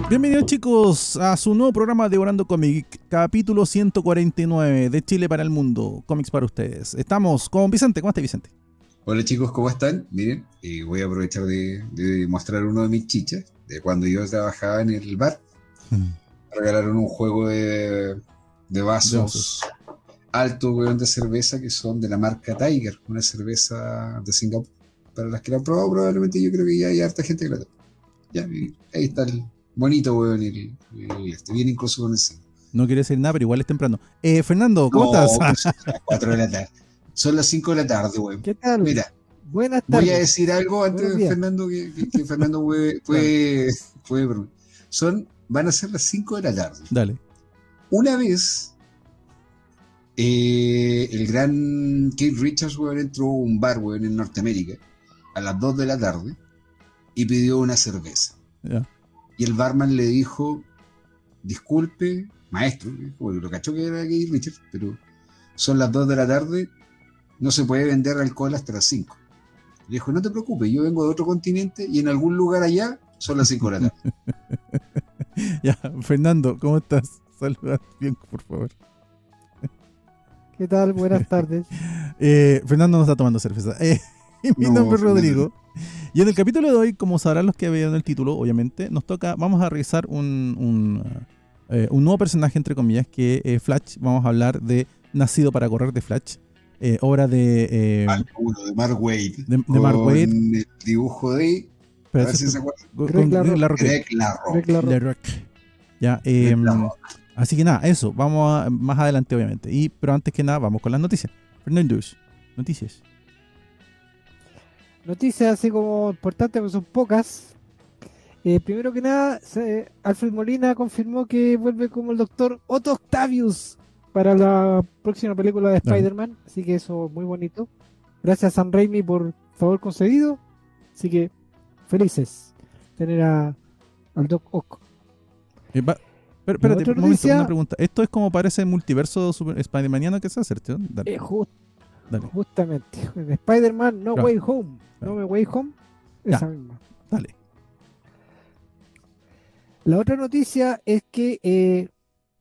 Bienvenidos chicos a su nuevo programa Devorando Cómic, capítulo 149 de Chile para el Mundo, cómics para ustedes. Estamos con Vicente. ¿Cómo está Vicente? Hola chicos, ¿cómo están? Miren, voy a aprovechar de mostrar uno de mis chichas, de cuando yo trabajaba en el bar. Regalaron un juego de vasos altos, weón, de cerveza que son de la marca Tiger, una cerveza de Singapur. Para las que la han probado, probablemente yo creo que ya hay harta gente que la toma. Ya, y ahí está el bonito, weón, viene incluso con el signo. No quiere decir nada, pero igual es temprano. Fernando, ¿cómo No, estás? pues son las 4 de la tarde. Son las 5 de la tarde, weón. ¿Qué tal? Mira, buenas tardes. Voy a decir algo antes de Fernando, que Fernando puede van a ser las 5 de la tarde. Dale. Una vez, el gran Keith Richards, weón, entró a un bar, weón, en Norteamérica a las 2 de la tarde y pidió una cerveza. Yeah. Y el barman le dijo, disculpe, maestro, porque lo cachó que era Keith Richards, pero son las 2 de la tarde, no se puede vender alcohol hasta las 5. Le dijo, no te preocupes, yo vengo de otro continente y en algún lugar allá son las 5 de la tarde. Ya, Fernando, ¿cómo estás? Saluda bien, por favor. ¿Qué tal? Buenas tardes. Fernando no está tomando cerveza. Mi nombre es Rodrigo. Y en el capítulo de hoy, como sabrán los que vean el título, obviamente, vamos a revisar un nuevo personaje, entre comillas, que es Flash. Vamos a hablar de Nacido para Correr de Flash. Obra de Mark Waid. De Mark Waid. El dibujo de... A ver si se acuerdan. Greg LaRocque. Ya, así que nada, eso. Vamos más adelante, obviamente. Pero antes que nada, vamos con las noticias. Fernando, noticias. Noticias así como importantes, porque son pocas. Primero que nada, Alfred Molina confirmó que vuelve como el doctor Otto Octavius para la próxima película de Spider-Man. Así que eso, muy bonito. Gracias a Sam Raimi por favor concedido. Así que felices tener al Doc Ock. Pero espérate, un momento, una pregunta. ¿Esto es como parece el multiverso Spider-Maniano que se hace, ¿cierto? Dale. Justamente. En Spider-Man No Way Home. No Way Home. Esa misma. Dale. La otra noticia es que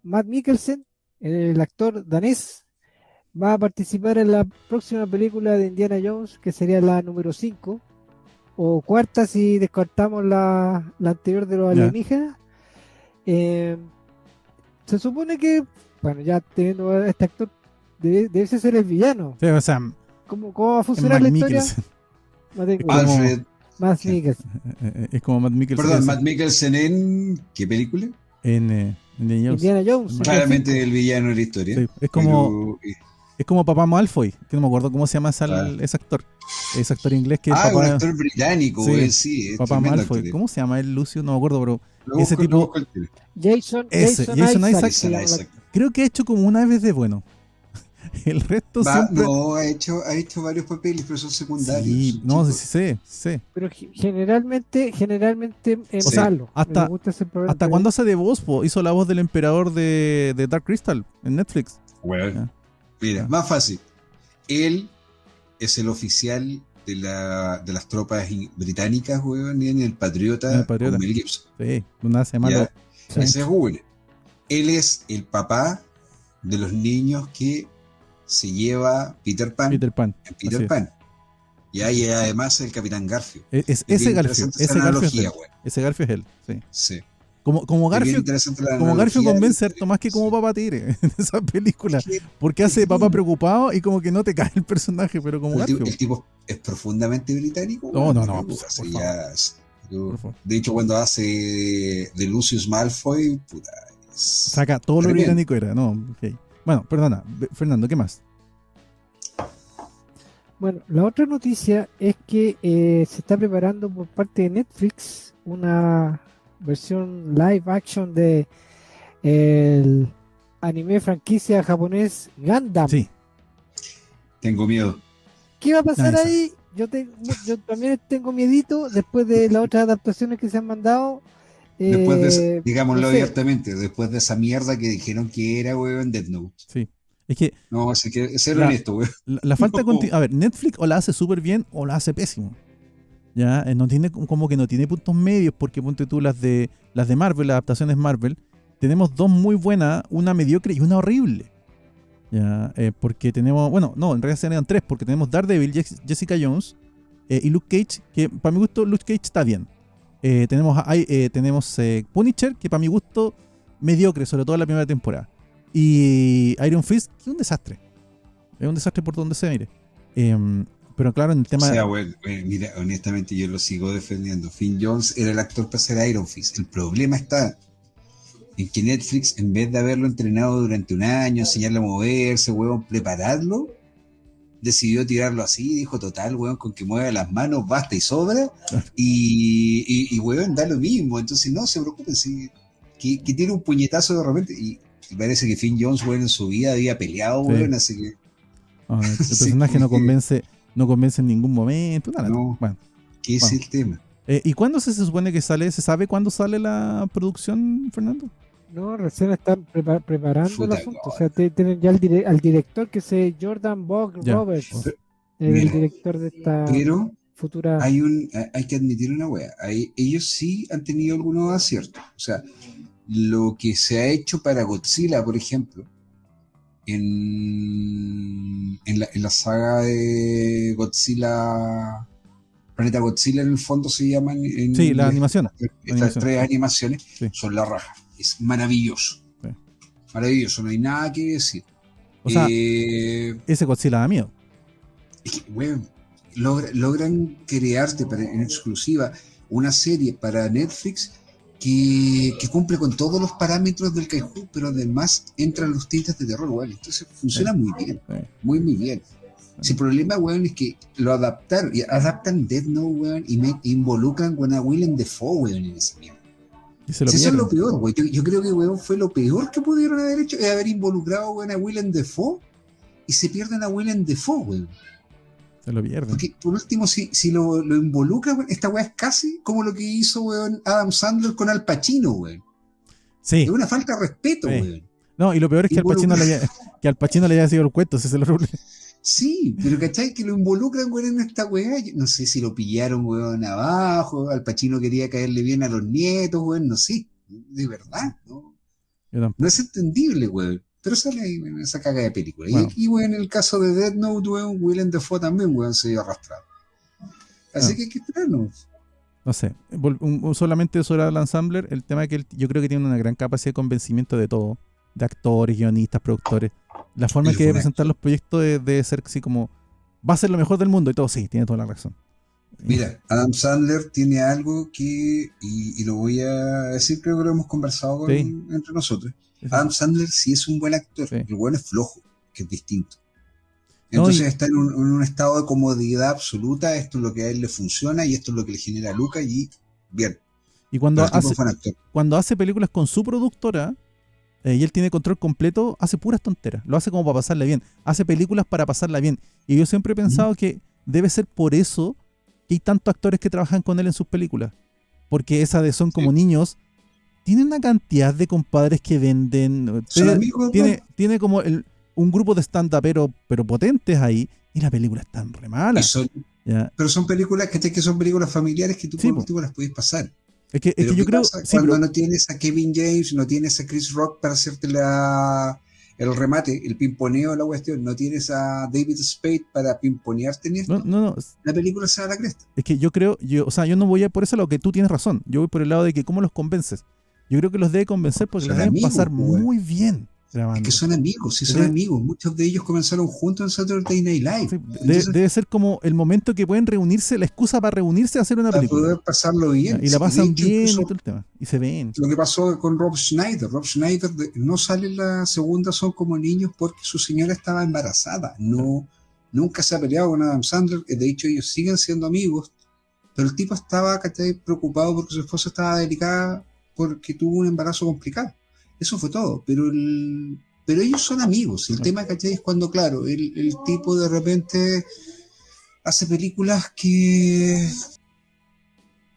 Matt Mikkelsen, el actor danés, va a participar en la próxima película de Indiana Jones, que sería la número 5, o cuarta si descartamos la anterior de los alienígenas. Se supone que, bueno, ya teniendo a este actor, debe ser el villano. Sí, o sea, ¿Cómo va a funcionar la historia? Alfred. Matt Mikkelsen. Es como Matt Mikkelsen. Perdón, Matt Mikkelsen ¿en qué película? En Indiana Jones. Claramente el villano de la historia. Sí, es como Papá Malfoy, que no me acuerdo cómo se llama ese actor. Ese actor inglés que es papá, un actor británico, sí, Papá Malfoy. Actor. ¿Cómo se llama él, Lucio? No me acuerdo, pero ese tipo. Jason Isaac. Creo que ha hecho como una vez de bueno. El resto siempre... No, ha hecho varios papeles, pero son secundarios. Sí, no, sí. Pero generalmente es malo. Hasta cuando hace de voz, hizo la voz del emperador de Dark Crystal en Netflix. Bueno, mira, más fácil. Él es el oficial de las tropas británicas, weón, en el Patriota con Mel Gibson. Sí, una semana. Ese es uno. Él es el papá de los niños que se lleva Peter Pan. Peter Pan. Y ahí además el Capitán Garfio. Ese Garfio es él. Sí. Como Garfio convence harto más que como Papá Tigre en esa película. Porque hace papá preocupado y como que no te cae el personaje, pero como Garfio. El tipo es profundamente británico. No. De hecho, cuando hace de Lucius Malfoy, puta, saca todo lo británico era, ¿no? Okay. Bueno, perdona, Fernando, ¿qué más? Bueno, la otra noticia es que se está preparando por parte de Netflix una versión live action de el anime franquicia japonés Gundam. Sí. Tengo miedo. ¿Qué va a pasar ahí? Yo también tengo miedito después de las otras adaptaciones que se han mandado. Después de, digámoslo abiertamente, después de esa mierda que dijeron que era, weón, Death Note. Sí. Es que. No, así que ser honesto, weón. La falta de a ver, Netflix o la hace súper bien o la hace pésimo. Ya, no tiene como que no tiene puntos medios, porque ponte tú las de Marvel, las adaptaciones Marvel, tenemos dos muy buenas, una mediocre y una horrible. Ya, porque tenemos, bueno, no, en realidad serían tres, porque tenemos Daredevil, Jessica Jones y Luke Cage, que para mi gusto Luke Cage está bien. Tenemos Punisher, que para mi gusto mediocre, sobre todo en la primera temporada. Y Iron Fist, que es un desastre. Es un desastre por donde se mire. Pero claro, en el O tema... sea, bueno, mira, honestamente yo lo sigo defendiendo. Finn Jones era el actor para ser Iron Fist. El problema está en que Netflix, en vez de haberlo entrenado durante un año, enseñarle a moverse, huevón, prepararlo, decidió tirarlo así, dijo, total, weón, con que mueva las manos basta y sobra, y weón, da lo mismo. Entonces no se preocupen, si, que tiene un puñetazo de repente, y parece que Finn Jones, weón, en su vida había peleado, weón, Sí. así que... El así personaje no que convence en ningún momento. Nada. no, Bueno, ¿qué es el tema? ¿y cuándo se supone que sale? ¿Se sabe cuándo sale la producción, Fernando? No, recién están preparando el Puta, asunto. O sea, tienen ya al director que es Jordan Bog Ya. Roberts, el Mira, director de esta pero futura. hay que admitir una wea, ellos sí han tenido algunos aciertos. O sea, lo que se ha hecho para Godzilla, por ejemplo, en la saga de Godzilla, Planeta Godzilla en el fondo se llaman en Sí, la inglés. animación. Estas tres Sí. animaciones Sí. son la raja. Es maravilloso. Sí. Maravilloso, no hay nada que decir. O sea, Eh, ese Godzilla da miedo. es que, weón, logran crearte en exclusiva una serie para Netflix que cumple con todos los parámetros del Kaiju, pero además entran los tintes de terror, weón. Entonces funciona muy bien, muy bien. Si el problema, weón, es que lo adaptan Death Note, weón, y involucran a Willem Dafoe, weón, en esa mierda. Y se lo Si eso es pierden. lo peor, weón. Yo creo que, weón, fue lo peor que pudieron haber hecho, es haber involucrado, weón, a Willem Dafoe y se pierden a Willem Dafoe, weón. Se lo pierden. Porque, por último, si lo involucra, weón, esta weá es casi como lo que hizo, weón, Adam Sandler con Al Pacino, weón. Sí. Es una falta de respeto, Sí. weón. No, y lo peor es que Al Pacino le haya sido el cuento, ese es el horrible. Sí, pero ¿cachai? Que lo involucran, weón, en esta weá. Yo no sé si lo pillaron, weón, abajo. Al Pacino quería caerle bien a los nietos, weón, no sé. De verdad, ¿no? Yo tampoco. No es entendible, weón. Pero sale ahí, weón, esa caga de película. Bueno. Y aquí, weón, en el caso de Death Note, weón, Willem Dafoe también, weón, se dio arrastrado. Así que hay que esperarnos. No sé. Solamente sobre Alan Sandler, el tema es que yo creo que tiene una gran capacidad de convencimiento de todo. De actores, guionistas, productores. La forma en que debe presentar los proyectos debe ser así como va a ser lo mejor del mundo y todo. Sí, tiene toda la razón. Mira, Adam Sandler tiene algo que, y lo voy a decir, creo que lo hemos conversado entre nosotros. Adam Sandler sí es un buen actor, el bueno es flojo, que es distinto. Entonces está en un estado de comodidad absoluta, esto es lo que a él le funciona y esto es lo que le genera lucas y bien. Y cuando hace películas con su productora y él tiene control completo, hace puras tonteras, lo hace como para pasarle bien, hace películas para pasarla bien. Y yo siempre he pensado que debe ser por eso que hay tantos actores que trabajan con él en sus películas, porque esa de Son como niños tiene una cantidad de compadres que venden, tiene como un grupo de stand-up pero potentes ahí, y la película es tan re mala. Pero son películas que son películas familiares que tú por último las puedes pasar. Es que yo creo cuando no tienes a Kevin James, no tienes a Chris Rock para hacerte el remate, el pimponeo de la cuestión, no tienes a David Spade para pimponearte en esto, la película se va a la cresta. Es que yo creo, yo no voy a por eso lo que tú tienes razón, yo voy por el lado de que cómo los convences. Yo creo que los debe convencer porque los deben pasar muy bien grabando. Es que son amigos, son amigos. Muchos de ellos comenzaron juntos en Saturday Night Live. Sí, debe ser como el momento que pueden reunirse, la excusa para reunirse a hacer una película. Para poder pasarlo bien. Y la pasan bien y todo el tema. Y se ven. Lo que pasó con Rob Schneider. Rob Schneider no sale en la segunda Son como niños porque su señora estaba embarazada. Nunca se ha peleado con Adam Sandler. De hecho, ellos siguen siendo amigos. Pero el tipo estaba preocupado porque su esposa estaba delicada porque tuvo un embarazo complicado. Eso fue todo, pero ellos son amigos. El tema, ¿cachai? Es cuando, claro, el tipo de repente hace películas que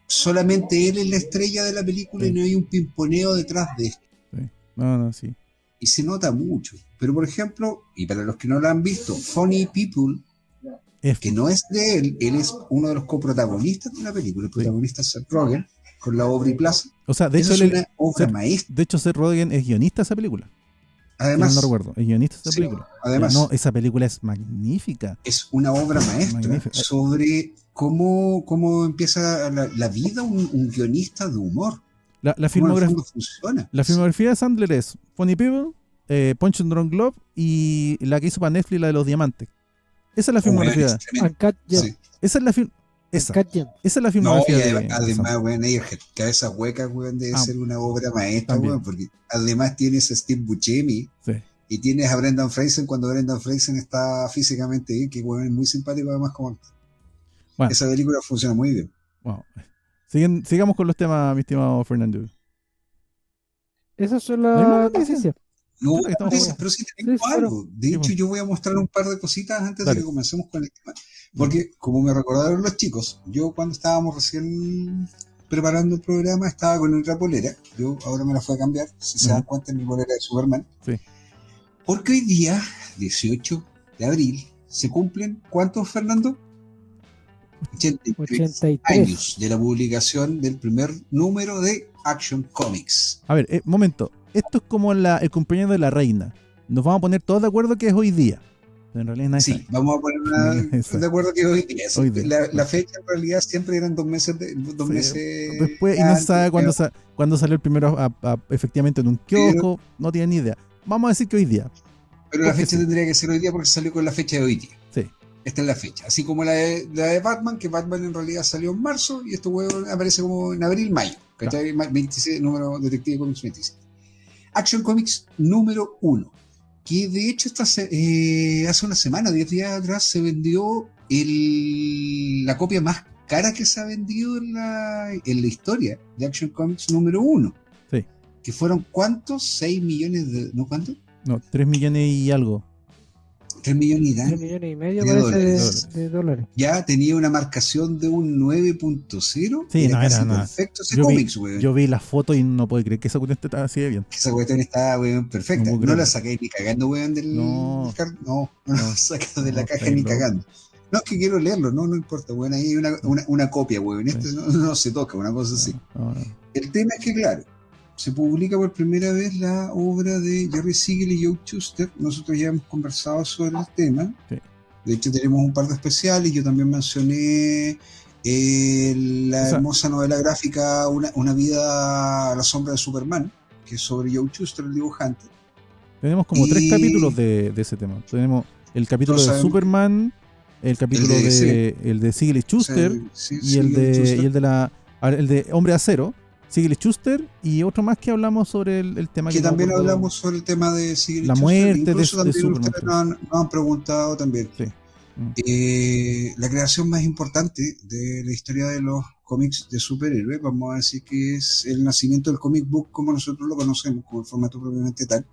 solamente él es la estrella de la película y no hay un pimponeo detrás de esto. Sí. Y se nota mucho. Pero, por ejemplo, y para los que no lo han visto, Funny People que no es de él es uno de los coprotagonistas de la película. El protagonista es Seth Rogen, con la Aubrey Plaza. O sea, de Esa hecho, es una obra maestra. de hecho, Seth Rogen es guionista de esa película. Además, no recuerdo, es guionista de esa película. Además, no, esa película es magnífica. Es una obra maestra sobre cómo empieza la vida un guionista de humor. La filmografía de Sandler es Funny People, Punch and Drunk Love y la que hizo para Netflix, la de los diamantes. Esa es la filmografía. Sí. Esa es la filmografía. Además, weón, Cabezas Huecas, weón, debe ser una obra maestra, weón, porque además tienes a Steve Buscemi y tienes a Brendan Fraser cuando Brendan Fraser está físicamente bien, que weón, es muy simpático además como actor. Bueno, esa película funciona muy bien. Wow. Sigamos con los temas, mi estimado Fernando. Esas son las noticias. No, pero sí tenemos algo. De hecho, yo voy a mostrar un par de cositas antes de que comencemos con el tema. Porque, como me recordaron los chicos, yo cuando estábamos recién preparando el programa estaba con otra polera. Yo ahora me la fui a cambiar. Si se dan cuenta, mi polera de Superman. Sí. Porque hoy día, 18 de abril, se cumplen, ¿cuántos, Fernando? 83 años de la publicación del primer número de Action Comics. A ver, momento. Esto es como el cumpleaños de la reina. Nos vamos a poner todos de acuerdo que es hoy día. En realidad nadie sabe. Vamos a poner de acuerdo que hoy día. La fecha en realidad siempre eran 2 meses. Después, y no se sabe cuándo salió el primero efectivamente en un kiosco. No tiene ni idea. Vamos a decir que hoy día. Pero la fecha tendría que ser hoy día porque salió con la fecha de hoy día. Sí. Esta es la fecha. Así como la de Batman, que Batman en realidad salió en marzo y esto aparece como en abril, mayo. ¿Cachai? 26, número Detective Comics 26. Action Comics número 1, que de hecho hace una semana, 10 días atrás, se vendió la copia más cara que se ha vendido en la historia de Action Comics número 1. Sí. Que fueron ¿cuántos? 6 millones de... ¿No cuánto? No, 3 millones y algo. 3 millones y medio de dólares. Ya tenía una marcación de un 9.0. Sí, no era nada. Perfecto ese cómics, weón. Yo vi la foto y no puedo creer que esa cuestión estaba así de bien. Esa cuestión estaba, weón, perfecta. No la saqué ni cagando, weón, No la saqué de la caja ni cagando. No, es que quiero leerlo, no importa, weón. Ahí hay una copia, weón. No se toca, una cosa así. El tema es que, claro, se publica por primera vez la obra de Jerry Siegel y Joe Shuster. Nosotros ya hemos conversado sobre el tema. Sí. De hecho, tenemos un par de especiales. Yo también mencioné la hermosa novela gráfica Una vida a la sombra de Superman, que es sobre Joe Shuster, el dibujante. Tenemos como 3 capítulos de ese tema. Tenemos el capítulo de Superman, el capítulo el de Siegel y Shuster, y el de Hombre de Acero. Siegel y Shuster y otro más que hablamos sobre el tema que también hablamos sobre el tema de Siegel y la Shuster. Muerte incluso de también Superman. Ustedes nos han preguntado también. Sí. La creación más importante de la historia de los cómics de superhéroes, vamos a decir que es el nacimiento del comic book como nosotros lo conocemos, como el formato propiamente tal,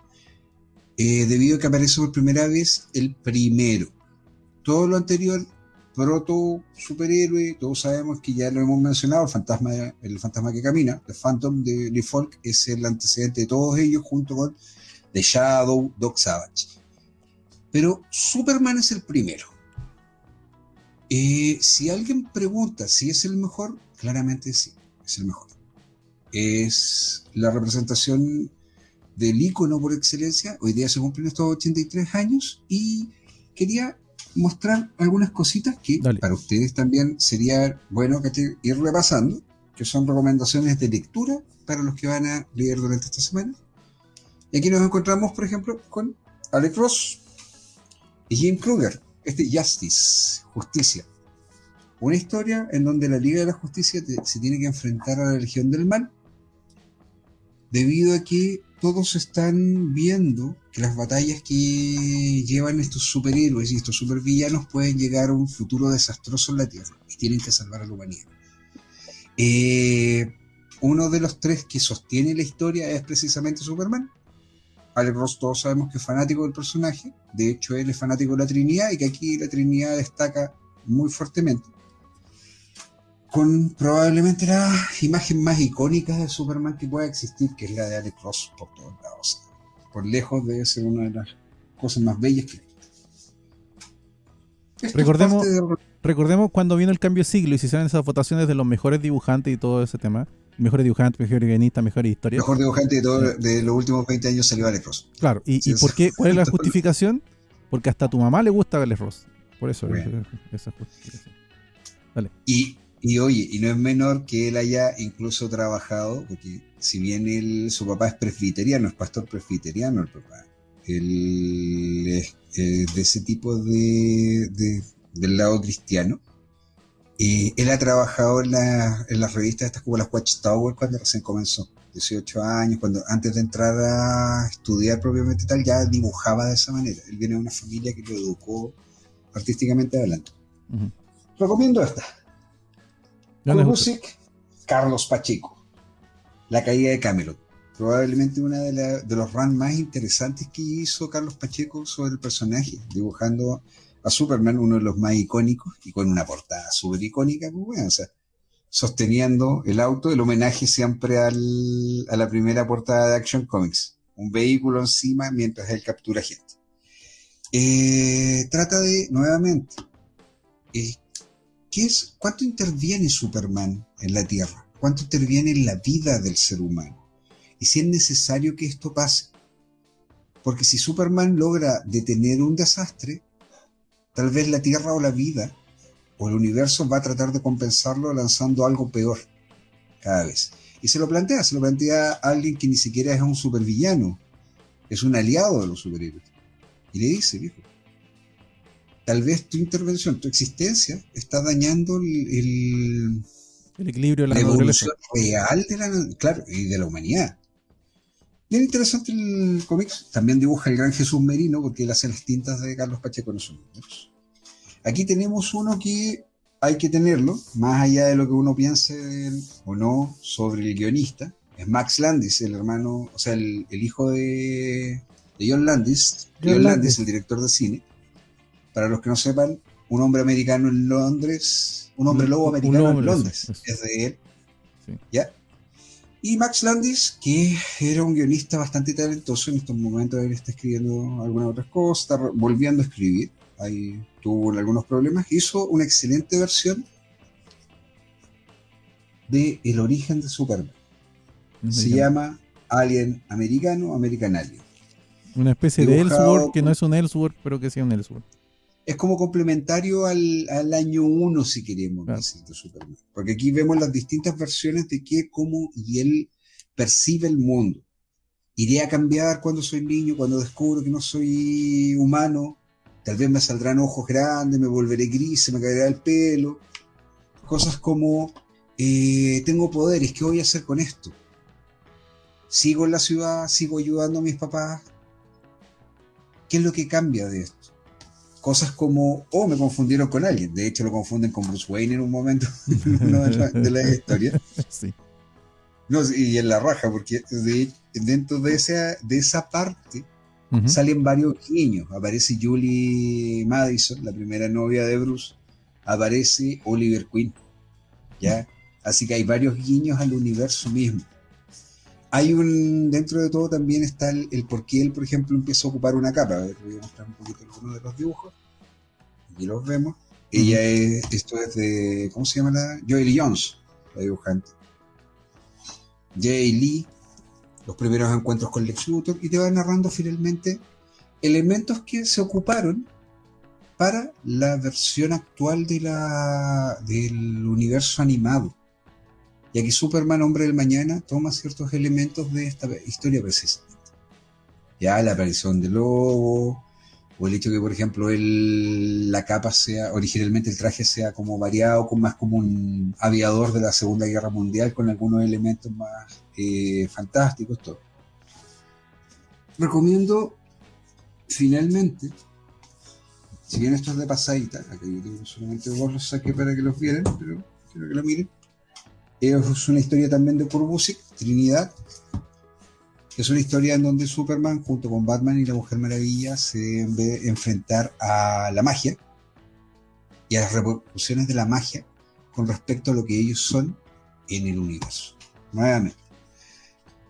debido a que aparece por primera vez el primero. Todo lo anterior, proto superhéroe, todos sabemos que ya lo hemos mencionado, el fantasma que camina, The Phantom de Lee Falk, es el antecedente de todos ellos junto con The Shadow, Doc Savage. Pero Superman es el primero. Si alguien pregunta si es el mejor, claramente sí, es el mejor. Es la representación del ícono por excelencia. Hoy día se cumplen estos 83 años y quería mostrar algunas cositas que para ustedes también sería bueno que ir repasando, que son recomendaciones de lectura para los que van a leer durante esta semana. Y aquí nos encontramos, por ejemplo, con Alex Ross y Jim Kruger, Justicia. Una historia en donde la Liga de la Justicia se tiene que enfrentar a la Legión del Mal, debido a que todos están viendo que las batallas que llevan estos superhéroes y estos supervillanos pueden llegar a un futuro desastroso en la Tierra y tienen que salvar a la humanidad. Uno de los 3 que sostiene la historia es precisamente Superman. Alex Ross, todos sabemos que es fanático del personaje. De hecho, él es fanático de la Trinidad y que aquí la Trinidad destaca muy fuertemente, con probablemente la imagen más icónica de Superman que pueda existir, que es la de Alex Ross por todos lados. Por lejos debe ser una de las cosas más bellas que hay. Esto es Recordemos, parte de... recordemos cuando vino el cambio de siglo y se hicieron esas votaciones de los mejores dibujantes y todo ese tema. Mejores dibujantes, mejores guionistas, mejores historias. Mejor dibujante de los últimos 20 años salió Alex Ross. Claro, Sí, ¿y por qué? ¿Cuál es la justificación? Porque hasta a tu mamá le gusta Alex Ross. Por eso, bueno. esa justificación. Dale. Y oye, y no es menor que él haya incluso trabajado, porque si bien su papá es presbiteriano, es pastor presbiteriano el papá, él es de ese tipo del lado cristiano. Él ha trabajado en las revistas estas como las Watchtower cuando recién comenzó, 18 años, antes de entrar a estudiar propiamente tal, ya dibujaba de esa manera. Él viene de una familia que lo educó artísticamente hablando. Uh-huh. Recomiendo esta. Music, Carlos Pacheco, La caída de Camelot. Probablemente una de los runs más interesantes que hizo Carlos Pacheco sobre el personaje, dibujando a Superman, uno de los más icónicos, y con una portada súper icónica, pues bueno, o sea, sosteniendo el auto, el homenaje siempre a la primera portada de Action Comics, un vehículo encima mientras él captura gente. Trata de, nuevamente, ¿cuánto interviene Superman en la Tierra? ¿Cuánto interviene en la vida del ser humano? Y si es necesario que esto pase. Porque si Superman logra detener un desastre, tal vez la Tierra o la vida o el universo va a tratar de compensarlo lanzando algo peor cada vez. Y se lo plantea a alguien que ni siquiera es un supervillano, es un aliado de los superhéroes. Y le dice, viejo, tal vez tu intervención, tu existencia, está dañando el equilibrio de la evolución real y de la humanidad. Bien interesante el cómic. También dibuja el gran Jesús Merino, porque él hace las tintas de Carlos Pacheco en esos números. Aquí tenemos uno que hay que tenerlo, más allá de lo que uno piense o no sobre el guionista. Es Max Landis, el hermano, o sea, el hijo de John Landis. John Landis, el director de cine. Para los que no sepan, un hombre americano en Londres, un hombre lobo americano en Londres, eso. Es de él. Sí. ¿Ya? Y Max Landis, que era un guionista bastante talentoso, en estos momentos él está escribiendo algunas otras cosas, está volviendo a escribir, ahí tuvo algunos problemas, hizo una excelente versión de El origen de Superman. Se llama Alien Americano, American Alien. Una especie de Elseworld, que no es un Elseworld, pero que sí un Elseworld. Es como complementario al año 1, si queremos, claro, de Superman. Porque aquí vemos las distintas versiones de cómo y él percibe el mundo. Iré a cambiar cuando soy niño, cuando descubro que no soy humano. Tal vez me saldrán ojos grandes, me volveré gris, se me caerá el pelo. Cosas como, tengo poderes, ¿qué voy a hacer con esto? ¿Sigo en la ciudad? ¿Sigo ayudando a mis papás? ¿Qué es lo que cambia de esto? Cosas como, me confundieron con alguien. De hecho, lo confunden con Bruce Wayne en un momento de la historia. Sí. No, y en la raja, porque dentro de esa parte salen varios guiños. Aparece Julie Madison, la primera novia de Bruce. Aparece Oliver Queen. ¿Ya? Así que hay varios guiños al universo mismo. Hay dentro de todo también está el por qué él, por ejemplo, empieza a ocupar una capa. A ver, voy a mostrar un poquito algunos de los dibujos. Aquí los vemos. Ella esto es de, ¿cómo se llama Joey Jones, la dibujante. Jay Lee, los primeros encuentros con Lex Luthor, y te va narrando finalmente elementos que se ocuparon para la versión actual del universo animado. Y aquí Superman, Hombre del Mañana, toma ciertos elementos de esta historia precisamente. Ya la aparición del lobo, o el hecho que, por ejemplo, la capa sea, originalmente el traje sea como variado, más como un aviador de la Segunda Guerra Mundial, con algunos elementos más fantásticos, todo. Recomiendo, finalmente, si bien esto es de pasadita, acá yo tengo solamente dos los saqué para que los vieran, pero quiero que lo miren. Es una historia también de Kurt Busiek, Trinidad, que es una historia en donde Superman junto con Batman y la Mujer Maravilla se ve enfrentar a la magia y a las repercusiones de la magia con respecto a lo que ellos son en el universo. Nuevamente.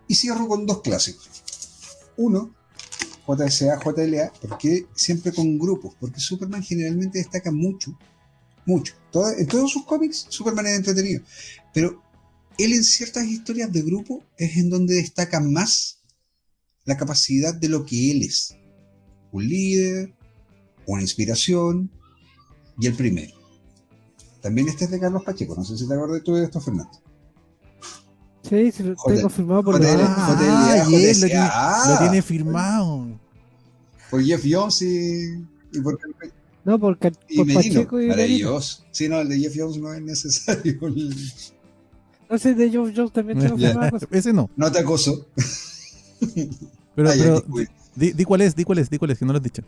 Y cierro con dos clásicos. Uno, JSA, JLA, ¿por qué siempre con grupos? Porque Superman generalmente destaca mucho. En todos sus cómics, Superman es entretenido. Pero él en ciertas historias de grupo es en donde destaca más la capacidad de lo que él es. Un líder, una inspiración y el primero. También este es de Carlos Pacheco, no sé si te acuerdas tú de esto, Fernando. Sí, se lo estoy confirmado por lo tiene firmado. Por Jeff Jones y por no, por Merino. Pacheco y Maravilloso. Sí, no, el de Jeff Jones no es necesario. No sé, de Jeff Jones también tengo firmado. Ese no. No te acoso. Pero di cuál es, que no lo has dicho.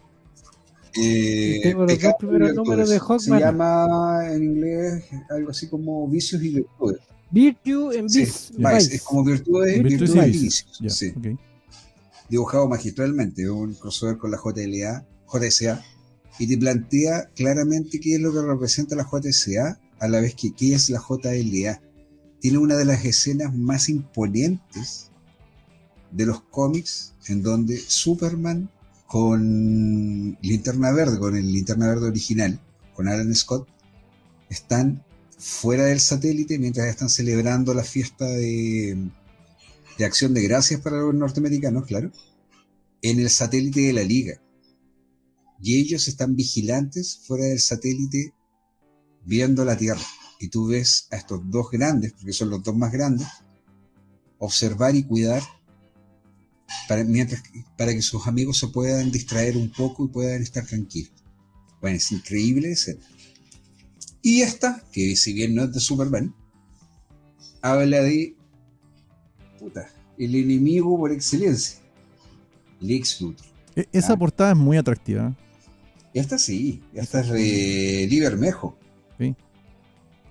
Tengo los dos primeros números de Hawkman. Se llama en inglés algo así como Vicios y Virtudes. Virtue and Vice. Es como Virtudes y Vicios. Yeah, sí. Okay. Dibujado magistralmente, un crossover con la JSA, y te plantea claramente qué es lo que representa la JSA, a la vez que qué es la JLA. Tiene una de las escenas más imponentes de los cómics, en donde Superman con Linterna Verde, con el Linterna Verde original, con Alan Scott, están fuera del satélite mientras están celebrando la fiesta de Acción de Gracias para los norteamericanos, claro, en el satélite de la Liga. Y ellos están vigilantes fuera del satélite viendo la Tierra. Y tú ves a estos dos grandes, porque son los dos más grandes, observar y cuidar para que sus amigos se puedan distraer un poco y puedan estar tranquilos. Bueno, es increíble escena. Y esta, que si bien no es de Superman, habla de el enemigo por excelencia, Lex Luthor. Esa portada es muy atractiva. Esta sí, esta es de Lee Bermejo. Sí.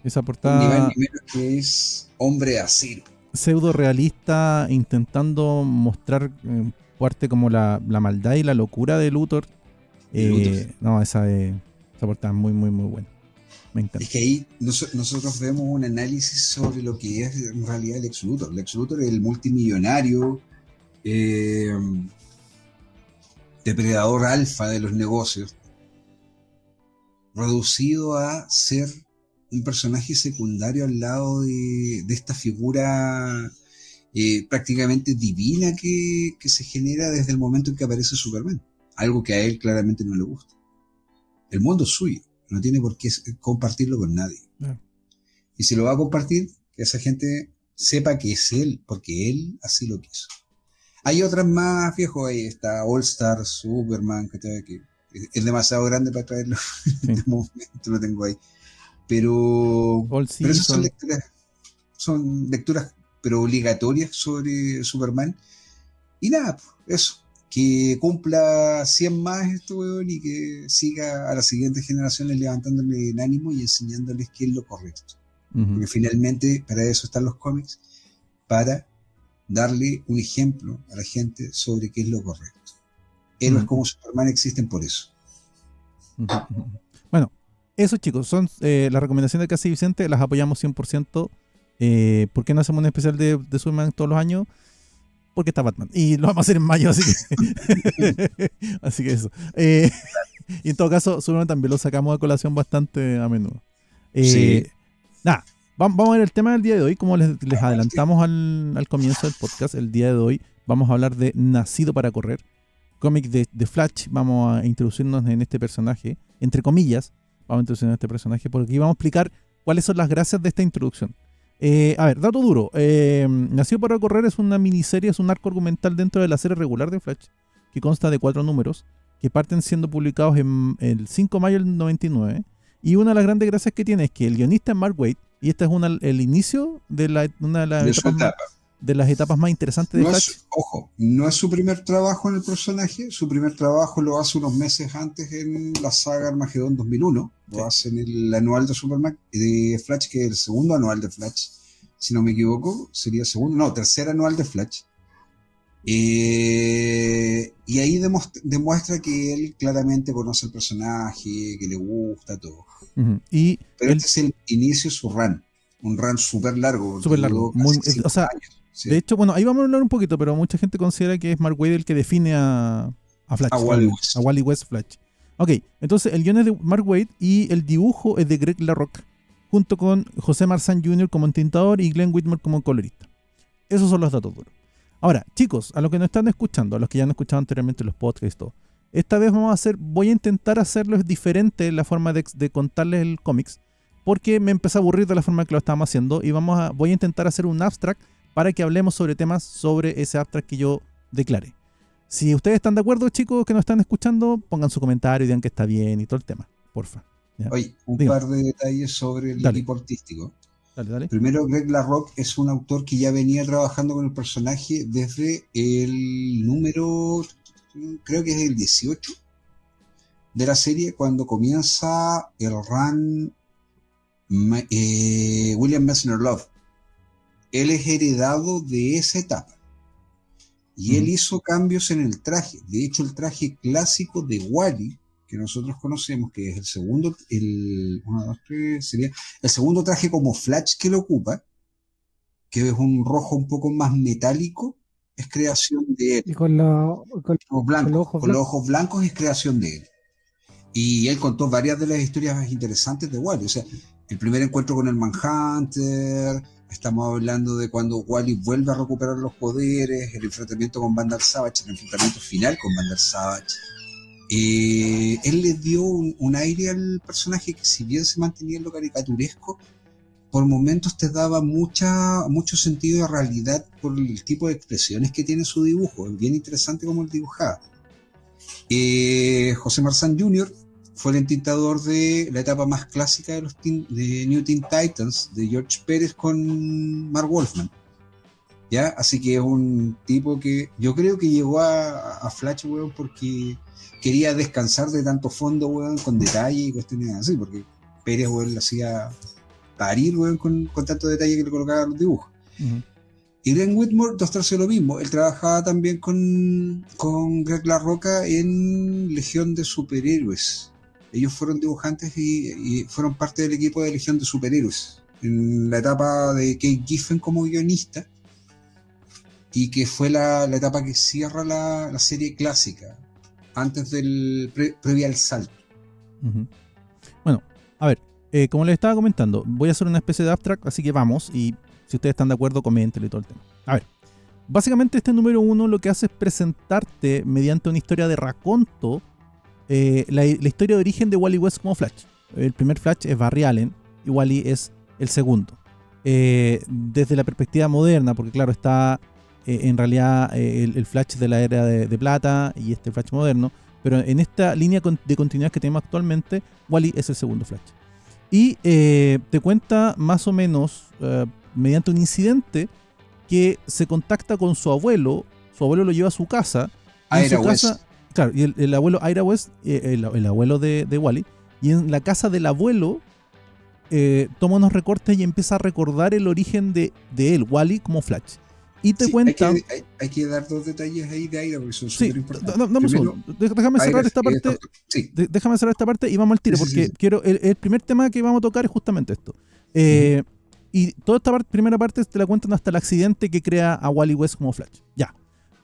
Esa portada Ni menos que es Hombre de Acero. Pseudo realista, intentando mostrar parte como la maldad y la locura de Luthor. No, esa portada es muy, muy, muy buena. Me encanta. Es que ahí nosotros vemos un análisis sobre lo que es en realidad Lex Luthor. Lex Luthor es el multimillonario, depredador alfa de los negocios, reducido a ser un personaje secundario al lado de esta figura prácticamente divina que se genera desde el momento en que aparece Superman. Algo que a él claramente no le gusta. El mundo es suyo, no tiene por qué compartirlo con nadie. No. Y si lo va a compartir, que esa gente sepa que es él, porque él así lo quiso. Hay otras más, viejo, ahí está All Star, Superman, que es demasiado grande para traerlo. Sí. En este momento lo tengo ahí. Pero esas son lecturas pero obligatorias sobre Superman. Y nada, eso. Que cumpla 100 más esto, weón, y que siga a las siguientes generaciones levantándole el ánimo y enseñándoles qué es lo correcto. Uh-huh. Porque finalmente para eso están los cómics, para darle un ejemplo a la gente sobre qué es lo correcto. Héroes como Superman existen por eso. Uh-huh. Bueno, eso, chicos, son las recomendaciones de Casi Vicente, las apoyamos 100%. ¿Por qué no hacemos un especial de Superman todos los años? Porque está Batman. Y lo vamos a hacer en mayo, así que así que eso. Y en todo caso, Superman también lo sacamos a colación bastante a menudo. Sí. Nada, vamos a ver el tema del día de hoy. Como les adelantamos al comienzo del podcast, el día de hoy vamos a hablar de Nacido para Correr, cómic de Flash. Vamos a introducirnos en este personaje, entre comillas, vamos a introducirnos en este personaje, porque aquí vamos a explicar cuáles son las gracias de esta introducción. A ver, dato duro. Nacido para Correr es una miniserie, es un arco argumental dentro de la serie regular de Flash, que consta de 4 números, que parten siendo publicados en el 5 de mayo del 99. Y una de las grandes gracias que tiene es que el guionista es Mark Waid, y esta es el inicio de una de las etapas más interesantes de Flash. No es su primer trabajo en el personaje. Su primer trabajo lo hace unos meses antes en la saga Armagedón 2001. Lo hace en el anual de Superman de Flash, que es el segundo anual de Flash, si no me equivoco, sería tercer anual de Flash. Y ahí demuestra que él claramente conoce el personaje, que le gusta todo. Uh-huh. Pero este es el inicio de su run, un run súper largo. Súper largo. De hecho, bueno, ahí vamos a hablar un poquito, pero mucha gente considera que es Mark Waid el que define a A Flash. A Wally West. A Wally West Flash. Ok, entonces el guion es de Mark Waid y el dibujo es de Greg LaRocque, junto con José Marzán Jr. como entintador y Glenn Whitmore como colorista. Esos son los datos duros. Ahora, chicos, a los que nos están escuchando, a los que ya han escuchado anteriormente los podcasts y todo, esta vez voy a intentar hacerlo diferente la forma de contarles el cómics, porque me empecé a aburrir de la forma que lo estábamos haciendo y voy a intentar hacer un abstract para que hablemos sobre temas sobre ese abstract que yo declare. Si ustedes están de acuerdo, chicos, que nos están escuchando, pongan su comentario y digan que está bien y todo el tema, porfa. ¿Ya? Oye, un Diga. par de detalles sobre el Dale. equipo artístico. Dale. Primero, Greg LaRocque es un autor que ya venía trabajando con el personaje desde el número, creo que es el 18 de la serie, cuando comienza el run William Messner Love. Él es heredado de esa etapa. Y él hizo cambios en el traje. De hecho, el traje clásico de Wally, que nosotros conocemos, que es el segundo, sería el segundo traje como Flash que lo ocupa, que es un rojo un poco más metálico, es creación de él. Y con los Con los ojos blancos es creación de él. Y él contó varias de las historias interesantes de Wally. O sea, el primer encuentro con el Manhunter, estamos hablando de cuando Wally vuelve a recuperar los poderes, el enfrentamiento con Vandal Savage, el enfrentamiento final con Vandal Savage. Él le dio un aire al personaje que, si bien se mantenía en lo caricaturesco, por momentos te daba mucho sentido de realidad por el tipo de expresiones que tiene su dibujo. Es bien interesante cómo él dibujaba. José Marzán Jr. fue el entintador de la etapa más clásica de New Teen Titans, de George Pérez con Mark Wolfman. ¿Ya? Así que es un tipo que yo creo que llegó a Flash, weón, porque quería descansar de tanto fondo, weón, con detalle y cuestiones así, porque Pérez, weón, le hacía parir, weón, con tanto detalle que le colocaba los dibujos. Y Glenn Whitmore, 2/3 lo mismo. Él trabajaba también con Greg LaRocque en Legión de Superhéroes. Ellos fueron dibujantes y fueron parte del equipo de Legión de Superhéroes en la etapa de Kate Giffen como guionista, y que fue la etapa que cierra la serie clásica antes del previa al salto. Bueno, a ver, como les estaba comentando, voy a hacer una especie de abstract, así que vamos, y si ustedes están de acuerdo, coméntenlo y todo el tema. A ver, básicamente este número 1 lo que hace es presentarte mediante una historia de raconto la historia de origen de Wally West como Flash. El primer Flash es Barry Allen y Wally es el segundo. Desde la perspectiva moderna, porque claro, está en realidad el Flash de la era de plata y este Flash moderno, pero en esta línea de continuidad que tenemos actualmente, Wally es el segundo Flash. Y te cuenta más o menos, mediante un incidente, que se contacta con su abuelo lo lleva a su casa. Ira West. Claro, y el abuelo Ira West, el abuelo de Wally, y en la casa del abuelo toma unos recortes y empieza a recordar el origen de él, Wally, como Flash. Y te cuenta... Hay que dar dos detalles ahí de Ira, porque son súper importantes. Dame un segundo. Déjame cerrar esta parte. Sí. Déjame cerrar esta parte y vamos al tiro, porque quiero el primer tema que vamos a tocar es justamente esto. Y toda esta primera parte te la cuentan hasta el accidente que crea a Wally West como Flash. Ya.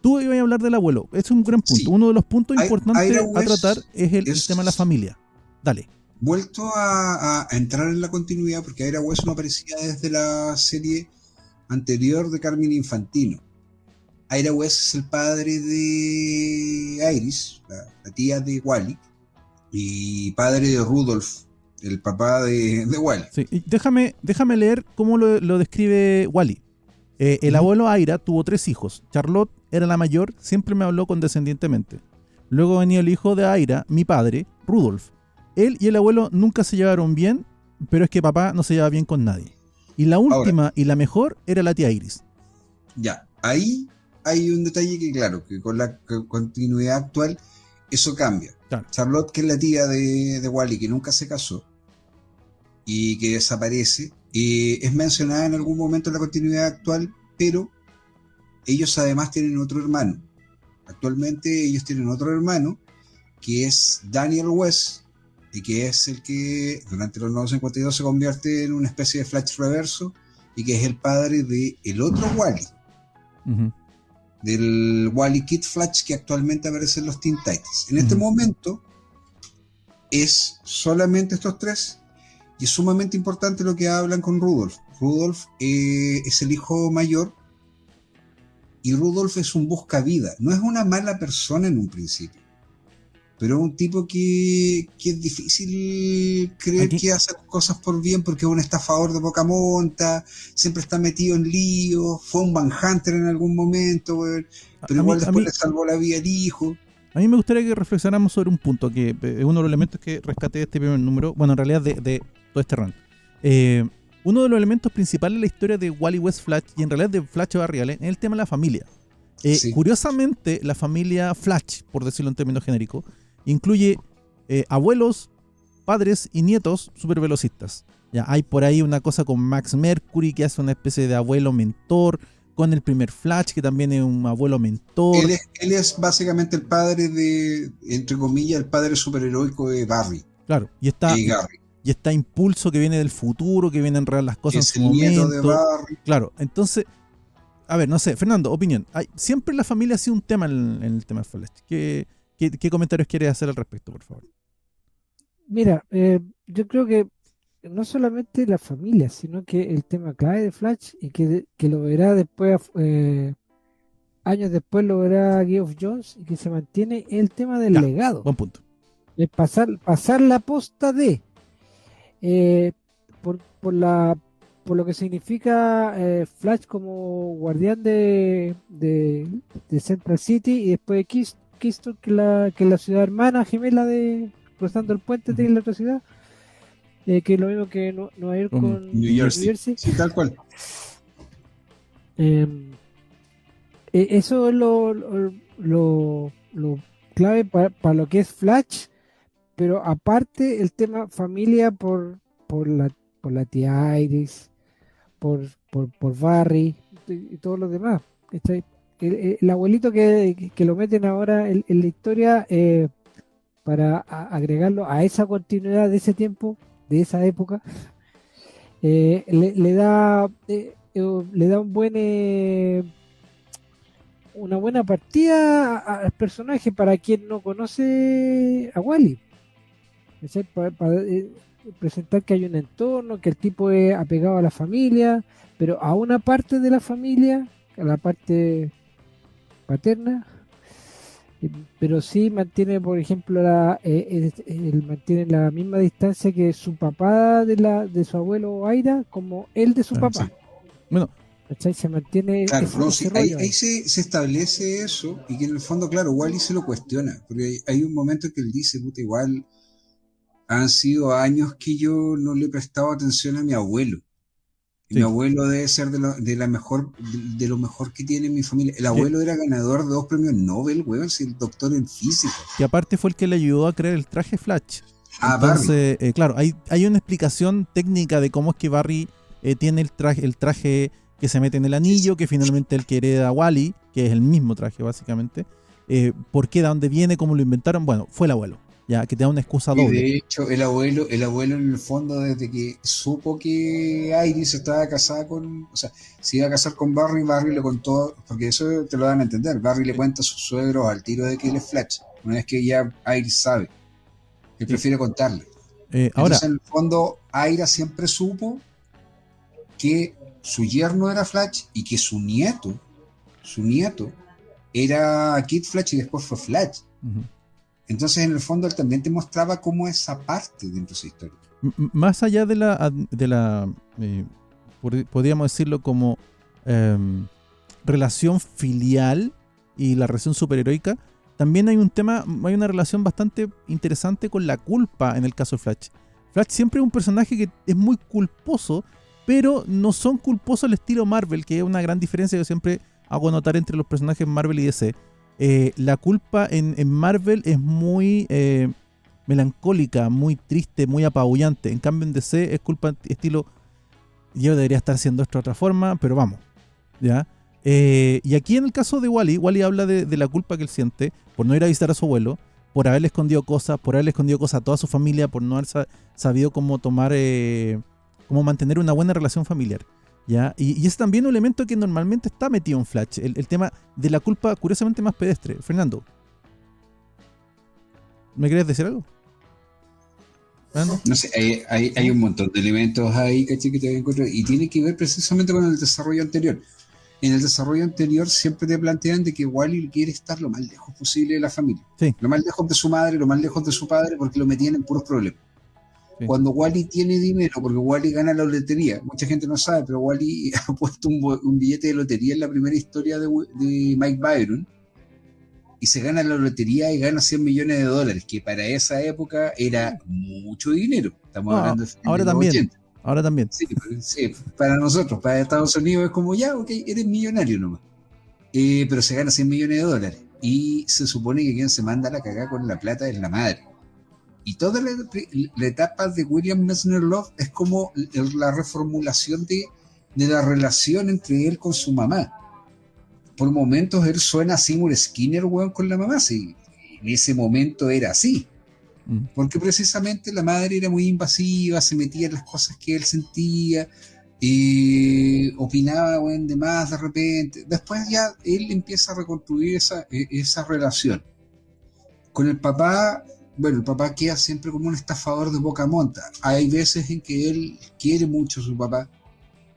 Tú ibas a hablar del abuelo. Es un gran punto. Sí. Uno de los puntos importantes a tratar es el tema de la familia. Dale. Vuelto a entrar en la continuidad, porque Ira West no aparecía desde la serie anterior de Carmine Infantino. Ira West es el padre de Iris, la tía de Wally, y padre de Rudolph, el papá de Wally. Sí, y déjame leer cómo lo describe Wally. El abuelo Ira tuvo 3 hijos. Charlotte era la mayor, siempre me habló condescendientemente. Luego venía el hijo de Ira, mi padre, Rudolph. Él y el abuelo nunca se llevaron bien, pero es que papá no se llevaba bien con nadie. Y la última y la mejor era la tía Iris. Ya, ahí hay un detalle que, claro, que con la continuidad actual eso cambia. Claro. Charlotte, que es la tía de Wally, que nunca se casó y que desaparece, es mencionada en algún momento en la continuidad actual, pero ellos además tienen otro hermano. Actualmente ellos tienen otro hermano, que es Daniel West, y que es el que durante los 952 se convierte en una especie de Flash reverso, y que es el padre del otro Wally. del Wally Kid Flash que actualmente aparece en los Teen Titans. En este momento es solamente estos tres, y es sumamente importante lo que hablan con Rudolph. Rudolph es el hijo mayor, y Rudolph es un buscavida. No es una mala persona en un principio, pero es un tipo que es difícil creer que hace cosas por bien, porque es un estafador de poca monta, siempre está metido en líos, fue un Manhunter en algún momento, pero igual después le salvó la vida al hijo. A mí me gustaría que reflexionáramos sobre un punto, que es uno de los elementos que rescaté de este primer número, bueno, en realidad de todo este run. Uno de los elementos principales de la historia de Wally West Flash, y en realidad de Flash Barry Allen, es el tema de la familia. Sí. Curiosamente, la familia Flash, por decirlo en términos genéricos, incluye abuelos, padres y nietos supervelocistas. Ya, hay por ahí una cosa con Max Mercury, que hace una especie de abuelo mentor, con el primer Flash, que también es un abuelo mentor. Él es básicamente el padre de, entre comillas, el padre superheroico de Barry. Claro, y está Impulso, que viene del futuro, que viene a enredar las cosas en su momento. Nieto de Barry. Claro, entonces, a ver, no sé, Fernando, opinión. Siempre la familia ha sido un tema en el tema de Flash. ¿Qué comentarios quieres hacer al respecto, por favor? Mira, yo creo que no solamente la familia, sino que el tema clave de Flash, y que lo verá después, años después lo verá Geoff Johns, y que se mantiene el tema del legado. Buen punto. Es pasar la posta de por lo que significa Flash como guardián de Central City, y después Keystone, que es la ciudad hermana gemela de cruzando el puente de la otra ciudad, que es lo mismo que Nueva York con New Jersey. Sí, tal cual. Eso es lo clave para lo que es Flash, pero aparte el tema familia por la tía Iris, por Barry y todos los demás. El abuelito que lo meten ahora en la historia, para agregarlo a esa continuidad de ese tiempo, de esa época, le da una buena partida al personaje para quien no conoce a Wally. Para presentar que hay un entorno, que el tipo es apegado a la familia, pero a una parte de la familia, a la parte paterna, pero sí mantiene, por ejemplo, él mantiene la misma distancia que su papá de su abuelo Aira, como él de su papá. Sí. Bueno, se mantiene. Claro, ahí se establece eso, y que en el fondo, claro, Wally se lo cuestiona, porque hay un momento que él dice, puta, igual han sido años que yo no le he prestado atención a mi abuelo. Sí. Mi abuelo debe ser de lo mejor que tiene mi familia. El abuelo era ganador de 2 premios Nobel, weón, si el doctor en física. Que aparte fue el que le ayudó a crear el traje Flash. Entonces, claro, hay una explicación técnica de cómo es que Barry tiene el traje que se mete en el anillo, que finalmente él que hereda a Wally, que es el mismo traje básicamente. ¿Por qué? ¿De dónde viene? ¿Cómo lo inventaron? Bueno, fue el abuelo. Ya, que te da una excusa doble. De hecho, el abuelo en el fondo, desde que supo que Iris estaba casada se iba a casar con Barry le contó, porque eso te lo dan a entender, Barry le cuenta a sus suegros al tiro de que él es Flash, una vez que ya Iris sabe, él prefiere contarle. Entonces, en el fondo, Aira siempre supo que su yerno era Flash y que su nieto era Kid Flash y después fue Flash. Uh-huh. Entonces, en el fondo, él también te mostraba cómo esa parte dentro de su historia. Más allá de la podríamos decirlo como relación filial y la relación superheroica, también hay una relación bastante interesante con la culpa en el caso de Flash. Flash siempre es un personaje que es muy culposo, pero no son culposos al estilo Marvel, que es una gran diferencia que yo siempre hago notar entre los personajes Marvel y DC. La culpa en Marvel es muy melancólica, muy triste, muy apabullante. En cambio en DC es culpa estilo yo debería estar haciendo esto de otra forma, pero vamos, ¿ya? Y aquí en el caso de Wally habla de la culpa que él siente por no ir a visitar a su abuelo, por haberle escondido cosas a toda su familia, por no haber sabido cómo mantener una buena relación familiar. ¿ya? Y es también un elemento que normalmente está metido en Flash, el tema de la culpa curiosamente más pedestre. Fernando, ¿me querés decir algo? Fernando. No sé, hay un montón de elementos ahí, ¿cachai? Que te encuentro, y tiene que ver precisamente con el desarrollo anterior. En el desarrollo anterior siempre te plantean de que Wally quiere estar lo más lejos posible de la familia. Sí. Lo más lejos de su madre, lo más lejos de su padre, porque lo metían en puros problemas. Sí. Cuando Wally tiene dinero, porque Wally gana la lotería, mucha gente no sabe, pero Wally ha puesto un billete de lotería en la primera historia de Mike Byron, y se gana la lotería y gana 100 millones de dólares, que para esa época era mucho dinero. Estamos hablando de los 80. Ahora también. Sí, para nosotros, para Estados Unidos es como ya, ok, eres millonario nomás. Pero se gana 100 millones de dólares. Y se supone que quien se manda la cagada con la plata es la madre. Y toda la etapa de William Messner Love es como la reformulación de la relación entre él con su mamá. Por momentos él suena a Seymour Skinner, weón, con la mamá. Sí, en ese momento era así. Porque precisamente la madre era muy invasiva, se metía en las cosas que él sentía, opinaba, weón, de más de repente. Después ya él empieza a reconstruir esa relación. Con el papá, bueno, el papá queda siempre como un estafador de boca monta. Hay veces en que él quiere mucho a su papá,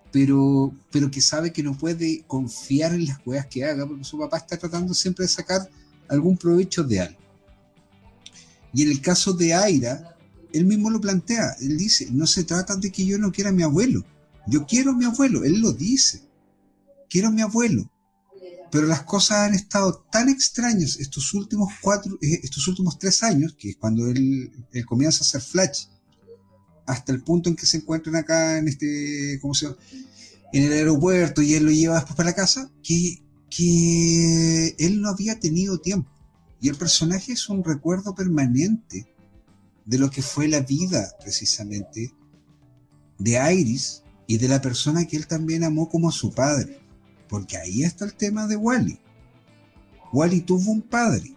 pero que sabe que no puede confiar en las cosas que haga, porque su papá está tratando siempre de sacar algún provecho de algo. Y en el caso de Aira, él mismo lo plantea, él dice, no se trata de que yo no quiera a mi abuelo, yo quiero a mi abuelo, él lo dice, quiero a mi abuelo, pero las cosas han estado tan extrañas estos últimos 3 años, que es cuando él comienza a hacer Flash, hasta el punto en que se encuentran acá en ¿cómo se llama? En el aeropuerto, y él lo lleva después para la casa, que él no había tenido tiempo. Y el personaje es un recuerdo permanente de lo que fue la vida, precisamente, de Iris y de la persona que él también amó como a su padre. Porque ahí está el tema de Wally. Wally tuvo un padre,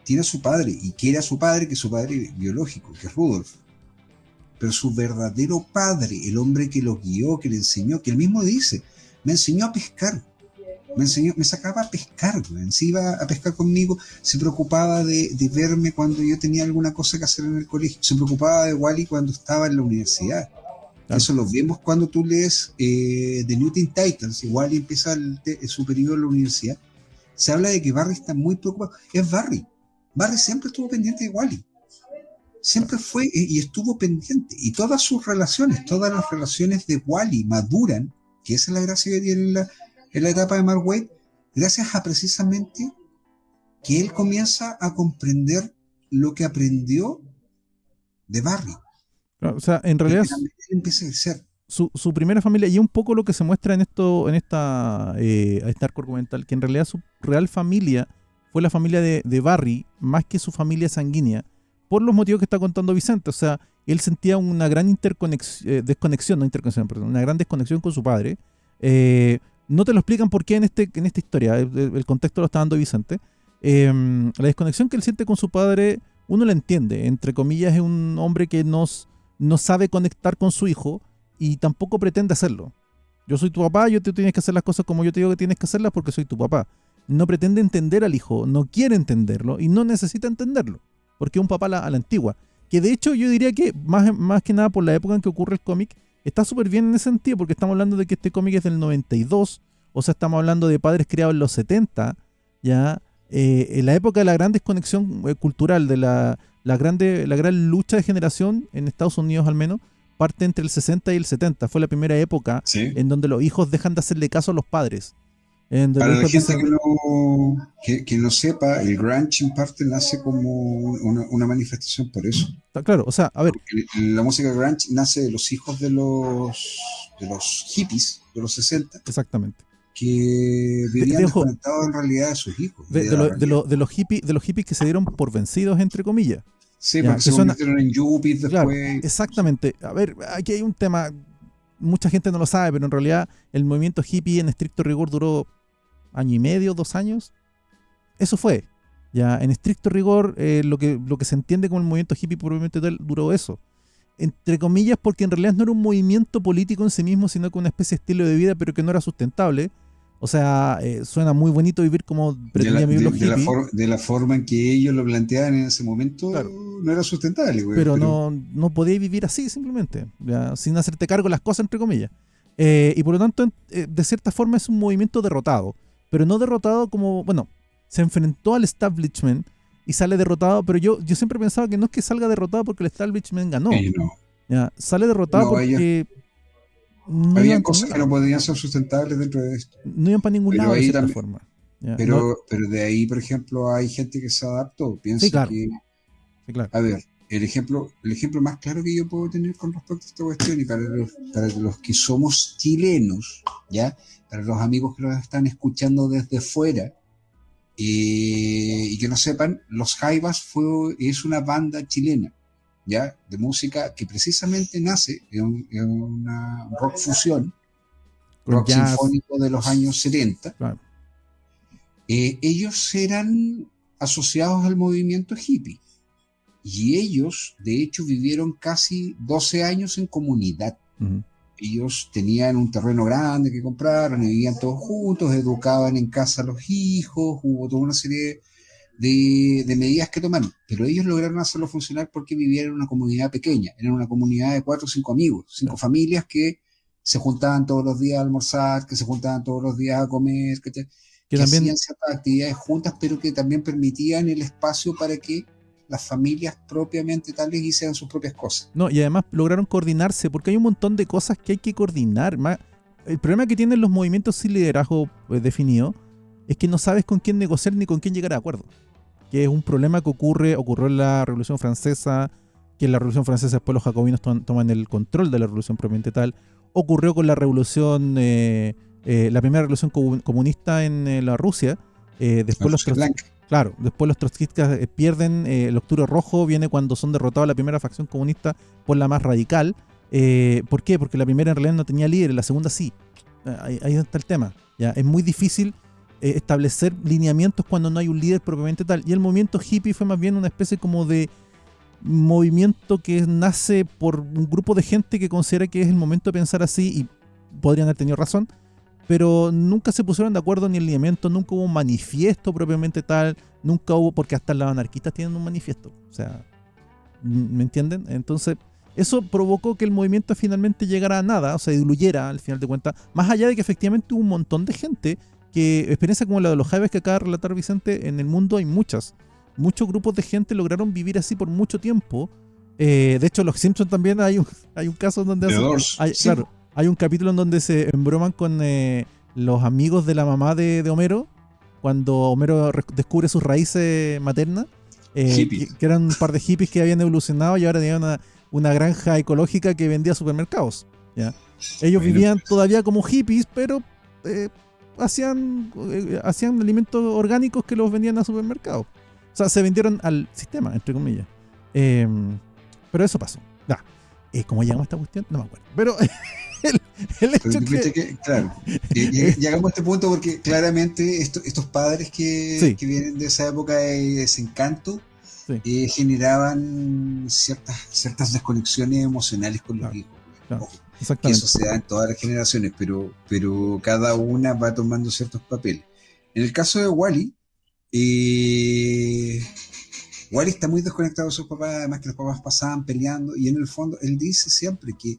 tiene a su padre, y quiere a su padre, que es su padre biológico, que es Rudolph. Pero su verdadero padre, el hombre que lo guió, que le enseñó, que él mismo dice, me enseñó a pescar, me sacaba a pescar, se iba a pescar conmigo, se preocupaba de verme cuando yo tenía alguna cosa que hacer en el colegio, se preocupaba de Wally cuando estaba en la universidad. Claro. Eso lo vemos cuando tú lees The New Teen Titans, y Wally empieza su periodo en la universidad, se habla de que Barry está muy preocupado. Es Barry siempre estuvo pendiente de Wally. Siempre fue y estuvo pendiente. Y todas las relaciones de Wally maduran, que esa es la gracia que tiene en la etapa de Mark Waid, gracias a precisamente que él comienza a comprender lo que aprendió de Barry. Claro, o sea, en realidad él empieza a crecer. Su primera familia, y un poco lo que se muestra en esta arco argumental, que en realidad su real familia fue la familia de Barry, más que su familia sanguínea, por los motivos que está contando Vicente. O sea, él sentía una gran una gran desconexión con su padre. No te lo explican por qué en esta historia, el contexto lo está dando Vicente. La desconexión que él siente con su padre, uno la entiende. Entre comillas, es un hombre que no sabe conectar con su hijo y tampoco pretende hacerlo. Yo soy tu papá, tú tienes que hacer las cosas como yo te digo que tienes que hacerlas porque soy tu papá. No pretende entender al hijo, no quiere entenderlo y no necesita entenderlo, porque es un papá a la antigua. Que de hecho yo diría que más que nada por la época en que ocurre el cómic, está súper bien en ese sentido, porque estamos hablando de que este cómic es del 92, o sea, estamos hablando de padres criados en los 70, ya, en la época de la gran desconexión cultural, de la gran lucha de generación, en Estados Unidos al menos, parte entre el 60 y el 70. Fue la primera época en donde los hijos dejan de hacerle caso a los padres. Para la gente que no sepa, el grunge en parte nace como una manifestación por eso. Claro, o sea, a ver. Porque la música grunge nace de los hijos de los hippies de los 60. Exactamente. Que vivían desconectados en realidad de sus hijos. De los hippies que se dieron por vencidos, entre comillas. Sí, porque se convirtieron en yuppies después. Claro, exactamente. A ver, aquí hay un tema, mucha gente no lo sabe, pero en realidad el movimiento hippie en estricto rigor duró 1 año y medio, 2 años. Eso fue. Ya, en estricto rigor, lo que se entiende como el movimiento hippie probablemente duró eso. entre comillas, porque en realidad no era un movimiento político en sí mismo, sino que una especie de estilo de vida, pero que no era sustentable. O sea, suena muy bonito vivir como pretendían vivir los hippies. De la forma en que ellos lo planteaban en ese momento, claro, no era sustentable, güey. Pero no podías vivir así simplemente, ¿ya? Sin hacerte cargo de las cosas, entre comillas. Y por lo tanto, de cierta forma es un movimiento derrotado, pero no derrotado como, bueno, se enfrentó al establishment y sale derrotado, pero yo siempre pensaba que no es que salga derrotado porque el establishment ganó. No. ¿Ya? Sale derrotado porque no habían cosas que no podían ser sustentables dentro de esto. No iban para ningún lado de cierta forma. ¿Ya? Pero de ahí, por ejemplo, hay gente que se adaptó. Piensa sí, claro. que... Sí, claro. A ver, el ejemplo más claro que yo puedo tener con respecto a esta cuestión, y para los que somos chilenos, ¿ya? Para los amigos que nos están escuchando desde fuera, y que no sepan, Los Jaivas es una banda chilena, ¿ya? De música que precisamente nace en un rock fusión, rock sinfónico de los años 70. Claro. Ellos eran asociados al movimiento hippie. Y ellos, de hecho, vivieron casi 12 años en comunidad. Uh-huh. Ellos tenían un terreno grande que compraron, y vivían todos juntos, educaban en casa a los hijos, hubo toda una serie de medidas que tomaron. Pero ellos lograron hacerlo funcionar porque vivían en una comunidad pequeña, eran una comunidad de 4 o 5 amigos, 5 familias que se juntaban todos los días a almorzar, que se juntaban todos los días a comer, que también hacían ciertas actividades juntas, pero que también permitían el espacio para que las familias propiamente tales hicieran sus propias cosas. No, y además lograron coordinarse, porque hay un montón de cosas que hay que coordinar. El problema que tienen los movimientos sin liderazgo definido es que no sabes con quién negociar ni con quién llegar a acuerdo. Que es un problema que ocurrió en la Revolución Francesa, que en la Revolución Francesa después los jacobinos toman el control de la revolución propiamente tal. Ocurrió con la revolución, la primera revolución comunista en la Rusia. Después los trotskistas pierden. El Octubre Rojo viene cuando son derrotados la primera facción comunista por la más radical. ¿Por qué? Porque la primera en realidad no tenía líder, la segunda sí. Ahí está el tema. ¿Ya? Es muy difícil establecer lineamientos cuando no hay un líder propiamente tal. Y el movimiento hippie fue más bien una especie como de movimiento que nace por un grupo de gente que considera que es el momento de pensar así, y podrían haber tenido razón, pero nunca se pusieron de acuerdo ni el lineamiento, nunca hubo un manifiesto propiamente tal, nunca hubo, porque hasta los anarquistas tienen un manifiesto, o sea, ¿me entienden? Entonces, eso provocó que el movimiento finalmente llegara a nada, o sea, diluyera al final de cuentas, más allá de que efectivamente hubo un montón de gente que, experiencia como la de los Jaivas que acaba de relatar Vicente, en el mundo hay muchos grupos de gente lograron vivir así por mucho tiempo. De hecho, los Simpsons también hay un caso en donde claro, hay un capítulo en donde se embroman con los amigos de la mamá de Homero, cuando Homero descubre sus raíces maternas, que eran un par de hippies que habían evolucionado y ahora tenían una granja ecológica que vendía supermercados, ¿ya? Ellos vivían todavía como hippies, pero hacían alimentos orgánicos que los vendían a supermercados. O sea, se vendieron al sistema, entre comillas. Pero eso pasó. ¿Cómo llegamos a esta cuestión? No me acuerdo. Pero el hecho que... Claro, llegamos a este punto porque claramente estos padres que vienen de esa época de desencanto generaban ciertas desconexiones emocionales con los hijos. Claro, que eso se da en todas las generaciones, pero cada una va tomando ciertos papeles. En el caso de Wally, Wally está muy desconectado de sus papás, además que los papás pasaban peleando, y en el fondo él dice siempre que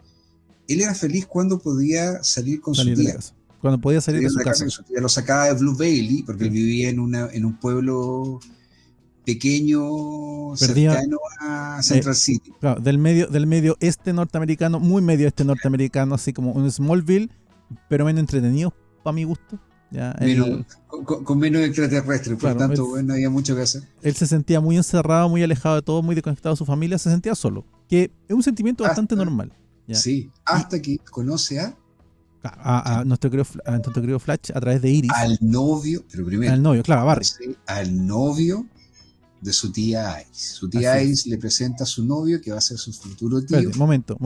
él era feliz cuando podía salir con su tía. Cuando podía salir de su casa. Su tía lo sacaba de Blue Bailey, porque él vivía en un pueblo pequeño, cercano a Central City. Claro, del medio este norteamericano, muy medio este norteamericano, así como un Smallville, pero menos entretenido, para mi gusto. Ya, con menos extraterrestres, por tanto, no había mucho que hacer. Él se sentía muy encerrado, muy alejado de todo, muy desconectado de su familia, se sentía solo, que es un sentimiento bastante normal. ¿Ya? Sí, hasta que conoce a nuestro querido Flash a través de Iris. Al novio, pero primero. Al novio, claro, a Barry. Al novio de su tía Iris. Su tía Iris le presenta a su novio, que va a ser su futuro tío. Espérate, momento.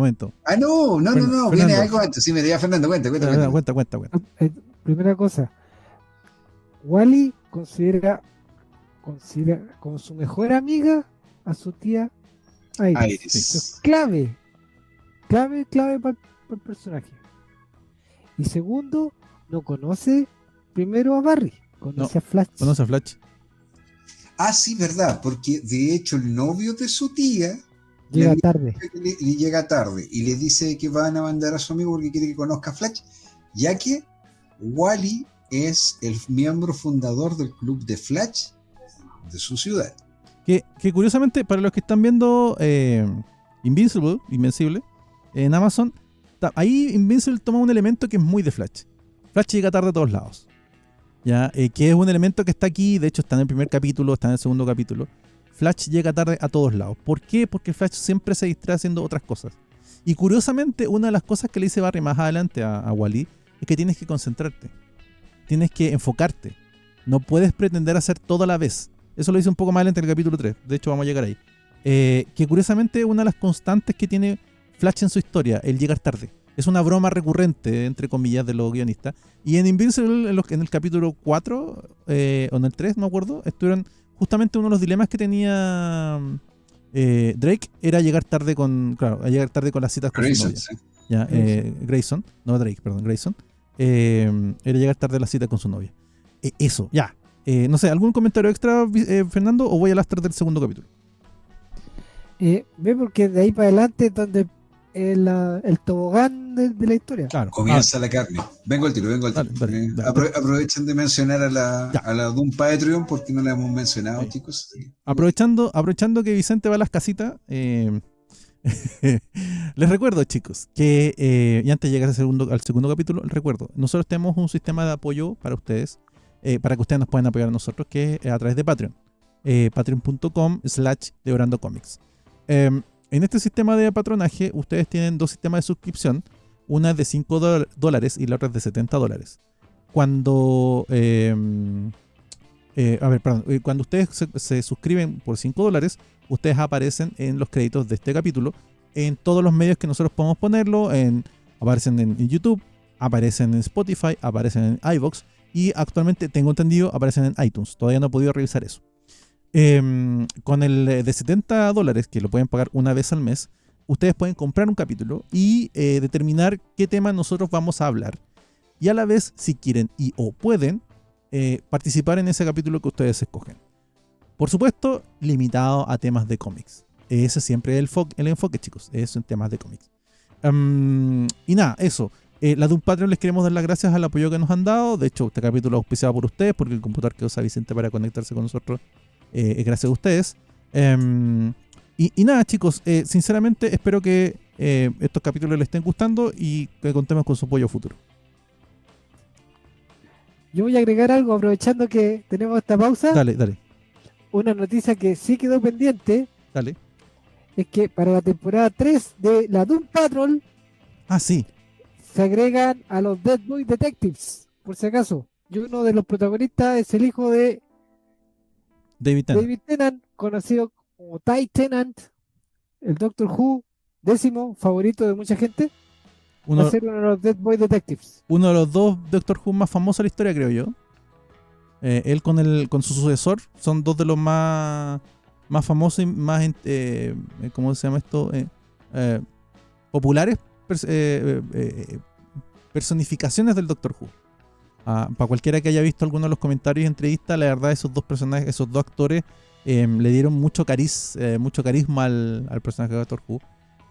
No, viene algo antes. Sí, me diga Fernando, cuenta. Primera cosa, Wally considera como su mejor amiga a su tía Iris. Sí. Eso es clave. clave para el personaje. Y segundo, no conoce primero a Barry, conoce a Flash. Conoce a Flash. Ah, sí, verdad, porque de hecho el novio de su tía Llega tarde. le llega tarde y le dice que van a mandar a su amigo porque quiere que conozca a Flash, ya que Wally es el miembro fundador del club de Flash de su ciudad. Que curiosamente, para los que están viendo Invincible, en Amazon, ahí Invincible toma un elemento que es muy de Flash. Flash llega tarde a todos lados. ¿Ya? Que es un elemento que está aquí, de hecho está en el primer capítulo, está en el segundo capítulo. Flash llega tarde a todos lados. ¿Por qué? Porque Flash siempre se distrae haciendo otras cosas. Y curiosamente, una de las cosas que le dice Barry más adelante a Wally es que tienes que concentrarte. Tienes que enfocarte. No puedes pretender hacer todo a la vez. Eso lo dice un poco más adelante en el capítulo 3. De hecho, vamos a llegar ahí. Que curiosamente es una de las constantes que tiene Flash en su historia, el llegar tarde. Es una broma recurrente, entre comillas, de los guionistas. Y en Invincible, en el capítulo 4, o en el 3, no me acuerdo, estuvieron justamente uno de los dilemas que tenía Drake, era llegar tarde con las citas con Grayson, su novia. Ya, Grayson, no Drake, perdón, Grayson. Era llegar tarde a la cita con su novia. Eso, ya. No sé, ¿algún comentario extra, Fernando, o voy a lastre del segundo capítulo? Ve, porque de ahí para adelante es donde el tobogán de la historia. Claro. Comienza la carne. Vengo al tiro. Dale. Aprovechen de mencionar a la Doom Patreon porque no la hemos mencionado, chicos. Aprovechando que Vicente va a las casitas, les recuerdo, chicos, que y antes de llegar al segundo capítulo, les recuerdo, nosotros tenemos un sistema de apoyo para ustedes, para que ustedes nos puedan apoyar a nosotros, que es a través de Patreon. Patreon.com/DevorandoComics. En este sistema de patronaje, ustedes tienen dos sistemas de suscripción. Una es de $5 y la otra es de $70. Cuando cuando ustedes se suscriben por $5, ustedes aparecen en los créditos de este capítulo, en todos los medios que nosotros podemos ponerlo, aparecen en YouTube, aparecen en Spotify, aparecen en iVoox y actualmente, tengo entendido, aparecen en iTunes. Todavía no he podido revisar eso. Con el de $70, que lo pueden pagar una vez al mes, ustedes pueden comprar un capítulo y determinar qué tema nosotros vamos a hablar. Y a la vez, si quieren o pueden, participar en ese capítulo que ustedes escogen. Por supuesto, limitado a temas de cómics. Ese siempre es el enfoque, chicos. Es en temas de cómics. Y nada, eso. La de un Patreon, les queremos dar las gracias al apoyo que nos han dado. De hecho, este capítulo es auspiciado por ustedes, porque el computador que usa Vicente para conectarse con nosotros es gracias a ustedes. Y nada, chicos, sinceramente espero que estos capítulos les estén gustando y que contemos con su apoyo futuro. Yo voy a agregar algo, aprovechando que tenemos esta pausa. Dale. Una noticia que sí quedó pendiente. Dale. Es que para la temporada 3 de la Doom Patrol, sí, se agregan a los Dead Boy Detectives, por si acaso. Y uno de los protagonistas es el hijo de David Tennant, conocido como Ty Tennant, el Doctor Who 10º favorito de mucha gente. Va a ser uno de los Dead Boy Detectives. Uno de los dos Doctor Who más famosos de la historia, creo yo. Él con su sucesor son dos de los más famosos y más ¿cómo se llama esto? Populares personificaciones del Doctor Who. Para cualquiera que haya visto alguno de los comentarios y entrevistas, la verdad, esos dos personajes, esos dos actores le dieron mucho carisma al personaje de Doctor Who,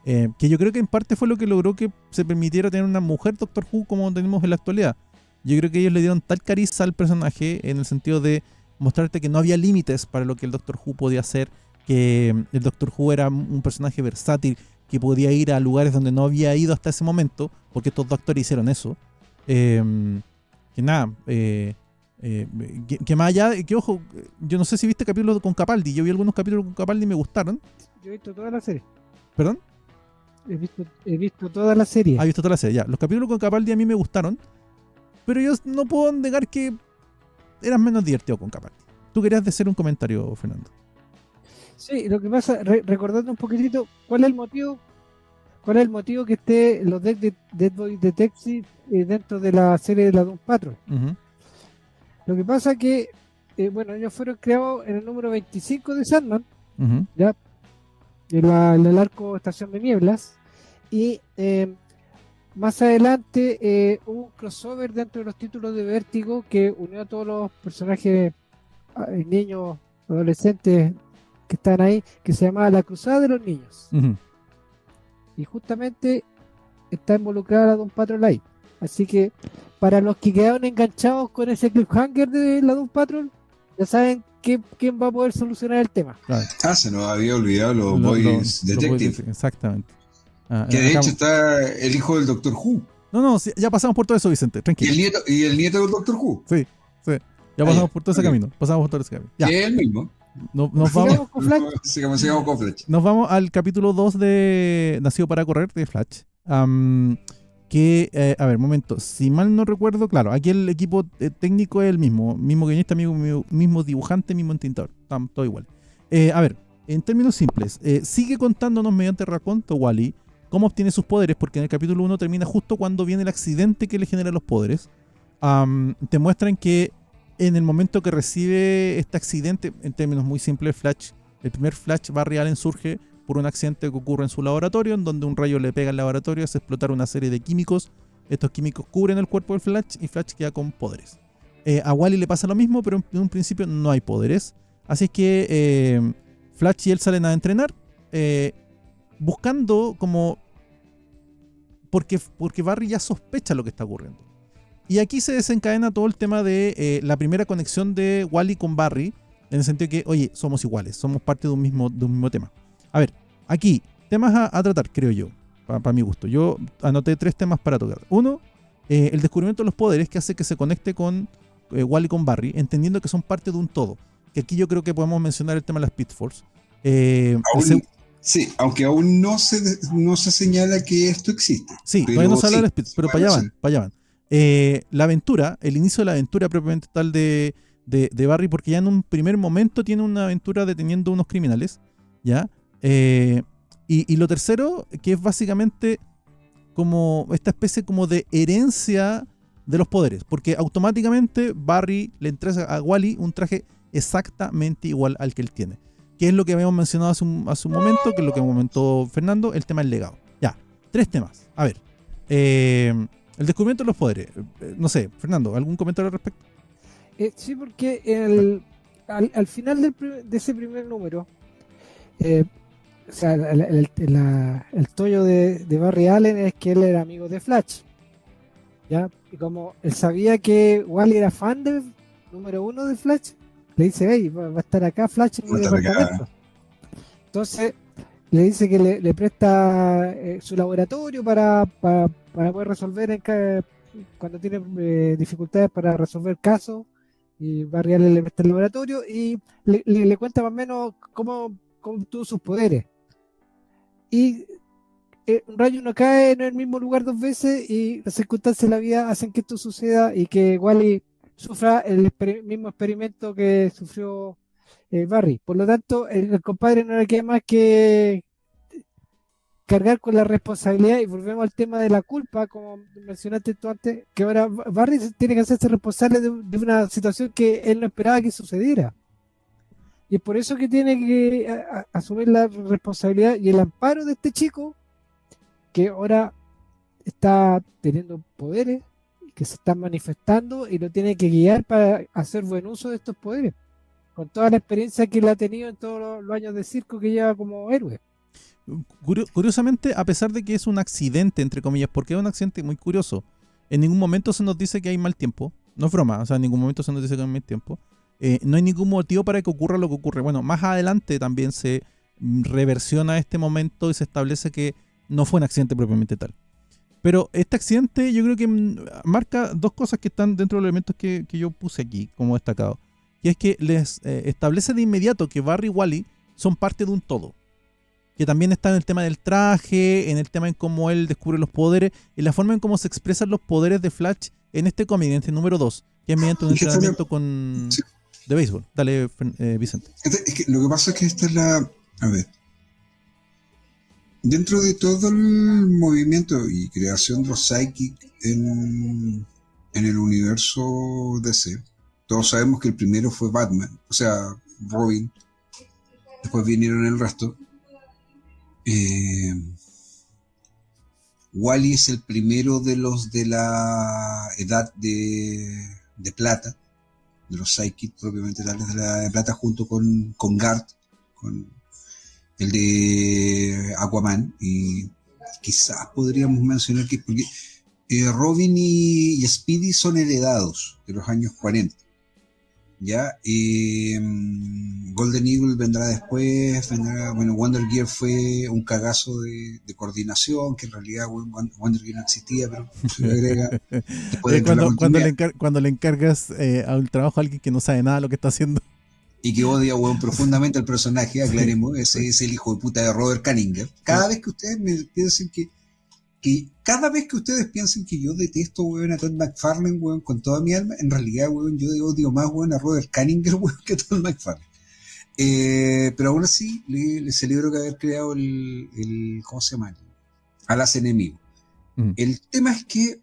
que yo creo que en parte fue lo que logró que se permitiera tener una mujer Doctor Who como tenemos en la actualidad. Yo creo que ellos le dieron tal carisma al personaje en el sentido de mostrarte que no había límites para lo que el Doctor Who podía hacer, que el Doctor Who era un personaje versátil, que podía ir a lugares donde no había ido hasta ese momento, porque estos dos actores hicieron eso. Que nada, que más allá de que, ojo, yo no sé si viste capítulos con Capaldi. Yo vi algunos capítulos con Capaldi y me gustaron. Yo he visto toda la serie. ¿Perdón? He visto toda la serie. He visto toda la serie, ya. Los capítulos con Capaldi a mí me gustaron, pero yo no puedo negar que eran menos divertidos con Capaldi. Tú querías decir un comentario, Fernando. Sí, lo que pasa, recordando un poquitito, ¿cuál es el motivo que esté los Dead Boy Detectives dentro de la serie de la Doom Patrol? Uh-huh. Lo que pasa que, ellos fueron creados en el número 25 de Sandman, uh-huh, ya, en el arco Estación de Nieblas, Y más adelante hubo un crossover dentro de los títulos de Vértigo que unió a todos los personajes, niños, adolescentes que están ahí, que se llamaba La Cruzada de los Niños. Ujú. Y justamente está involucrada la Doom Patrol ahí. Así que para los que quedaron enganchados con ese cliffhanger de la Doom Patrol, ya saben quién va a poder solucionar el tema. Claro. Se nos había olvidado los Lo- Boys lo- los Detective. Boys exactamente. Que de Acá- hecho está el hijo del Doctor Who. No, sí, ya pasamos por todo eso, Vicente, Y tranquilo. el nieto del Doctor Who. Sí. Ya Ah, pasamos ya, por todo ese ok. camino. Pasamos por todo ese camino. Ya, Que es el mismo. nos vamos. Sigamos con Flash. Sigamos con Flash. Nos vamos al capítulo 2 de Nacido para Correr de Flash. A ver, momento. Si mal no recuerdo, claro, aquí el equipo técnico es el mismo. Mismo guionista, mismo dibujante, mismo entintador. Están todo igual. A ver, en términos simples, sigue contándonos mediante raconto Wally cómo obtiene sus poderes, porque en el capítulo 1 termina justo cuando viene el accidente que le genera los poderes. Te muestran que en el momento que recibe este accidente, en términos muy simples, Flash, el primer Flash Barry Allen surge por un accidente que ocurre en su laboratorio, en donde un rayo le pega al laboratorio, hace explotar una serie de químicos. Estos químicos cubren el cuerpo del Flash y Flash queda con poderes. A Wally le pasa lo mismo, pero en un principio no hay poderes. Así es que Flash y él salen a entrenar, buscando como... Porque Barry ya sospecha lo que está ocurriendo. Y aquí se desencadena todo el tema de la primera conexión de Wally con Barry, en el sentido de que, oye, somos iguales, somos parte de un mismo tema. A ver, aquí, temas a tratar, creo yo, para mi gusto. Yo anoté 3 temas para tocar. Uno, el descubrimiento de los poderes que hace que se conecte con Wally con Barry, entendiendo que son parte de un todo. Que aquí yo creo que podemos mencionar el tema de las Speed Force. Sí, aunque aún no se señala que esto existe. Sí, todavía no se habla de Speed, pero para allá van. La aventura, el inicio de la aventura propiamente tal de Barry, porque ya en un primer momento tiene una aventura deteniendo unos criminales, ¿ya? Y lo tercero, que es básicamente como esta especie como de herencia de los poderes, porque automáticamente Barry le entrega a Wally un traje exactamente igual al que él tiene, que es lo que habíamos mencionado hace un momento, que es lo que comentó Fernando, el tema del legado. Ya, 3 temas. A ver, el descubrimiento de los poderes. No sé, Fernando, ¿algún comentario al respecto? Sí, porque al final de ese primer número, o sea, el tollo de Barry Allen es que él era amigo de Flash, ¿ya? Y como él sabía que Wally era fan del número 1 de Flash, le dice, hey, va a estar acá Flash en mi departamento. Entonces le dice que le presta su laboratorio para poder resolver cuando tiene dificultades para resolver casos, y Barry Allen le presta el laboratorio y le cuenta más o menos cómo obtuvo sus poderes. Y un rayo no cae en el mismo lugar 2 veces, y las circunstancias de la vida hacen que esto suceda y que Wally sufra el mismo experimento que sufrió Barry. Por lo tanto, el compadre no le queda más que cargar con la responsabilidad, y volvemos al tema de la culpa, como mencionaste tú antes, que ahora Barry tiene que hacerse responsable de una situación que él no esperaba que sucediera. Y es por eso que tiene que asumir la responsabilidad y el amparo de este chico, que ahora está teniendo poderes, que se están manifestando, y lo tiene que guiar para hacer buen uso de estos poderes, con toda la experiencia que él ha tenido en todos los años de circo que lleva como héroe. Curiosamente, a pesar de que es un accidente, entre comillas, porque es un accidente muy curioso, en ningún momento se nos dice que hay mal tiempo. No es broma, o sea, en ningún momento se nos dice que hay mal tiempo. No hay ningún motivo para que ocurra lo que ocurre. Bueno, más adelante también se reversiona este momento y se establece que no fue un accidente propiamente tal. Pero este accidente yo creo que marca 2 cosas que están dentro de los elementos que yo puse aquí como destacado. Y es que les establece de inmediato que Barry y Wally son parte de un todo. Que también está en el tema del traje, en el tema en cómo él descubre los poderes, en la forma en cómo se expresan los poderes de Flash en este cómic, en este número 2, que es mediante un entrenamiento de béisbol. Dale, Vicente. Es que lo que pasa es que esta es la... A ver. Dentro de todo el movimiento y creación de los Psychic en el universo DC, todos sabemos que el primero fue Batman, o sea, Robin. Después vinieron el resto. Wally es el primero de los de la edad de plata, de los sidekicks propiamente tales de la edad de plata, junto con Garth, con el de Aquaman, y quizás podríamos mencionar que porque Robin y Speedy son heredados de los años 40. ¿Ya? Golden Eagle vendrá después, bueno, Wonder Gear fue un cagazo de coordinación, que en realidad Wonder Gear no existía, pero se le agrega después de cuando le encargas a un trabajo a alguien que no sabe nada de lo que está haciendo. Y que odia, profundamente al personaje, aclaremos, ese es el hijo de puta de Robert Kanigher. Cada vez que ustedes me piensen que cada vez que ustedes piensen que yo detesto, a Todd McFarlane, con toda mi alma, en realidad, yo odio más, a Robert Kanigher, que a Todd McFarlane. Pero aún así, le celebro que haber creado el ¿cómo se llama? Alas Enemigo. El tema es que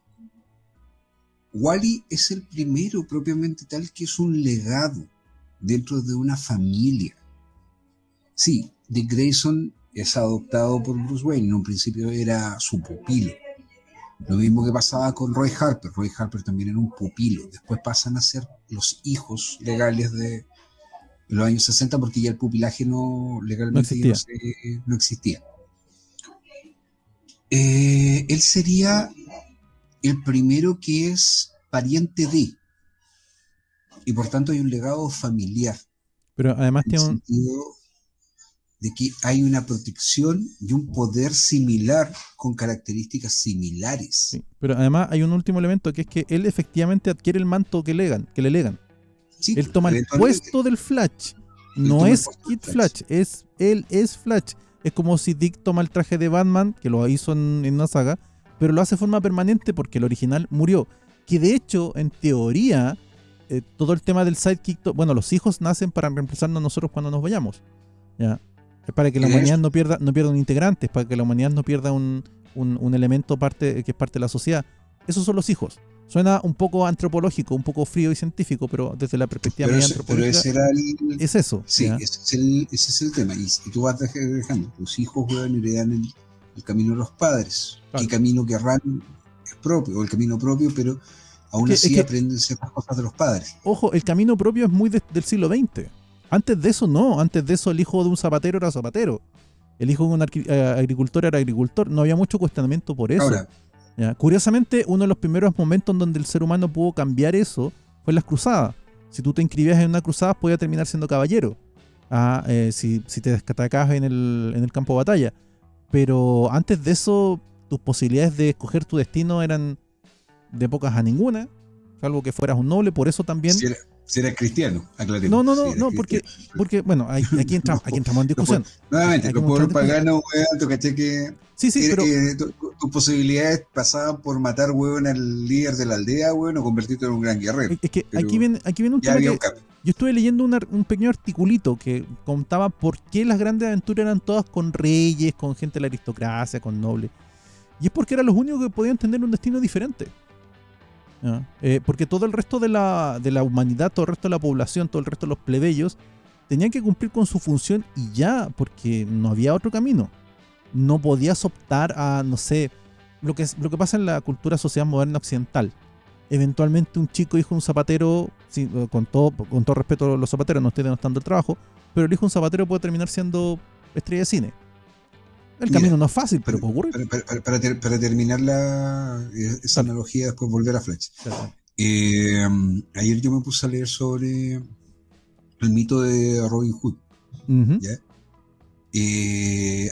Wally es el primero, propiamente tal, que es un legado dentro de una familia. Sí, Dick Grayson es adoptado por Bruce Wayne, en un principio era su pupilo. Lo mismo que pasaba con Roy Harper. Roy Harper también era un pupilo. Después pasan a ser los hijos legales de los años 60 porque ya el pupilaje legalmente no existía. Él sería el primero que es pariente de, y por tanto hay un legado familiar. Pero además tiene un sentido de que hay una protección y un poder similar con características similares. Sí, pero además hay un último elemento, que es que él efectivamente adquiere el manto que le legan. Sí, él toma el puesto del Flash. No es Kid Flash, él es Flash. Es como si Dick toma el traje de Batman, que lo hizo en una saga, pero lo hace de forma permanente porque el original murió. Que de hecho, en teoría, todo el tema del sidekick, los hijos nacen para reemplazarnos a nosotros cuando nos vayamos. ¿Ya? Es para que la humanidad no pierda un integrante, es para que la humanidad no pierda un elemento que es parte de la sociedad. Esos son los hijos. Suena un poco antropológico, un poco frío y científico, pero desde la perspectiva antropológica es eso. Sí, ese es el tema. Y tú vas dejando, tus hijos heredan el camino de los padres. Claro. ¿Qué camino querrán? Es propio, o el camino propio, pero aún así aprenden ciertas cosas de los padres. Ojo, el camino propio es muy del siglo XX. Antes de eso no, antes de eso el hijo de un zapatero era zapatero, el hijo de un agricultor era agricultor, no había mucho cuestionamiento por eso. Ahora, ¿ya? Curiosamente, uno de los primeros momentos en donde el ser humano pudo cambiar eso fue en las cruzadas. Si tú te inscribías en una cruzada, podías terminar siendo caballero. Si te destacabas en el campo de batalla. Pero antes de eso, tus posibilidades de escoger tu destino eran de pocas a ninguna, salvo que fueras un noble. Por eso también... Si eres cristiano, aclaremos. No, porque bueno, aquí entramos en discusión. Nuevamente, los pueblos paganos, tú caché que pero tus posibilidades pasaban por matar, al líder de la aldea, o convertirte en un gran guerrero. Es que aquí viene un tema que yo estuve leyendo un pequeño articulito que contaba por qué las grandes aventuras eran todas con reyes, con gente de la aristocracia, con nobles. Y es porque eran los únicos que podían tener un destino diferente. Porque todo el resto de la humanidad, todo el resto de la población, todo el resto de los plebeyos tenían que cumplir con su función y ya, porque no había otro camino. No podías optar a, no sé, lo que pasa en la cultura social moderna occidental. Eventualmente un chico hijo de un zapatero, sí, con todo respeto a los zapateros, no estoy denostando el trabajo, pero el hijo de un zapatero puede terminar siendo estrella de cine. El camino no es fácil, pero puede ocurrir. Para terminar esa analogía, después volver a Flash. Ayer yo me puse a leer sobre el mito de Robin Hood. Uh-huh. ¿Ya?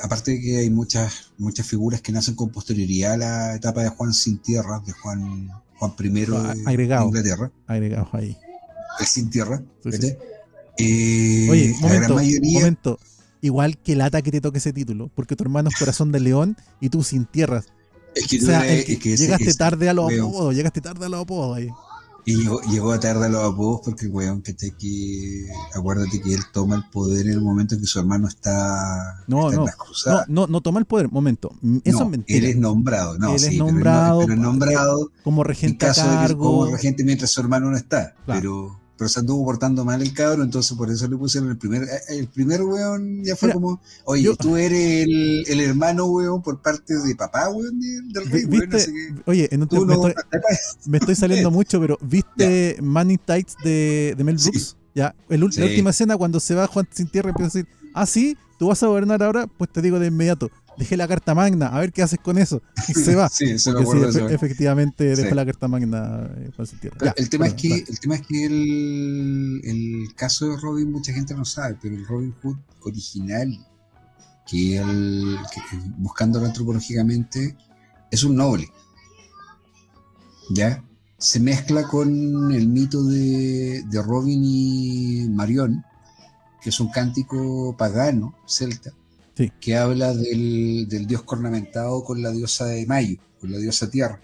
Aparte de que hay muchas muchas figuras que nacen con posterioridad a la etapa de Juan sin tierra, de Juan I de Inglaterra. Agregados ahí. El sin tierra. Sí. Oye, momento. Igual que lata que te toque ese título, porque tu hermano es Corazón de León y tú Sin Tierras. Es que llegaste tarde a los apodos ahí. Y llegó tarde a los apodos porque, acuérdate que él toma el poder en el momento en que su hermano está en las cruzadas. No toma el poder, momento. Eso es mentira. Él es nombrado, nombrado pero nombrado como regente a cargo. Como regente mientras su hermano no está. Claro. Pero pero se anduvo portando mal el cabro, entonces por eso le pusieron el primer weón, ya fue Mira, como, oye, tú eres el hermano, weón, por parte de papá, weón, del rey, weón, ¿Viste? así que Oye, tú no... me estoy saliendo mucho, pero Ya, ¿viste Man in Tights de Mel sí, Brooks? Ya, la sí. última escena cuando se va Juan Sin Tierra empieza a decir, ah, sí, tú vas a gobernar ahora, pues te digo de inmediato, dejé la carta magna, a ver qué haces con eso. Y se va. Sí, se me Porque sí, acuerdo de eso. efectivamente Sí. dejó la carta magna Juan Sin Tierra. Pero Ya, el tema es perdón, que, dale. el tema es que el caso de Robin mucha gente no sabe, pero el Robin Hood original, buscándolo antropológicamente, es un noble, ¿ya? Se mezcla con el mito de Robin y Marion, que es un cántico pagano, celta, Sí. que habla del dios cornamentado con la diosa de Mayo, con la diosa tierra,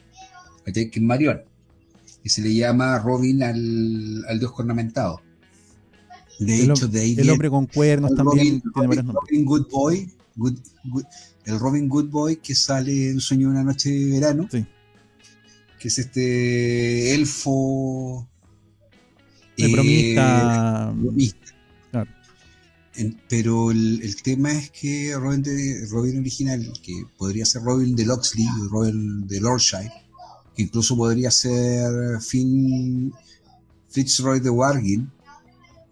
que es Marion, y se le llama Robin al dios cornamentado. De El, hecho, de ahí el viene hombre con cuernos el Robin, también tiene varios nombres. Robin Good Boy, el Robin Good Boy que sale en Sueño de una noche de verano, Sí. que es este elfo El bromista. bromista. Claro. Pero el tema es que Robin original, que podría ser Robin de Locksley y Robin de Lordshire, que incluso podría ser Fitzroy de Wargin,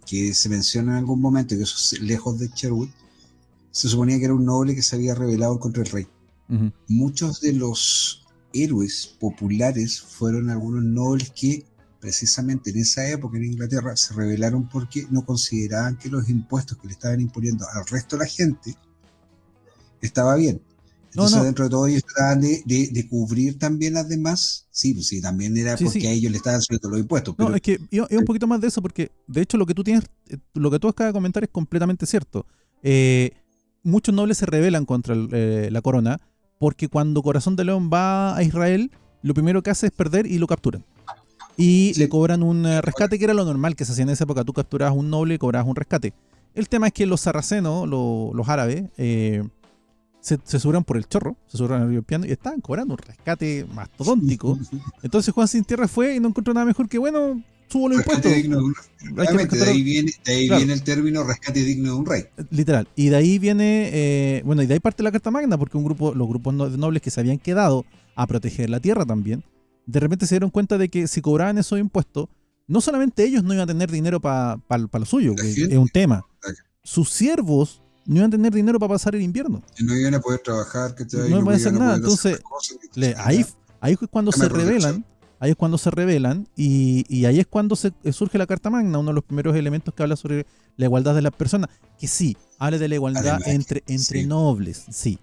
que se menciona en algún momento, que eso es lejos de Sherwood, se suponía que era un noble que se había rebelado contra el rey. Uh-huh. Muchos de los héroes populares fueron algunos nobles que precisamente en esa época en Inglaterra se rebelaron porque no consideraban que los impuestos que le estaban imponiendo al resto de la gente estaba bien. Entonces, dentro de todo ellos trataban de cubrir también las demás. Sí, pues sí, también era porque a ellos le estaban subiendo los impuestos. No, pero es que es un poquito más de eso, porque de hecho lo que tú acabas de comentar es completamente cierto. Muchos nobles se rebelan contra la corona, porque cuando Corazón de León va a Israel, lo primero que hace es perder y lo capturan. Y le cobran un rescate, que era lo normal que se hacía en esa época. Tú capturabas un noble y cobrabas un rescate. El tema es que los sarracenos, los árabes, se subieron por el chorro, se subieron al río Piano y estaban cobrando un rescate mastodóntico. Entonces Juan Sin Tierra fue y no encontró nada mejor que, bueno, subo los impuestos. De ahí viene el término rescate digno de un rey. Literal. Y de ahí viene, y de ahí parte la Carta Magna, porque los grupos nobles que se habían quedado a proteger la tierra también, de repente se dieron cuenta de que si cobraban esos impuestos, no solamente ellos no iban a tener dinero para lo suyo, que es un tema, sus siervos no iban a tener dinero para pasar el invierno. Y no iban a poder trabajar, que no iban a hacer nada. Entonces, ahí es cuando se rebelan. Ahí es cuando se rebelan y ahí es cuando surge la Carta Magna, uno de los primeros elementos que habla sobre la igualdad de las personas. Que sí, habla de la igualdad entre nobles, sí.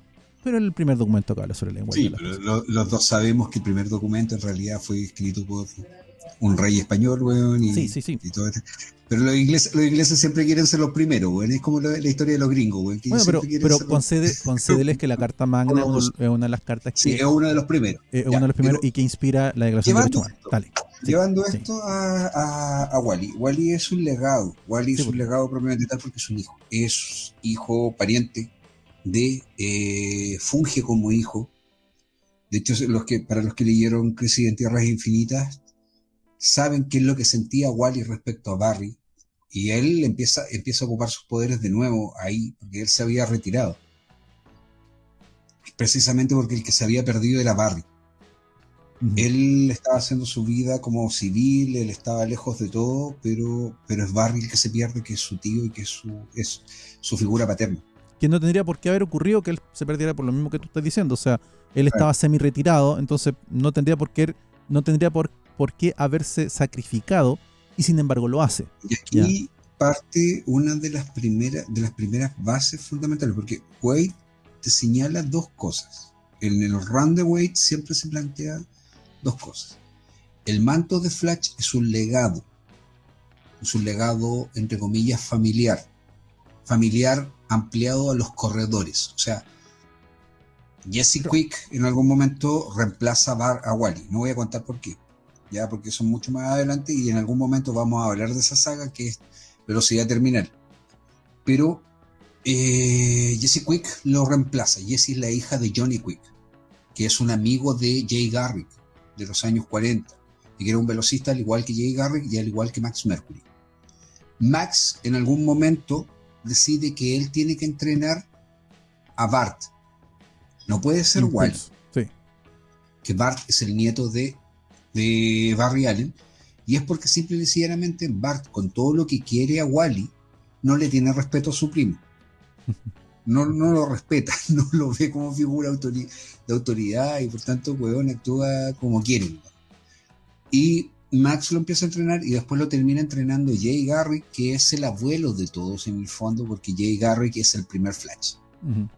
Pero el primer documento que habla sobre la igualdad de las personas. Los dos sabemos que el primer documento en realidad fue escrito por un rey español, weón, sí. Y todo esto. Pero los ingleses siempre quieren ser los primeros, weón. Es como la historia de los gringos, weón. Bueno, pero concédeles que la Carta Magna es una de las cartas que... Sí, es uno de los primeros. Es uno de los primeros y que inspira la Declaración de Derechos Humanos. Dale. Llevando esto a Wally. Wally es un legado. Wally es un legado propiamente tal porque es un hijo. Es hijo, pariente funge como hijo. De hecho, para los que leyeron Crisis en Tierras Infinitas, saben qué es lo que sentía Wally respecto a Barry, y él empieza a ocupar sus poderes de nuevo ahí, porque él se había retirado, precisamente porque el que se había perdido era Barry. Uh-huh. Él estaba haciendo su vida como civil, él estaba lejos de todo, pero es Barry el que se pierde, que es su tío y que es su figura paterna. Que no tendría por qué haber ocurrido que él se perdiera por lo mismo que tú estás diciendo, o sea, él estaba semi-retirado, entonces no tendría por qué haberse sacrificado, y sin embargo lo hace. Y aquí parte una de las primeras bases fundamentales, porque Wade te señala dos cosas. En el run de Wade siempre se plantea dos cosas. El manto de Flash es un legado entre comillas familiar ampliado a los corredores. O sea, Jesse Quick en algún momento reemplaza a Wally. No voy a contar por qué, ya, porque son mucho más adelante y en algún momento vamos a hablar de esa saga que es Velocidad Terminal. Pero Jesse Quick lo reemplaza. Jesse es la hija de Johnny Quick, que es un amigo de Jay Garrick de los años 40 y que era un velocista al igual que Jay Garrick y al igual que Max Mercury. Max en algún momento decide que él tiene que entrenar a Bart. No puede ser Wally. Sí. Que Bart es el nieto de Barry Allen. Y es porque simple y sencillamente Bart, con todo lo que quiere a Wally, no le tiene respeto a su primo. No lo respeta, no lo ve como figura de autoridad y por tanto, weón, actúa como quiere. Y Max lo empieza a entrenar y después lo termina entrenando Jay Garrick, que es el abuelo de todos en el fondo, porque Jay Garrick es el primer Flash. Uh-huh.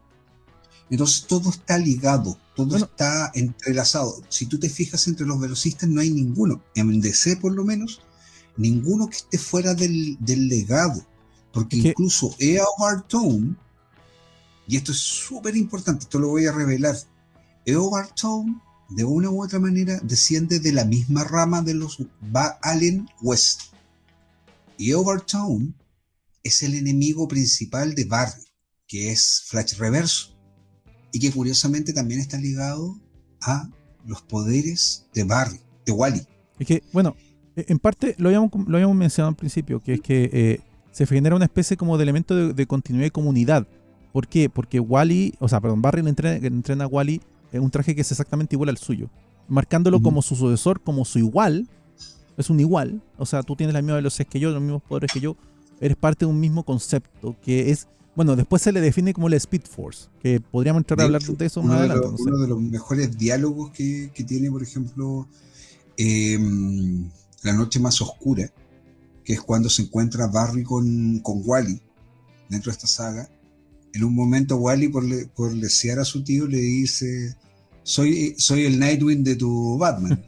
Entonces todo está ligado, todo está entrelazado. Si tú te fijas entre los velocistas no hay ninguno, en DC por lo menos, ninguno que esté fuera del legado. Porque incluso Eobard Thawne, y esto es súper importante, esto lo voy a revelar, Eobard Thawne de una u otra manera desciende de la misma rama de los Allen West. Y Eobard Thawne es el enemigo principal de Barry, que es Flash Reverso, y que curiosamente también está ligado a los poderes de Barry, de Wally. Es que, bueno, en parte lo habíamos mencionado al principio, que es que se genera una especie como de elemento de continuidad y comunidad. ¿Por qué? Porque Barry le entrena a Wally un traje que es exactamente igual al suyo, marcándolo como su sucesor, como su igual. Es un igual, o sea, tú tienes la misma velocidad que yo, los mismos poderes que yo, eres parte de un mismo concepto, que es, bueno, después se le define como la Speed Force, que podríamos entrar a hablar de eso más adelante. Uno de los mejores diálogos que tiene, por ejemplo, La Noche Más Oscura, que es cuando se encuentra Barry con Wally dentro de esta saga. En un momento Wally, por lesear a su tío, le dice: soy el Nightwing de tu Batman.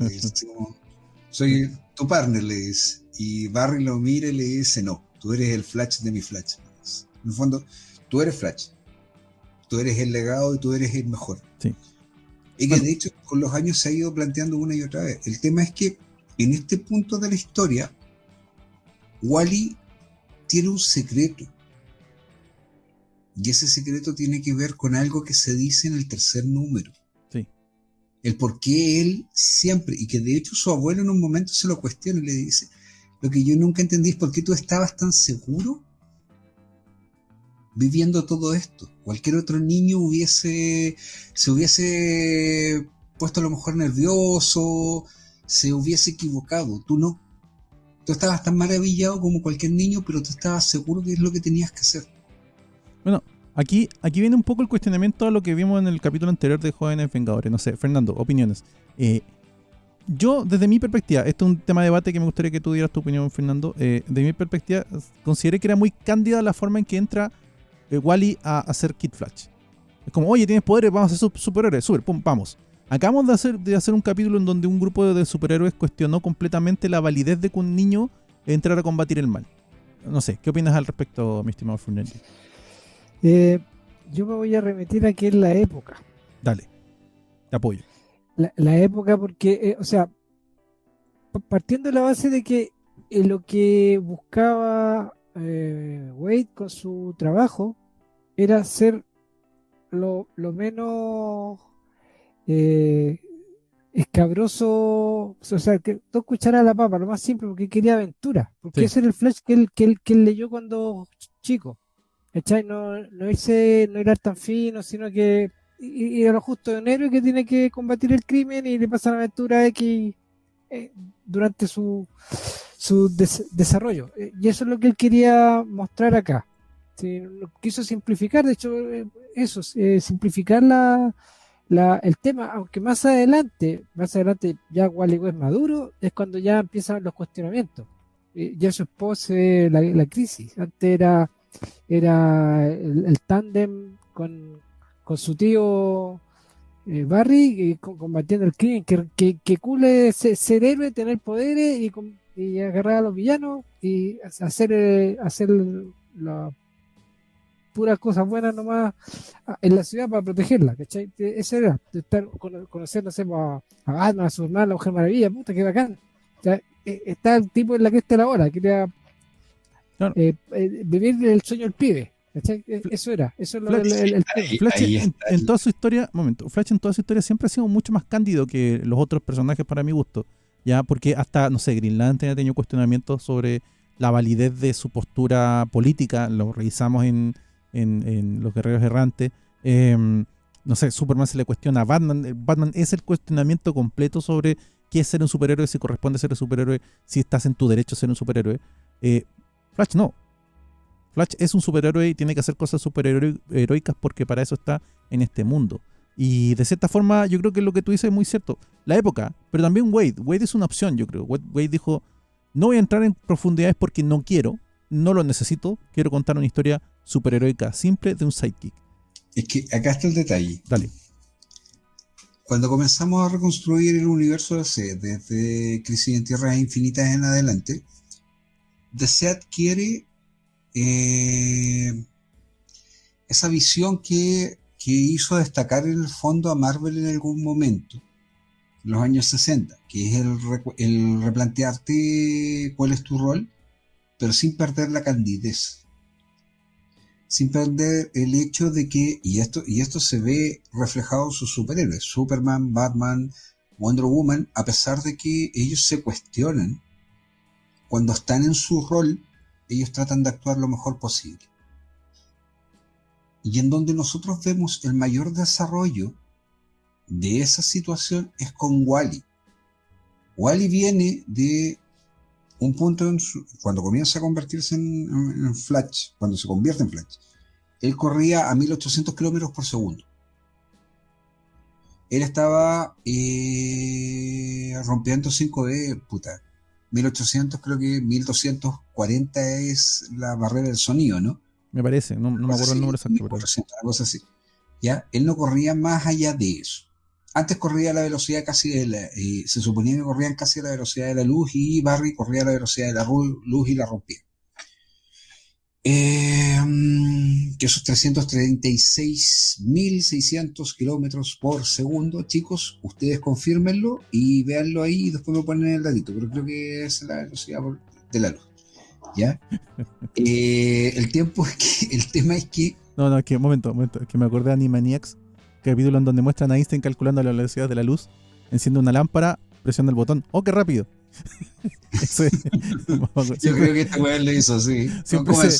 Soy tu partner, le dice. Y Barry lo mira y le dice: no, tú eres el Flash de mi Flash. En el fondo, tú eres Flash. Tú eres el legado y tú eres el mejor. Sí. Y que de hecho con los años se ha ido planteando una y otra vez. El tema es que en este punto de la historia, Wally tiene un secreto. Y ese secreto tiene que ver con algo que se dice en el tercer número. Sí. El por qué él siempre, y que de hecho su abuelo en un momento se lo cuestiona y le dice: lo que yo nunca entendí es por qué tú estabas tan seguro viviendo todo esto. Cualquier otro niño se hubiese puesto a lo mejor nervioso, se hubiese equivocado. Tú no. Tú estabas tan maravillado como cualquier niño, pero tú estabas seguro que es lo que tenías que hacer. Bueno, aquí viene un poco el cuestionamiento a lo que vimos en el capítulo anterior de Jóvenes Vengadores. No sé, Fernando, opiniones. Yo, desde mi perspectiva, esto es un tema de debate que me gustaría que tú dieras tu opinión, Fernando. De mi perspectiva, consideré que era muy cándida la forma en que entra Wally a ser Kid Flash. Es como, oye, tienes poderes, vamos a ser superhéroes, super, pum, vamos. Acabamos de hacer un capítulo en donde un grupo de superhéroes cuestionó completamente la validez de que un niño entrara a combatir el mal. No sé, ¿qué opinas al respecto, mi estimado Fernando? Yo me voy a remitir a que es la época. Dale, te apoyo. La época porque, partiendo de la base de que lo que buscaba Wade con su trabajo era ser lo menos escabroso, o sea, que tú escucharas a la papa, lo más simple, porque quería aventura, porque ese era el Flash que él leyó cuando chico. ¿Cachai? No ir tan fino, sino que ir a lo justo de un héroe que tiene que combatir el crimen y le pasa la aventura X durante su desarrollo. Y eso es lo que él quería mostrar acá. Sí, lo quiso simplificar, de hecho, simplificar el tema, aunque más adelante ya Wally es maduro, es cuando ya empiezan los cuestionamientos. Ya su esposa, la crisis. Antes era el tándem con su tío Barry combatiendo el crimen, que cool es ser héroe, tener poderes y agarrar a los villanos y hacer las puras cosas buenas nomás en la ciudad para protegerla, ¿cachai? Eso era, conocer, no sé, a Batman, a Superman, a la Mujer Maravilla, puta, qué bacán. O sea, está el tipo en la cresta de la hora, quería Claro. Vivir el sueño del pibe. Eso es el Flash en toda su historia, Flash en toda su historia siempre ha sido mucho más cándido que los otros personajes para mi gusto, ya, porque hasta, no sé, Green Lantern ha tenido cuestionamientos sobre la validez de su postura política, lo revisamos en Los Guerreros Errantes. No sé, Superman se le cuestiona a Batman. Batman es el cuestionamiento completo sobre qué es ser un superhéroe, si corresponde ser un superhéroe, si estás en tu derecho a ser un superhéroe. Flash no. Flash es un superhéroe y tiene que hacer cosas superheroicas porque para eso está en este mundo. Y de cierta forma, yo creo que lo que tú dices es muy cierto. La época, pero también Wade. Wade es una opción, yo creo. Wade dijo, no voy a entrar en profundidades porque no quiero, no lo necesito. Quiero contar una historia superheroica simple de un sidekick. Es que acá está el detalle. Dale. Cuando comenzamos a reconstruir el universo DC, desde Crisis en Tierras Infinitas en adelante, DC adquiere esa visión que hizo destacar en el fondo a Marvel en algún momento, en los años 60, que es el replantearte cuál es tu rol, pero sin perder la candidez, sin perder el hecho de que, y esto se ve reflejado en sus superhéroes, Superman, Batman, Wonder Woman, a pesar de que ellos se cuestionan, cuando están en su rol, ellos tratan de actuar lo mejor posible. Y en donde nosotros vemos el mayor desarrollo de esa situación es con Wally. Wally viene de un punto cuando comienza a convertirse en Flash, cuando se convierte en Flash, él corría a 1800 kilómetros por segundo. Él estaba rompiendo 5D, 1800, creo que 1240 es la barrera del sonido, ¿no? Me parece, no me acuerdo el número exacto. 1400, una cosa así. ¿Ya? Él no corría más allá de eso. Antes corría a la velocidad casi se suponía que corrían casi a la velocidad de la luz, y Barry corría a la velocidad de la luz y la rompía. Que esos 336.600 kilómetros por segundo, chicos, ustedes confírmenlo y véanlo ahí y después me ponen el datito, pero creo que es la velocidad de la luz. ¿Ya? El tema es que... No, es que, un momento, que me acordé de Animaniacs, capítulo en donde muestran a Einstein calculando la velocidad de la luz, enciende una lámpara, presiona el botón. ¡Oh, qué rápido! Yo creo que este weón lo hizo así.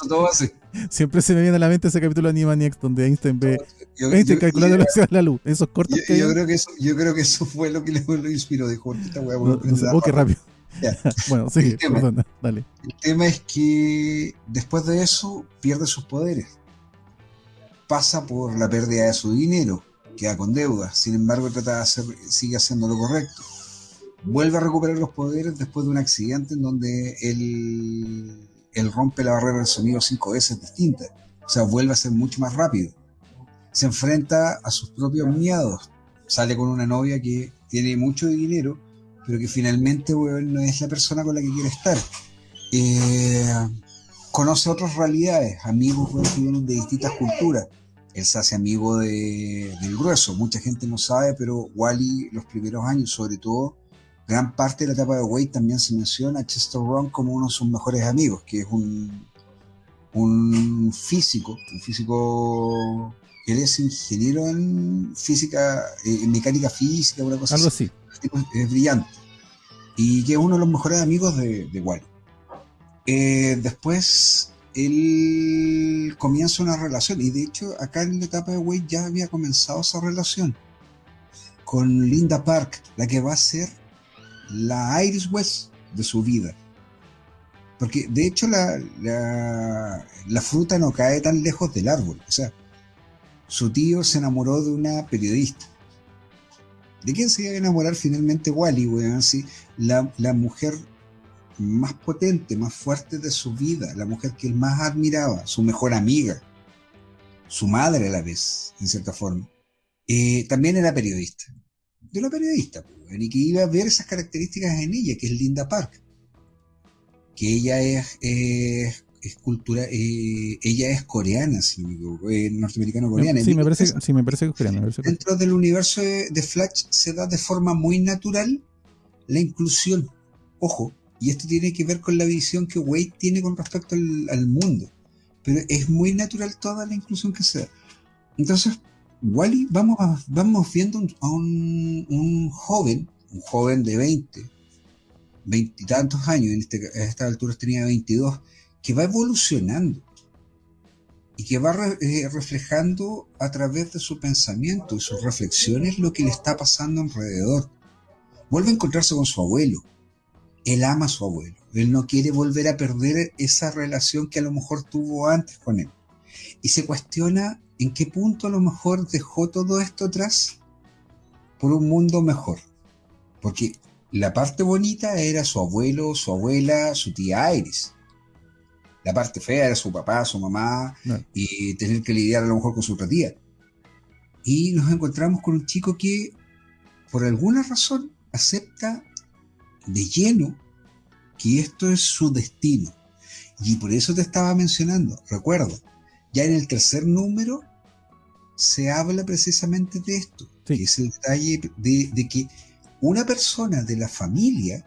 Todo así. Siempre se me viene a la mente ese capítulo de Animaniacs donde Einstein ve Einstein calculando la velocidad de la luz. Esos cortos que yo creo que eso fue lo que lo inspiró. Dijo, esta weá, oh, qué rápido. Bueno, sigue, perdona, dale. El tema es que después de eso pierde sus poderes. Pasa por la pérdida de su dinero, queda con deuda. Sin embargo, sigue haciendo lo correcto. Vuelve a recuperar los poderes después de un accidente en donde él rompe la barrera del sonido 5 veces distinta. O sea, vuelve a ser mucho más rápido. Se enfrenta a sus propios miedos. Sale con una novia que tiene mucho dinero, pero que finalmente, weón, no es la persona con la que quiere estar. Conoce otras realidades, amigos, weón, que vienen de distintas culturas. Él se hace amigo del grueso. Mucha gente no sabe, pero Wally, los primeros años, sobre todo, gran parte de la etapa de Wade, también se menciona a Chester Ron como uno de sus mejores amigos, que es un físico. Él es ingeniero en física, en mecánica física, una cosa algo así. Es brillante. Y que es uno de los mejores amigos de Wally. Después él comienza una relación, y de hecho acá en la etapa de Wade ya había comenzado esa relación con Linda Park, la que va a ser la Iris West de su vida, porque de hecho la fruta no cae tan lejos del árbol. O sea, su tío se enamoró de una periodista. ¿De quién se iba a enamorar finalmente Wally, weón? ¿Sí? La mujer más potente, más fuerte de su vida, la mujer que él más admiraba, su mejor amiga, su madre a la vez, en cierta forma, también era periodista. De una periodista, y que iba a ver esas características en ella, que es Linda Park, que ella es ella es coreana, si no me equivoco, norteamericano-coreana. Sí, me parece que es coreana. Dentro del universo de Flash se da de forma muy natural la inclusión. Ojo, y esto tiene que ver con la visión que Wade tiene con respecto al mundo, pero es muy natural toda la inclusión que se da. Entonces, Wally, vamos viendo a un joven de veintitantos años, a estas alturas tenía 22, que va evolucionando y que va reflejando a través de su pensamiento y sus reflexiones lo que le está pasando alrededor. Vuelve a encontrarse con su abuelo. Él ama a su abuelo. Él no quiere volver a perder esa relación que a lo mejor tuvo antes con él. Y se cuestiona en qué punto a lo mejor dejó todo esto atrás por un mundo mejor. Porque la parte bonita era su abuelo, su abuela, su tía Iris. La parte fea era su papá, su mamá, y tener que lidiar a lo mejor con su otra tía. Y nos encontramos con un chico que, por alguna razón, acepta de lleno que esto es su destino. Y por eso te estaba mencionando, recuerda, ya en el tercer número se habla precisamente de esto, que es el detalle de que una persona de la familia,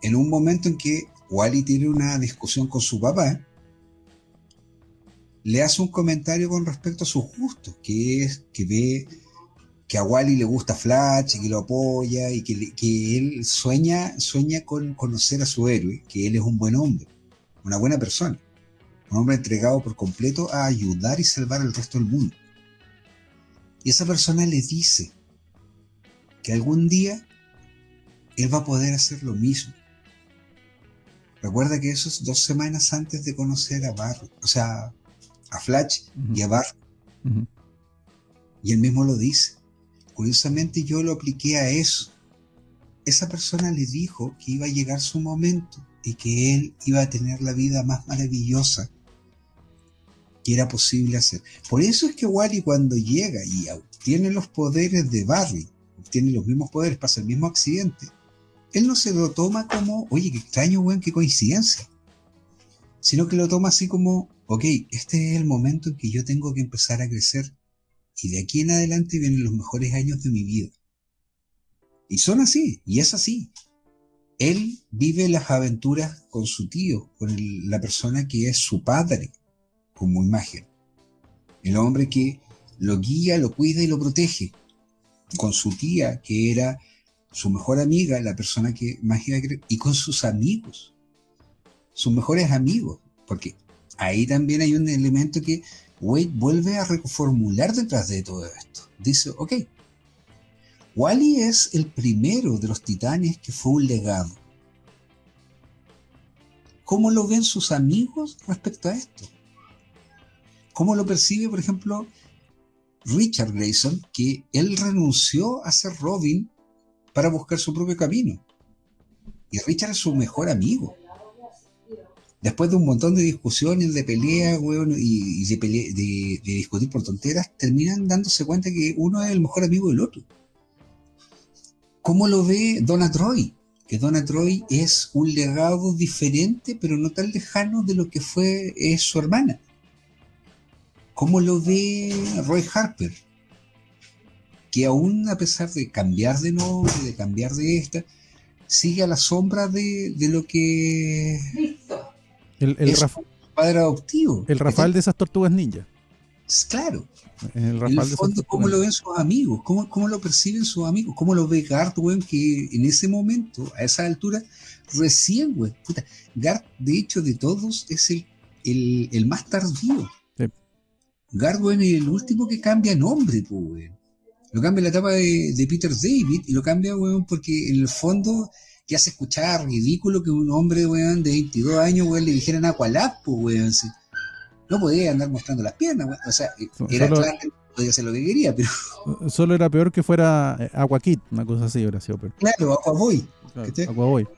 en un momento en que Wally tiene una discusión con su papá, le hace un comentario con respecto a sus gustos, que es que ve que a Wally le gusta Flash y que lo apoya y que él sueña con conocer a su héroe, que él es un buen hombre, una buena persona, un hombre entregado por completo a ayudar y salvar al resto del mundo. Y esa persona le dice que algún día él va a poder hacer lo mismo. Recuerda que eso es 2 semanas antes de conocer a Barry, o sea, a Flash y a Barry. Y él mismo lo dice. Curiosamente yo lo apliqué a eso. Esa persona le dijo que iba a llegar su momento y que él iba a tener la vida más maravillosa que era posible hacer. Por eso es que Wally, cuando llega y obtiene los poderes de Barry, obtiene los mismos poderes, pasa el mismo accidente, él no se lo toma como, oye, qué extraño, weón, qué coincidencia, sino que lo toma así como, ok, este es el momento en que yo tengo que empezar a crecer y de aquí en adelante vienen los mejores años de mi vida. Y son así, y es así. Él vive las aventuras con su tío, con la persona que es su padre, como imagen. El hombre que lo guía, lo cuida y lo protege. Con su tía, que era su mejor amiga, la persona que más iba a creer, y con sus amigos, sus mejores amigos, porque ahí también hay un elemento que Wade vuelve a reformular detrás de todo esto. Dice, ok, Wally es el primero de los titanes que fue un legado. ¿Cómo lo ven sus amigos respecto a esto? ¿Cómo lo percibe, por ejemplo, Richard Grayson, que él renunció a ser Robin para buscar su propio camino? Y Richard es su mejor amigo. Después de un montón de discusiones, de peleas, weón, y de discutir por tonteras, terminan dándose cuenta que uno es el mejor amigo del otro. ¿Cómo lo ve Donna Troy? Que Donna Troy es un legado diferente, pero no tan lejano de lo que fue su hermana. ¿Cómo lo ve Roy Harper? Que aún a pesar de cambiar de nombre, de cambiar de esta, sigue a la sombra de lo que es su padre adoptivo. El Rafael de esas tortugas ninja. Claro. El en el fondo, ¿cómo lo ven sus amigos? ¿Cómo lo perciben sus amigos? ¿Cómo lo ve Garth, weón, que en ese momento, a esa altura, recién, weón? Puta, Garth, de hecho, de todos, es el más tardío. Sí. Garth, weón, es el último que cambia nombre, pues, weón. Lo cambia en la etapa de Peter David y lo cambia, weón, porque en el fondo que hace escuchar ridículo que un hombre, weón, de 22 años, weón, le dijeran Aqualad, pues, weón, sí. No podía andar mostrando las piernas, weón. O sea, era claro que podía hacer lo que quería, pero... Solo era peor que fuera Aqua Kid, una cosa así, hubiera sido peor. Claro, Aquaboy. Claro, Aquaboy.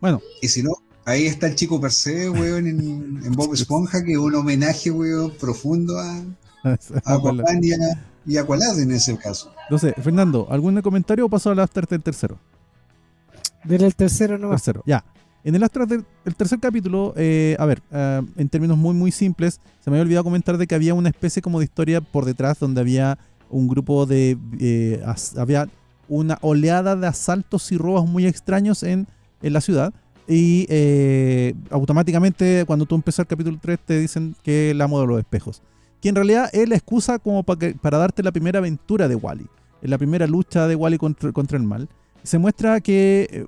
Bueno. Y si no, ahí está el chico Percebe, weón, en Bob Esponja, que es un homenaje, weón, profundo a Aquaman y Aqualad en ese caso. No sé, Fernando, ¿algún comentario o paso al after del tercero? Del tercero nomás. Tercero, ya. En el after del tercer capítulo, en términos muy muy simples, se me había olvidado comentar de que había una especie como de historia por detrás donde había un grupo de... había una oleada de asaltos y robos muy extraños en la ciudad y automáticamente cuando tú empiezas el capítulo 3 te dicen que el amo de los espejos, que en realidad es la excusa como para darte la primera aventura de Wally, la primera lucha de Wally contra el mal. se muestra que,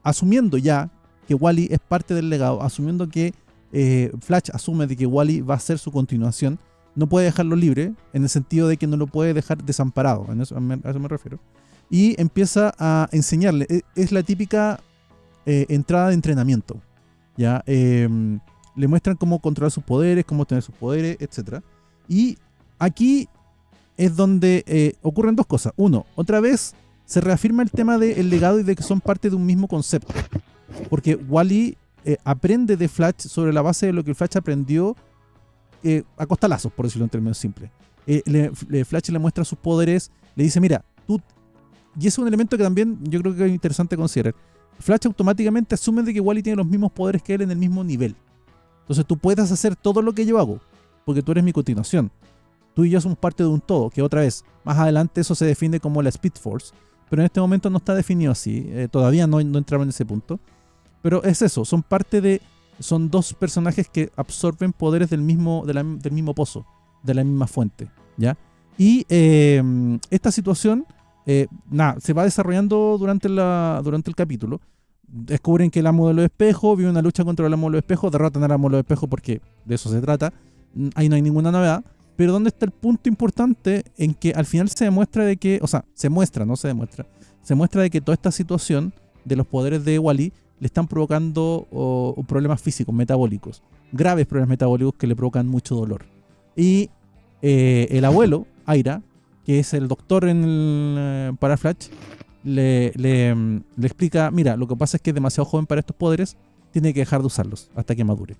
asumiendo ya que Wally es parte del legado, asumiendo que Flash asume de que Wally va a ser su continuación, no puede dejarlo libre, en el sentido de que no lo puede dejar desamparado, a eso me refiero. Y empieza a enseñarle, es la típica entrada de entrenamiento, ¿ya? Le muestran cómo controlar sus poderes, cómo tener sus poderes, etc. Y aquí es donde ocurren dos cosas. Uno, otra vez se reafirma el tema del legado y de que son parte de un mismo concepto. Porque Wally aprende de Flash sobre la base de lo que el Flash aprendió a costalazos, por decirlo en términos simples. Flash le muestra sus poderes, le dice, mira, tú... Y es un elemento que también yo creo que es interesante considerar. Flash automáticamente asume de que Wally tiene los mismos poderes que él en el mismo nivel. Entonces tú puedes hacer todo lo que yo hago, porque tú eres mi continuación. Tú y yo somos parte de un todo, que otra vez, más adelante eso se define como la Speed Force, pero en este momento no está definido así, todavía no entraba en ese punto. Pero es eso, son dos personajes que absorben poderes del mismo pozo, de la misma fuente, ¿ya? Y esta situación se va desarrollando durante el capítulo. Descubren que el amo de los espejos vive una lucha contra el amo de los espejos, derrotan al amo de los espejos porque de eso se trata. Ahí no hay ninguna novedad. Pero ¿dónde está el punto importante? En que al final se demuestra de que, se muestra de que toda esta situación de los poderes de Wally le están provocando problemas físicos, metabólicos, graves problemas metabólicos que le provocan mucho dolor. Y el abuelo, Aira, que es el doctor para Flash, le explica, mira, lo que pasa es que es demasiado joven para estos poderes, tiene que dejar de usarlos hasta que madure.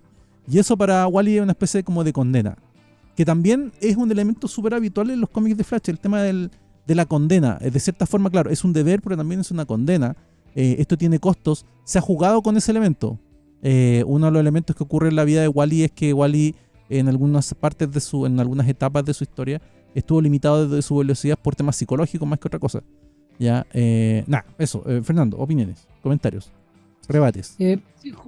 Y eso para Wally es una especie como de condena, que también es un elemento súper habitual en los cómics de Flash, el tema de la condena. De cierta forma, claro, es un deber, pero también es una condena. Esto tiene costos. Se ha jugado con ese elemento. Uno de los elementos que ocurre en la vida de Wally es que Wally en algunas partes en algunas etapas de su historia estuvo limitado de su velocidad por temas psicológicos más que otra cosa. Ya, eso. Fernando, opiniones, comentarios, rebates. Sí,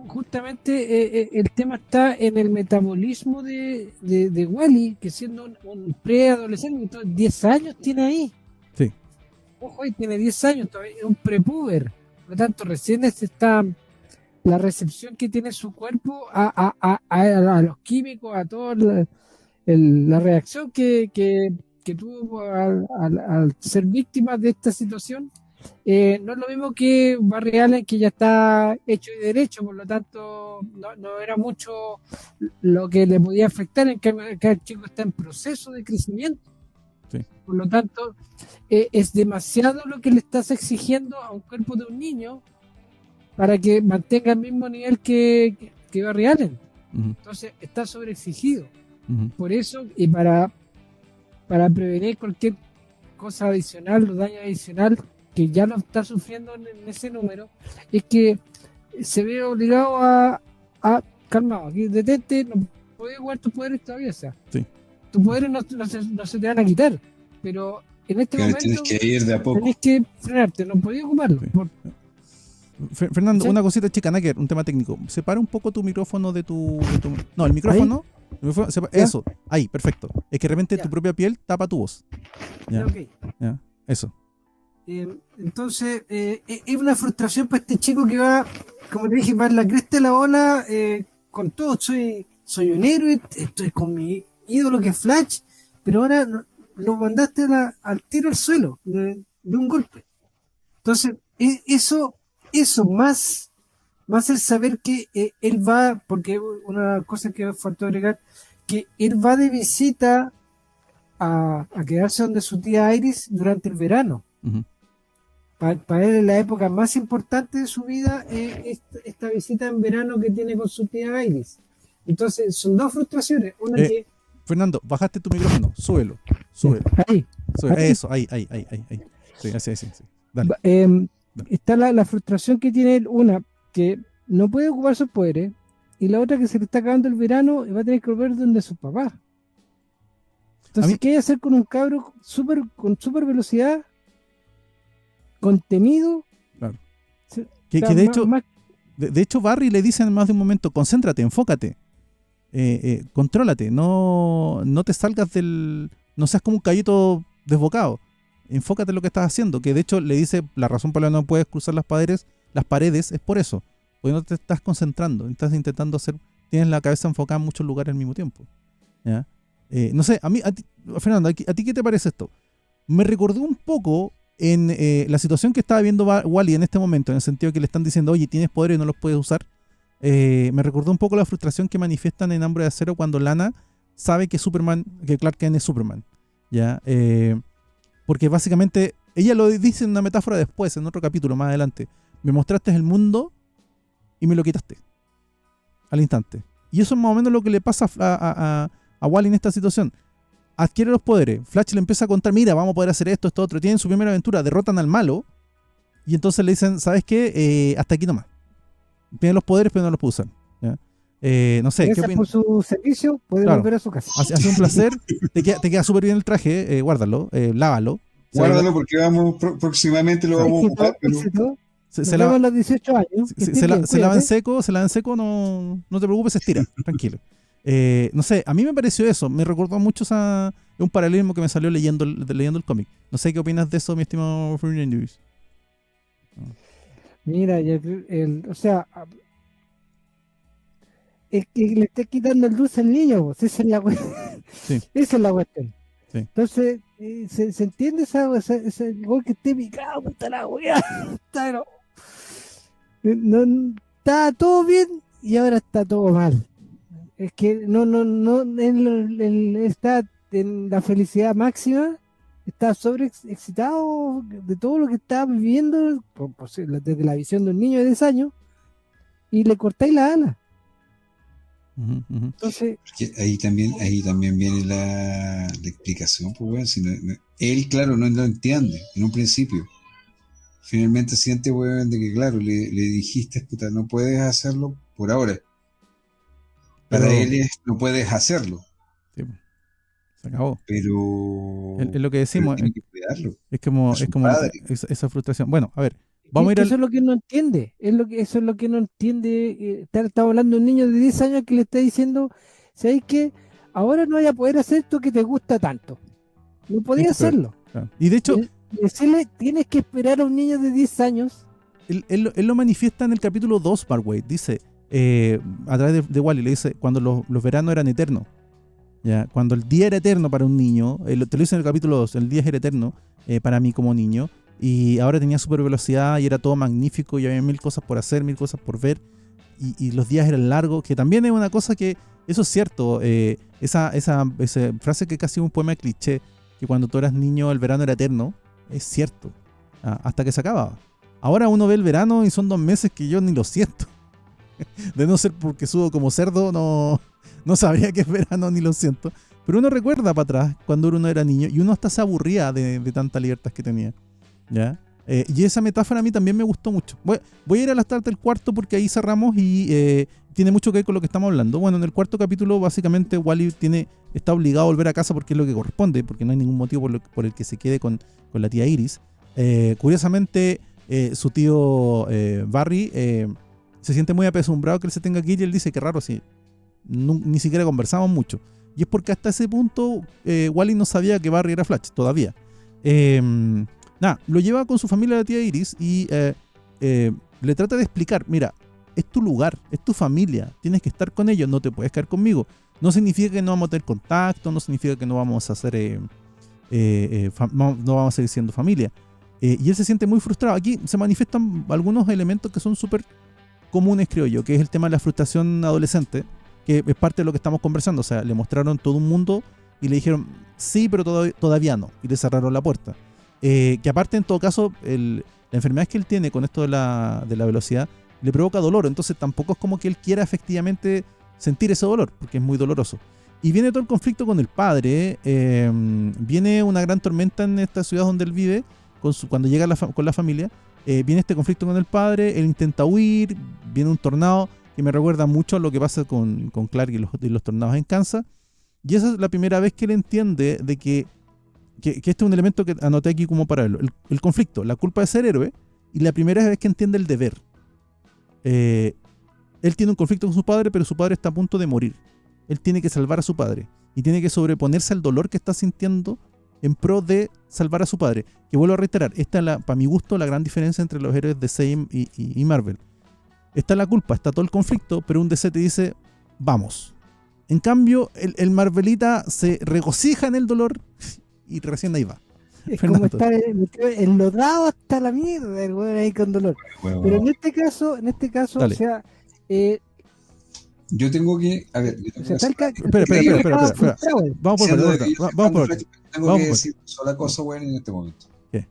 justamente el tema está en el metabolismo de Wally, que siendo un preadolescente, entonces 10 años tiene ahí. Sí. Ojo, ahí tiene 10 años, todavía es un prepuber. Por lo tanto, recién está la recepción que tiene su cuerpo a los químicos, a toda la reacción que tuvo al ser víctima de esta situación. No es lo mismo que Barry Allen, que ya está hecho y derecho, por lo tanto no era mucho lo que le podía afectar, en que el chico está en proceso de crecimiento. Sí. Por lo tanto, es demasiado lo que le estás exigiendo a un cuerpo de un niño para que mantenga el mismo nivel que Barry Allen. Uh-huh. Entonces está sobreexigido. Uh-huh. Por eso, y para prevenir cualquier cosa adicional, los daños adicionales que ya lo está sufriendo en ese número, es que se ve obligado a calmado, aquí detente, no puedes jugar tus poderes todavía, o sea, sí. Tus poderes no se te van a quitar, pero en este momento tienes que ir de a poco. Tienes que frenarte, no podías ocuparlo. Sí. Fernando, ¿sí? Una cosita chica, Naker, un tema técnico. Separa un poco tu micrófono de tu... No, el micrófono. Eso, ahí, perfecto. Es que de repente tu propia piel tapa tu voz. Ya, okay. Ya, eso. Entonces, es una frustración para este chico que va, como te dije, va en la cresta de la ola, con todo. Soy un héroe, estoy con mi ídolo que es Flash, pero ahora lo mandaste al tiro al suelo, de un golpe. Entonces, eso más el saber que él va, porque una cosa que faltó agregar, que él va de visita a quedarse donde su tía Iris durante el verano. Uh-huh. Para él es la época más importante de su vida, esta visita en verano que tiene con su tía Iris. Entonces, son dos frustraciones. Una que... Fernando, bajaste tu micrófono, súbelo. Ahí. Eso, ahí. Sí, así. Dale. Está la frustración que tiene él, una, que no puede ocupar sus poderes, y la otra que se le está acabando el verano y va a tener que volver donde sus papás. Entonces, ¿qué hay que hacer con un cabro con super velocidad, contenido? Claro. Que de hecho Barry le dice en más de un momento, concéntrate, enfócate, contrólate, no te salgas no seas como un caballito desbocado. enfócate en lo que estás haciendo, que de hecho le dice la razón por la que no puedes cruzar las paredes es por eso, porque no te estás concentrando, estás intentando tienes la cabeza enfocada en muchos lugares al mismo tiempo, ¿ya? No sé, Fernando, ¿a ti qué te parece esto? Me recordó un poco en la situación que estaba viendo Wally en este momento, en el sentido que le están diciendo, oye, tienes poderes y no los puedes usar. Me recordó un poco la frustración que manifiestan en Hambre de Acero cuando Lana sabe que Clark Kent es Superman, ¿ya? Porque básicamente ella lo dice en una metáfora después, en otro capítulo más adelante. Me mostraste el mundo y me lo quitaste al instante. Y eso es más o menos lo que le pasa a Wally en esta situación. Adquiere los poderes. Flash le empieza a contar, mira, vamos a poder hacer esto, esto, otro. Tienen su primera aventura, derrotan al malo. Y entonces le dicen, ¿sabes qué? Hasta aquí nomás. Tienen los poderes, pero no los puede usar, ¿ya? No sé, ¿qué opinas? Por su servicio, puede volver a su casa. Ha sido un placer. Te queda súper bien el traje. Guárdalo, lávalo. Guárdalo porque próximamente lo vamos a ocupar. Se lava a los 18 años. Se lava en seco, no te preocupes, se estira, tranquilo. No sé, a mí me pareció eso, me recordó mucho un paralelismo que me salió leyendo el cómic. No sé qué opinas de eso, mi estimado Fernando. Mira, o sea, es que le está quitando el dulce al niño, pues. Esa es la cuestión. Sí. Esa es la cuestión. Sí. Entonces, se entiende ese gol que esté picado, puta la wea. Está todo bien y ahora está todo mal. Es que no está en la felicidad máxima, está sobreexcitado de todo lo que está viviendo, desde la visión de un niño de 10 años, y le cortáis la ala. Entonces, ahí también viene la explicación, pues bueno, si él, claro, no lo entiende en un principio. Finalmente siente, weón, de que, claro, le dijiste, puta, no puedes hacerlo por ahora. Para él no puedes hacerlo. Sí, se acabó. Pero es lo que decimos. Tiene que cuidarlo. Es como esa frustración. Bueno, a ver, vamos a ir eso es lo que no entiende. Eso es lo que no entiende. Estamos hablando de un niño de 10 años que le está diciendo, ¿sabes qué? Ahora no voy a poder hacer esto que te gusta tanto. No podía hacerlo. Claro. Y de hecho, decirle, tienes que esperar a un niño de 10 años. Él lo manifiesta en el capítulo 2, Barway. Dice, a través de Wally, le dice, cuando los veranos eran eternos. ¿Ya? Cuando el día era eterno para un niño, te lo dice en el capítulo 2, el día era eterno para mí como niño. Y ahora tenía super velocidad y era todo magnífico y había 1000 cosas por hacer, 1000 cosas por ver. Y los días eran largos, que también es una cosa que, eso es cierto, esa frase que es casi un poema de cliché, que cuando tú eras niño el verano era eterno, es cierto, hasta que se acababa. Ahora uno ve el verano y son 2 meses que yo ni lo siento. De no ser porque subo como cerdo, no sabría que es verano ni lo siento. Pero uno recuerda para atrás cuando uno era niño y uno hasta se aburría de tanta libertad que tenía, ¿ya? Y esa metáfora a mí también me gustó mucho. Voy a ir a la parte del cuarto porque ahí cerramos y tiene mucho que ver con lo que estamos hablando. Bueno, en el cuarto capítulo básicamente Wally está obligado a volver a casa porque es lo que corresponde, porque no hay ningún motivo por el que se quede con la tía Iris. Curiosamente, su tío Barry se siente muy apesumbrado que él se tenga que ir y él dice que raro, sí, ni siquiera conversamos mucho. Y es porque hasta ese punto Wally no sabía que Barry era Flash todavía. Lo lleva con su familia la tía Iris y le trata de explicar, mira, es tu lugar, es tu familia, tienes que estar con ellos, no te puedes quedar conmigo. No significa que no vamos a tener contacto, no significa que no vamos a hacer no vamos a seguir siendo familia. Y él se siente muy frustrado. Aquí se manifiestan algunos elementos que son súper comunes, creo yo, que es el tema de la frustración adolescente, que es parte de lo que estamos conversando. O sea, le mostraron todo un mundo y le dijeron sí, pero todavía no, y le cerraron la puerta. Que aparte, en todo caso, la enfermedad que él tiene con esto de la velocidad le provoca dolor, entonces tampoco es como que él quiera efectivamente sentir ese dolor, porque es muy doloroso. Y viene todo el conflicto con el padre, viene una gran tormenta en esta ciudad donde él vive, cuando llega con la familia, viene este conflicto con el padre, él intenta huir, viene un tornado que me recuerda mucho a lo que pasa con Clark y los tornados en Kansas, y esa es la primera vez que él entiende de que este es un elemento que anoté aquí como paralelo, el conflicto, la culpa de ser héroe, y la primera vez que entiende el deber. Él tiene un conflicto con su padre, pero su padre está a punto de morir. Él tiene que salvar a su padre y tiene que sobreponerse al dolor que está sintiendo en pro de salvar a su padre. Que vuelvo a reiterar, esta es, para mi gusto, la gran diferencia entre los héroes de DC y Marvel. Está la culpa, está todo el conflicto, pero un DC te dice, vamos. En cambio, el Marvelita se regocija en el dolor y recién ahí va. Es Fernando. como estar enlodado hasta la mierda, el weón ahí con dolor. Bueno, Pero en este caso, Dale. o sea, yo tengo que. A ver, yo tengo que hacer- Espera. Vamos por siendo orden. que yo Vamos por Flash, orden. tengo Vamos que por decir una sola cosa, weón, en este momento. ¿Qué?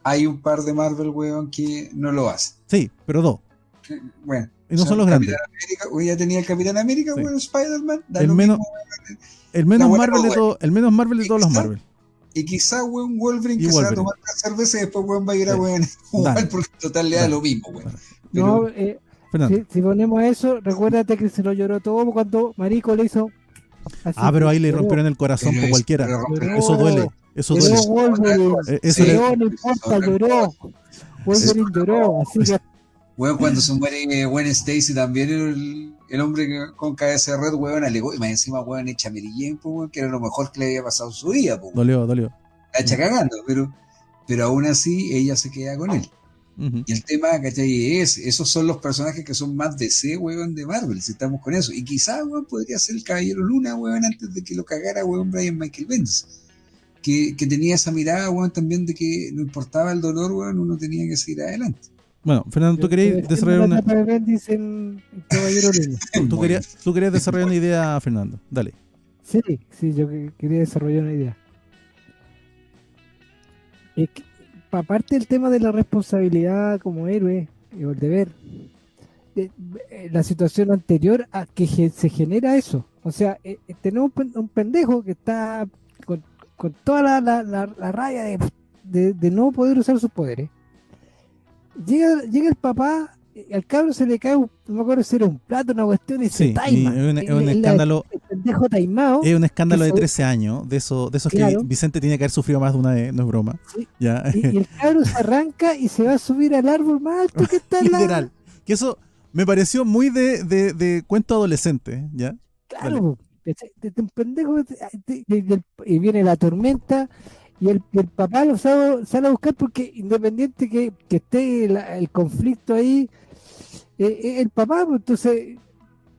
Hay un par de Marvel, weón, que no lo hacen. Sí, pero dos. Bueno. Y no son los grandes. Capitán América, weón, ya tenía el Capitán América, Sí. weón, Spider-Man. Da El lo menos, mismo, weón. el menos La Marvel buena, de todo, el menos Marvel de todos los Quizá- Marvel. Y quizá, weón, Wolverine, Y que se va a Wolverine. tomar la cerveza y después, weón, va a ir a, Sí. weón, Dale. igual porque total le da Dale. lo mismo, weón. Dale. Pero, no, Fernando. si ponemos eso, recuérdate que se lo lloró todo cuando Marico le hizo. Así Pero ahí le lloró, rompieron el corazón por cualquiera. lloró, Eso duele. Eso lloró duele. Wolverine, Eso Sí. lloró, no importa, lloró. Wolverine lloró, así que weón, cuando se muere Gwen Stacy también, el hombre con cabeza de red, weón, alegó. Y más encima, weón, echa Mary Jane, pues, weón, que era lo mejor que le había pasado en su vida, pues, weón. Dolió. La echa cagando, pero aún así ella se queda con él. Ujú. Y el tema, ¿cachai? Esos son los personajes que son más DC, weón, de Marvel, si estamos con eso. Y quizás, weón, podría ser el Caballero Luna, weón, antes de que lo cagara, weón, Brian Michael Bendis. Que tenía esa mirada, weón, también de que no importaba el dolor, weón, uno tenía que seguir adelante. Bueno, Fernando, tú querías desarrollar la una. tapa de Bendis en Caballero Luna. Tú querías desarrollar una idea, Fernando. Dale. Sí, yo quería desarrollar una idea. Es que, aparte del tema de la responsabilidad como héroe o el deber, la situación anterior a que se genera eso. O sea, tenemos un pendejo que está con toda la raya de no poder usar sus poderes. Llega el papá, al cabro se le cae, no me acuerdo si era un plato, una cuestión, y se Sí, taima. es un escándalo. El pendejo taimado. Es un escándalo que de fue- 13 años, de esos Claro. que Vicente tiene que haber sufrido más de una vez, no es broma. Sí. Ya. Y el cabro se arranca y se va a subir al árbol más alto que está en la... Literal. Que eso me pareció muy de cuento adolescente, ¿ya? Claro, de un pendejo, y viene la tormenta y el papá lo sale a buscar porque independiente que esté el conflicto ahí, el papá, pues, entonces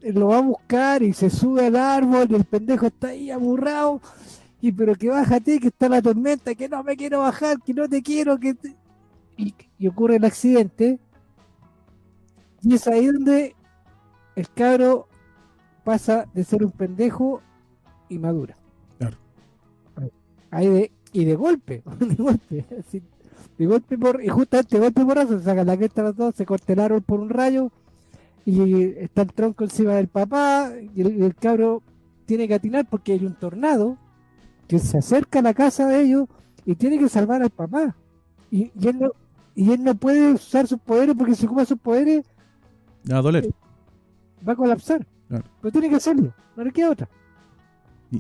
lo va a buscar y se sube al árbol y el pendejo está ahí aburrado pero que bájate, que está la tormenta, que no me quiero bajar, que no te quiero, y ocurre el accidente y es ahí donde el cabro pasa de ser un pendejo y madura. Claro. Ahí de golpe, así, y justamente de golpe porrazo, se sacan la cresta los dos, se corta el árbol por un rayo, y está el tronco encima del papá, y el cabro tiene que atinar porque hay un tornado que se acerca a la casa de ellos y tiene que salvar al papá. Y él no puede usar sus poderes porque si ocupa sus poderes Va a doler. va a colapsar. Claro. Pero tiene que hacerlo, no le queda otra.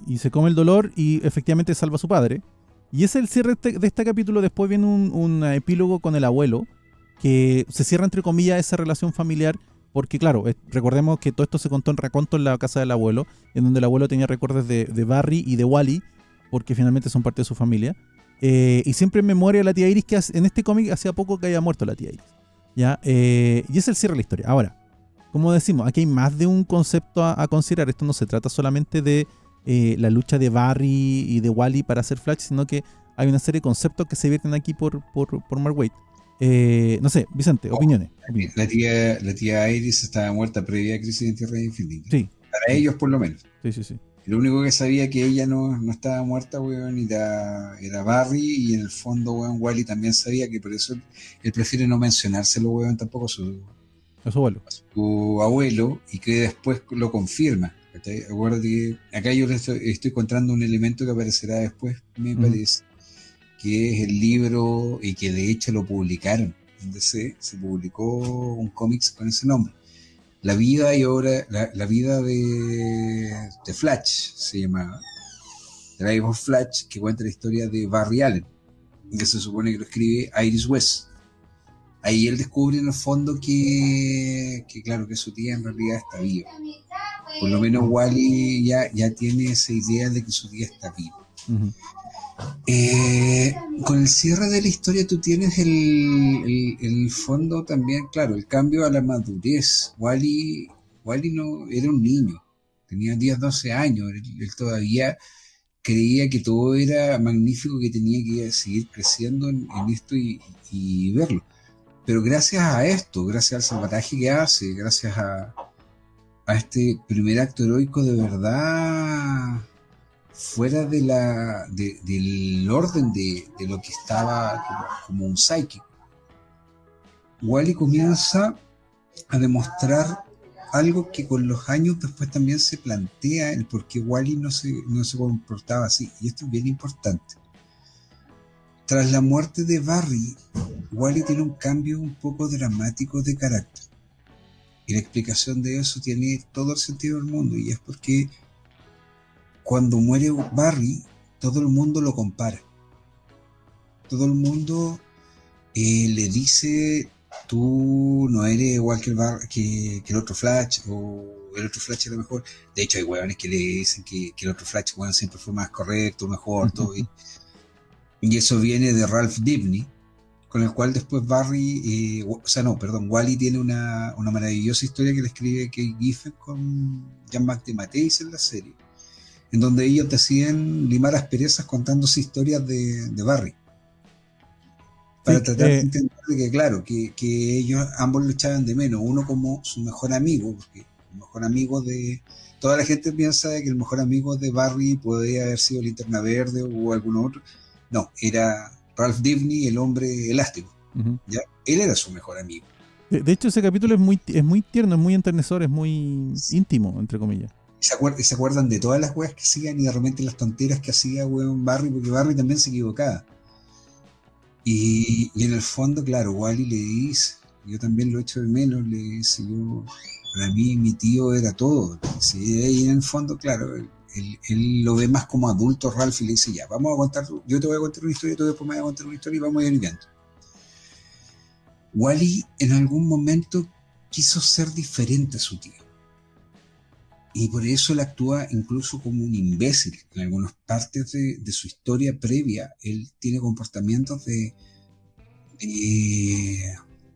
Y se come el dolor y efectivamente salva a su padre. Y ese es el cierre de este capítulo. Después viene un epílogo con el abuelo, que se cierra entre comillas esa relación familiar, porque claro, recordemos que todo esto se contó en raconto en la casa del abuelo, en donde el abuelo tenía recuerdos de Barry y de Wally, porque finalmente son parte de su familia. Y siempre en memoria de la tía Iris, que en este cómic hacía poco que había muerto la tía Iris. ¿Ya? Y es el cierre de la historia. Ahora, como decimos, aquí hay más de un concepto a considerar. Esto no se trata solamente de la lucha de Barry y de Wally para hacer Flash, sino que hay una serie de conceptos que se vierten aquí por Mark Waid. No sé, Vicente, opiniones. La tía Iris estaba muerta previa a Crisis en Tierra Infinita. Sí. Para ellos, por lo menos. Sí. Lo único que sabía que ella no estaba muerta, weón, era Barry, y en el fondo, weón, Wally también sabía, que por eso él prefiere no mencionárselo, weón, tampoco a su abuelo, y que después lo confirma. Acuérdate que acá yo le estoy encontrando un elemento que aparecerá después, me parece, que es el libro, y que de hecho lo publicaron, donde se publicó un cómics con ese nombre. La vida y obra, la vida de Flash se llamaba. The Life of Flash, que cuenta la historia de Barry Allen, que se supone que lo escribe Iris West. Ahí él descubre en el fondo que claro, que su tía en realidad está viva. Por lo menos Wally ya tiene esa idea de que su tía está viva. Con el cierre de la historia tú tienes el fondo también, claro, el cambio a la madurez. Wally no era un niño, tenía 10 12 años, él todavía creía que todo era magnífico, que tenía que seguir creciendo en esto y verlo. Pero gracias a esto, gracias al salvataje que hace, gracias a este primer acto heroico de verdad, fuera del orden de lo que estaba como un psychic, Wally comienza a demostrar algo que con los años después también se plantea el por qué Wally no se comportaba así. Y esto es bien importante. Tras la muerte de Barry, Wally tiene un cambio un poco dramático de carácter. Y la explicación de eso tiene todo el sentido del mundo. Y es porque cuando muere Barry, todo el mundo lo compara. Todo el mundo le dice: tú no eres igual que el otro Flash, o el otro Flash era mejor. De hecho, hay hueones que le dicen que el otro Flash, bueno, siempre fue más correcto, mejor, todo. Y eso viene de Ralph Dibny, con el cual después Barry, Wally tiene una maravillosa historia que le escribe Kate Giffen con Jean-Marc Matthys en la serie, en donde ellos deciden limar asperezas contándose historias de Barry. Para tratar de entender que, claro, que ellos ambos lo echaban de menos, uno como su mejor amigo, porque el mejor amigo de... Toda la gente piensa que el mejor amigo de Barry podría haber sido Linterna Verde o alguno otro. No, era Ralph Dibny, el hombre elástico. Uh-huh. ¿Ya? Él era su mejor amigo. De hecho, ese capítulo es muy tierno, es muy enternecedor, es muy íntimo, entre comillas. Se acuerdan de todas las weas que hacían y de repente las tonteras que hacía Barry, porque Barry también se equivocaba. Y en el fondo, claro, Wally le dice, yo también lo echo de menos, le dice, para mí mi tío era todo. Y en el fondo, claro, él lo ve más como adulto Ralph y le dice, ya, vamos a contar, yo te voy a contar una historia, tú después me vas a contar una historia y vamos a ir viendo. Wally en algún momento quiso ser diferente a su tío. Y por eso él actúa incluso como un imbécil. En algunas partes de su historia previa, él tiene comportamientos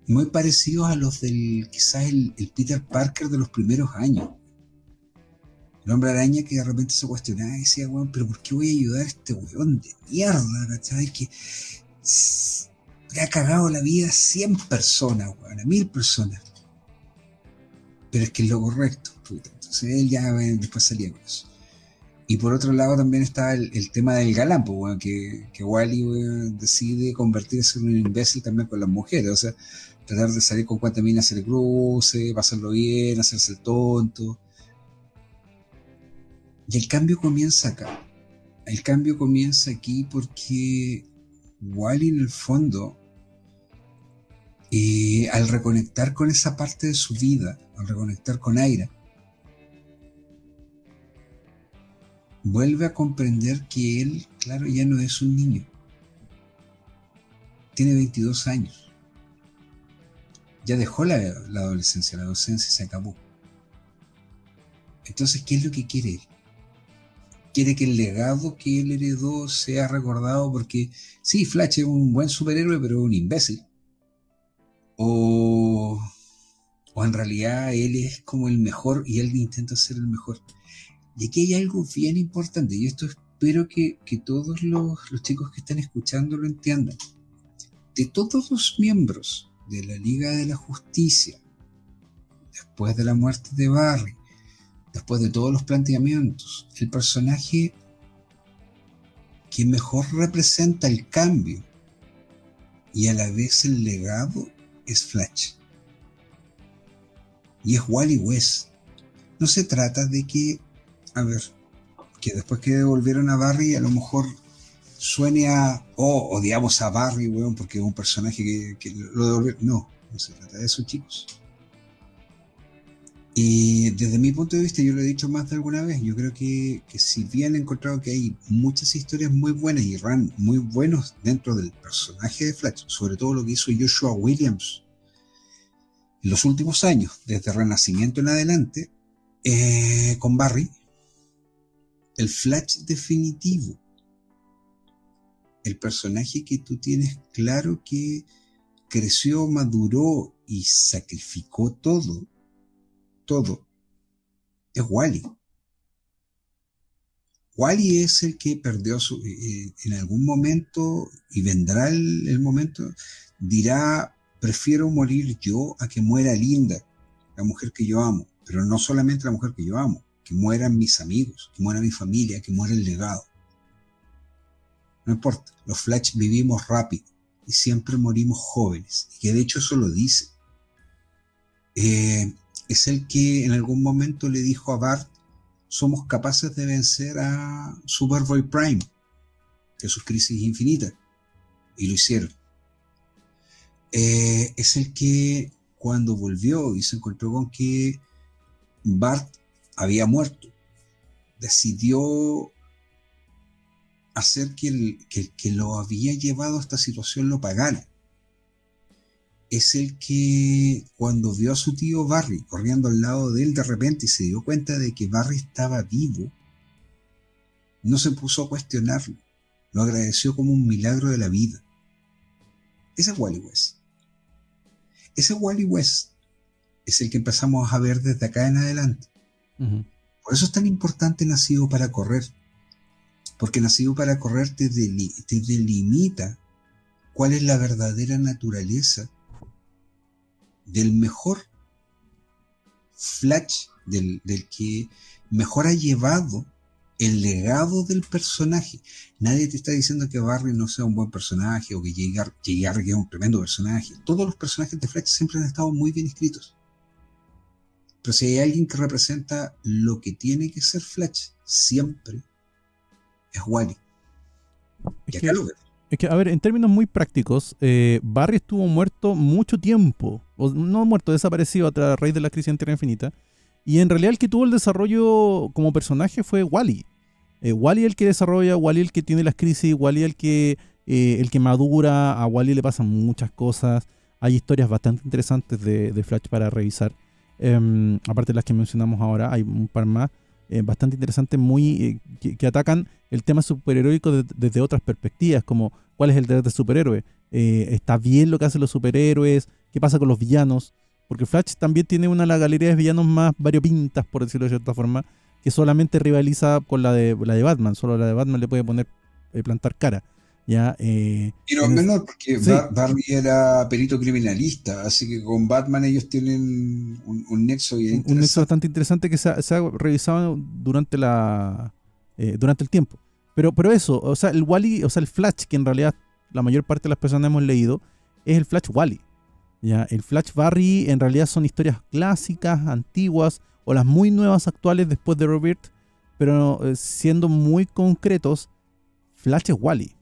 muy parecidos a los del quizás el Peter Parker de los primeros años. El Hombre Araña que de repente se cuestionaba y decía, weón, pero ¿por qué voy a ayudar a este weón de mierda? ¿Cachai? Que le ha cagado la vida a 100 personas, weón, a 1000 personas. Pero es que es lo correcto, puta. Entonces él ya después salía con eso. Y por otro lado también está el tema del galán, pues, bueno, que Wally decide convertirse en un imbécil también con las mujeres, o sea, tratar de salir con cuanta mina se le cruce, pasarlo bien, hacerse el tonto. Y el cambio comienza acá. El cambio comienza aquí porque Wally en el fondo, al reconectar con esa parte de su vida, al reconectar con Aira, vuelve a comprender que él, claro, ya no es un niño. Tiene 22 años. Ya dejó la adolescencia se acabó. Entonces, ¿qué es lo que quiere él? Quiere que el legado que él heredó sea recordado porque, sí, Flash es un buen superhéroe, pero es un imbécil. O en realidad él es como el mejor y él intenta ser el mejor. Y aquí hay algo bien importante, y esto espero que todos los chicos que están escuchando lo entiendan. De todos los miembros de la Liga de la Justicia, después de la muerte de Barry, después de todos los planteamientos, el personaje que mejor representa el cambio y a la vez el legado es Flash. Y es Wally West. No se trata de que, a ver, que después que devolvieron a Barry, a lo mejor suene a, odiamos a Barry, weón, porque es un personaje que lo devolvieron. No se trata de eso, chicos. Y desde mi punto de vista, yo lo he dicho más de alguna vez, yo creo que si bien he encontrado que hay muchas historias muy buenas y ran muy buenos dentro del personaje de Flash, sobre todo lo que hizo Joshua Williams en los últimos años, desde Renacimiento en adelante, con Barry, el Flash definitivo el personaje que tú tienes claro que creció, maduró y sacrificó todo, es Wally. Wally es el que perdió en algún momento, y vendrá el momento, dirá, prefiero morir yo a que muera Linda, la mujer que yo amo, pero no solamente la mujer que yo amo, que mueran mis amigos, que muera mi familia, que muera el legado. No importa, los Flash vivimos rápido y siempre morimos jóvenes, y que de hecho eso lo dice. Es el que en algún momento le dijo a Bart, somos capaces de vencer a Superboy Prime de sus crisis infinitas, y lo hicieron. Es el que cuando volvió y se encontró con que Bart había muerto, decidió hacer que el que lo había llevado a esta situación lo pagara. Es el que cuando vio a su tío Barry corriendo al lado de él de repente y se dio cuenta de que Barry estaba vivo, no se puso a cuestionarlo, lo agradeció como un milagro de la vida. Ese es Wally West. Ese Wally West es el que empezamos a ver desde acá en adelante. Uh-huh. Por eso es tan importante Nacido para Correr, porque Nacido para Correr te delimita cuál es la verdadera naturaleza del mejor Flash, del que mejor ha llevado el legado del personaje. Nadie te está diciendo que Barry no sea un buen personaje o que J.R. es un tremendo personaje. Todos los personajes de Flash siempre han estado muy bien escritos. Pero si hay alguien que representa lo que tiene que ser Flash siempre, es Wally. Y acá lo veo. Es que, a ver, en términos muy prácticos, Barry estuvo muerto mucho tiempo, o no muerto, desaparecido a raíz de la crisis en Tierra Infinita, y en realidad el que tuvo el desarrollo como personaje fue Wally. Wally el que desarrolla, Wally el que tiene las crisis, Wally el que madura, a Wally le pasan muchas cosas, hay historias bastante interesantes de Flash para revisar, aparte de las que mencionamos ahora, hay un par más, bastante interesantes, muy que atacan el tema superheroico desde otras perspectivas, como cuál es el deber de superhéroe, está bien lo que hacen los superhéroes, qué pasa con los villanos, porque Flash también tiene una de las galerías de villanos más variopintas, por decirlo de cierta forma, que solamente rivaliza con la de Batman, solo la de Batman le puede plantar cara. ¿Ya? Pero menor, porque sí. Barry era perito criminalista, así que con Batman ellos tienen un nexo bien un nexo bastante interesante que se ha revisado durante el tiempo. Pero eso, o sea, el Wally, o sea, el Flash, que en realidad la mayor parte de las personas hemos leído, es el Flash Wally. ¿Ya? El Flash Barry en realidad son historias clásicas, antiguas, o las muy nuevas actuales después de Rebirth, pero siendo muy concretos, Flash es Wally.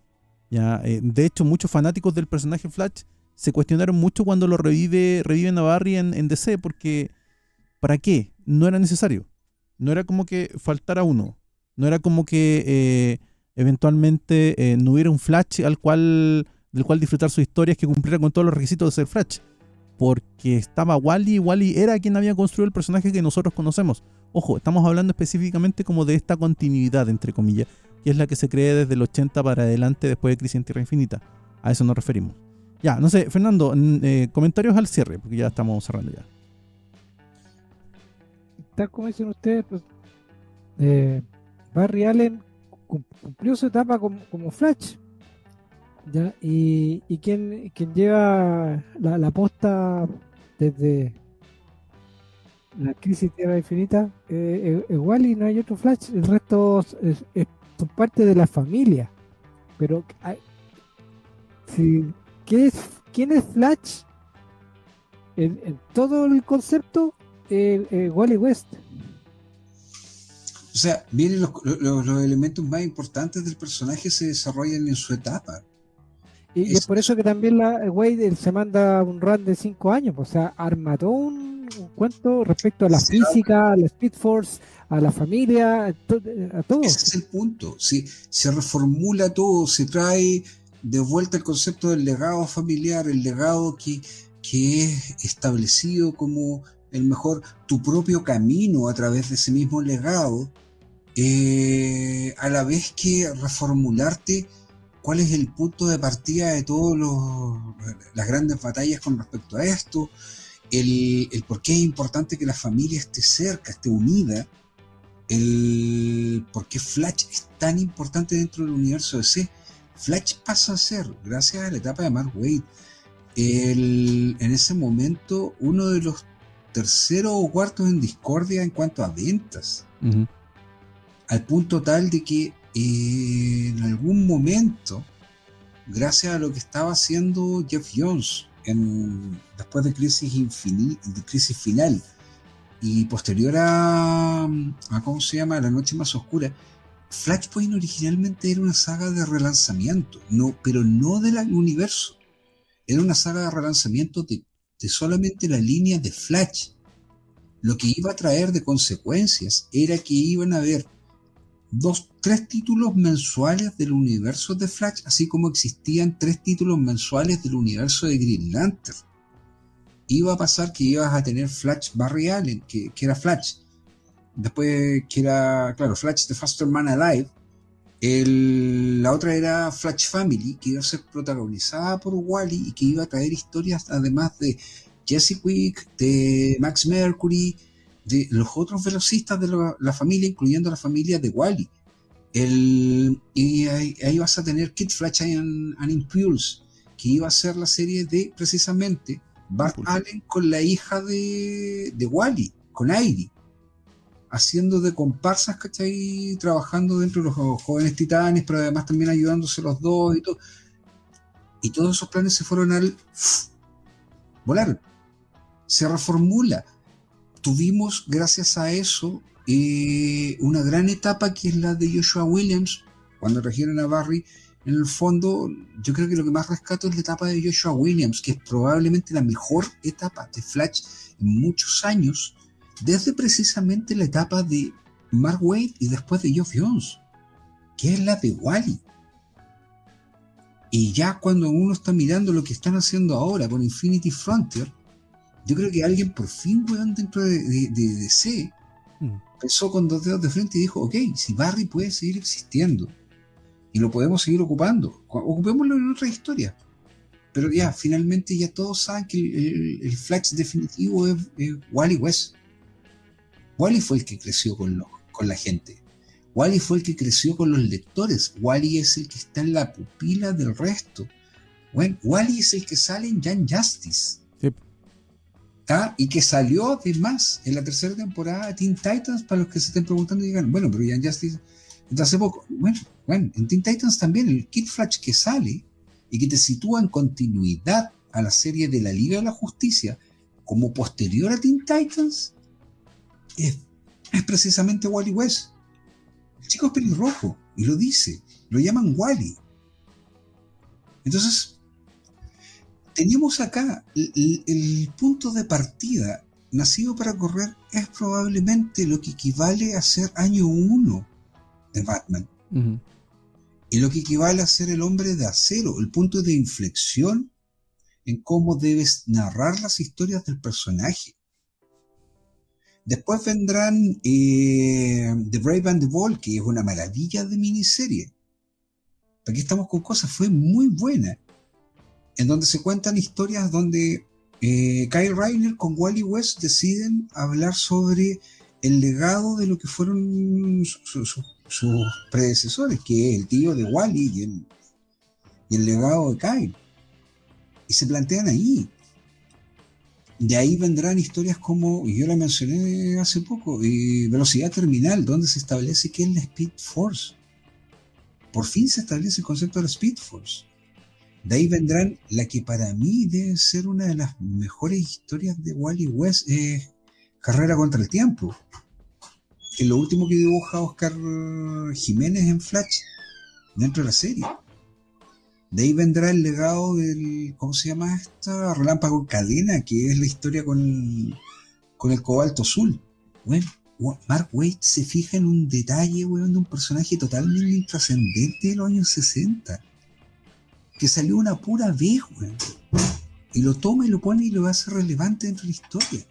¿Ya? De hecho, muchos fanáticos del personaje Flash se cuestionaron mucho cuando lo reviven a Barry en DC, porque ¿para qué? No era necesario. No era como que faltara uno. No era como que eventualmente no hubiera un Flash del cual disfrutar sus historias que cumpliera con todos los requisitos de ser Flash. Porque estaba Wally, y Wally era quien había construido el personaje que nosotros conocemos. Ojo, estamos hablando específicamente como de esta continuidad, entre comillas, que es la que se cree desde el 80 para adelante después de Crisis en Tierra Infinita. A eso nos referimos. Ya, no sé, Fernando, comentarios al cierre, porque ya estamos cerrando ya. Tal como dicen ustedes, pues, Barry Allen cumplió su etapa como Flash, ¿ya? Y quien lleva la posta desde la crisis Tierra Infinita es Wally, no hay otro Flash, el resto son parte de la familia. Pero ¿quién es Flash? En todo el concepto, Wally West. O sea, vienen los elementos más importantes del personaje se desarrollan en su etapa. Y es por eso que también Wade se manda un run de 5 años, o sea, arma todo un cuento respecto a la física, a la Speed Force, a la familia, a todo. Ese es el punto. Sí, se reformula todo, se trae de vuelta el concepto del legado familiar, el legado que es establecido como el mejor, tu propio camino a través de ese mismo legado, a la vez que reformularte cuál es el punto de partida de todas las grandes batallas con respecto a esto, el por qué es importante que la familia esté cerca, esté unida, el por qué Flash es tan importante dentro del universo DC. Flash pasa a ser, gracias a la etapa de Mark Waid, en ese momento uno de los terceros o cuartos en discordia en cuanto a ventas, al punto tal de que en algún momento, gracias a lo que estaba haciendo Jeff Jones después de Crisis Final y posterior a ¿cómo se llama? La Noche Más Oscura, Flashpoint originalmente era una saga de relanzamiento, pero no del universo. Era una saga de relanzamiento de solamente la línea de Flash. Lo que iba a traer de consecuencias era que iban a haber 3 títulos mensuales del universo de Flash, así como existían 3 títulos mensuales del universo de Green Lantern. Iba a pasar que ibas a tener Flash Barry Allen, que era Flash. Después que era, claro, Flash The Faster Man Alive. La otra era Flash Family, que iba a ser protagonizada por Wally y que iba a traer historias además de Jesse Quick, de Max Mercury, de los otros velocistas de la familia, incluyendo la familia de Wally. Y ahí vas a tener Kid Flash and Impulse, que iba a ser la serie de precisamente Bart Allen con la hija de Wally, con Ivy, haciendo de comparsas, ¿cachai? Trabajando dentro de los Jóvenes Titanes, pero además también ayudándose los dos y todo. Y todos esos planes se fueron al volar. Se reformula. Tuvimos, gracias a eso, una gran etapa que es la de Joshua Williams, cuando trajeron a Barry. En el fondo, yo creo que lo que más rescato es la etapa de Joshua Williams, que es probablemente la mejor etapa de Flash en muchos años, desde precisamente la etapa de Mark Waid y después de Geoff Johns, que es la de Wally. Y ya cuando uno está mirando lo que están haciendo ahora con Infinity Frontier, yo creo que alguien por fin, weón, dentro de DC, pensó con 2 dedos de frente y dijo, ok, si Barry puede seguir existiendo y lo podemos seguir ocupando, ocupémoslo en otra historia. Pero ya, finalmente ya todos saben que el Flash definitivo es Wally West. Wally fue el que creció con la gente. Wally fue el que creció con los lectores. Wally es el que está en la pupila del resto. Bueno, Wally es el que sale en Young Justice. Sí. Y que salió además en la 3ª temporada de Teen Titans, para los que se estén preguntando y digan, bueno, pero Young Justice de hace poco. Bueno, en Teen Titans también el Kid Flash que sale y que te sitúa en continuidad a la serie de la Liga de la Justicia como posterior a Teen Titans es precisamente Wally West. El chico es pelirrojo y lo dice, lo llaman Wally. Entonces tenemos acá el punto de partida. Nacido para correr es probablemente lo que equivale a ser año 1 de Batman. Y lo que equivale a ser el Hombre de Acero, el punto de inflexión en cómo debes narrar las historias del personaje. Después vendrán The Brave and the Bold, que es una maravilla de miniserie. Aquí estamos con cosas, fue muy buena, en donde se cuentan historias donde Kyle Rayner con Wally West deciden hablar sobre el legado de lo que fueron sus predecesores, que es el tío de Wally y el legado de Kyle. Y se plantean ahí. De ahí vendrán historias como, y yo la mencioné hace poco, Velocidad Terminal, donde se establece qué es la Speed Force. Por fin se establece el concepto de la Speed Force. De ahí vendrán la que para mí debe ser una de las mejores historias de Wally West, Carrera contra el Tiempo, que es lo último que dibuja Oscar Jiménez en Flash dentro de la serie. De ahí vendrá el legado del, ¿cómo se llama esta? Relámpago Cadena, que es la historia con el cobalto azul. Bueno, Mark Waid se fija en un detalle, weón, de un personaje totalmente intrascendente de los años 60, que salió una pura vez, weón, y lo toma y lo pone y lo hace relevante dentro de la historia.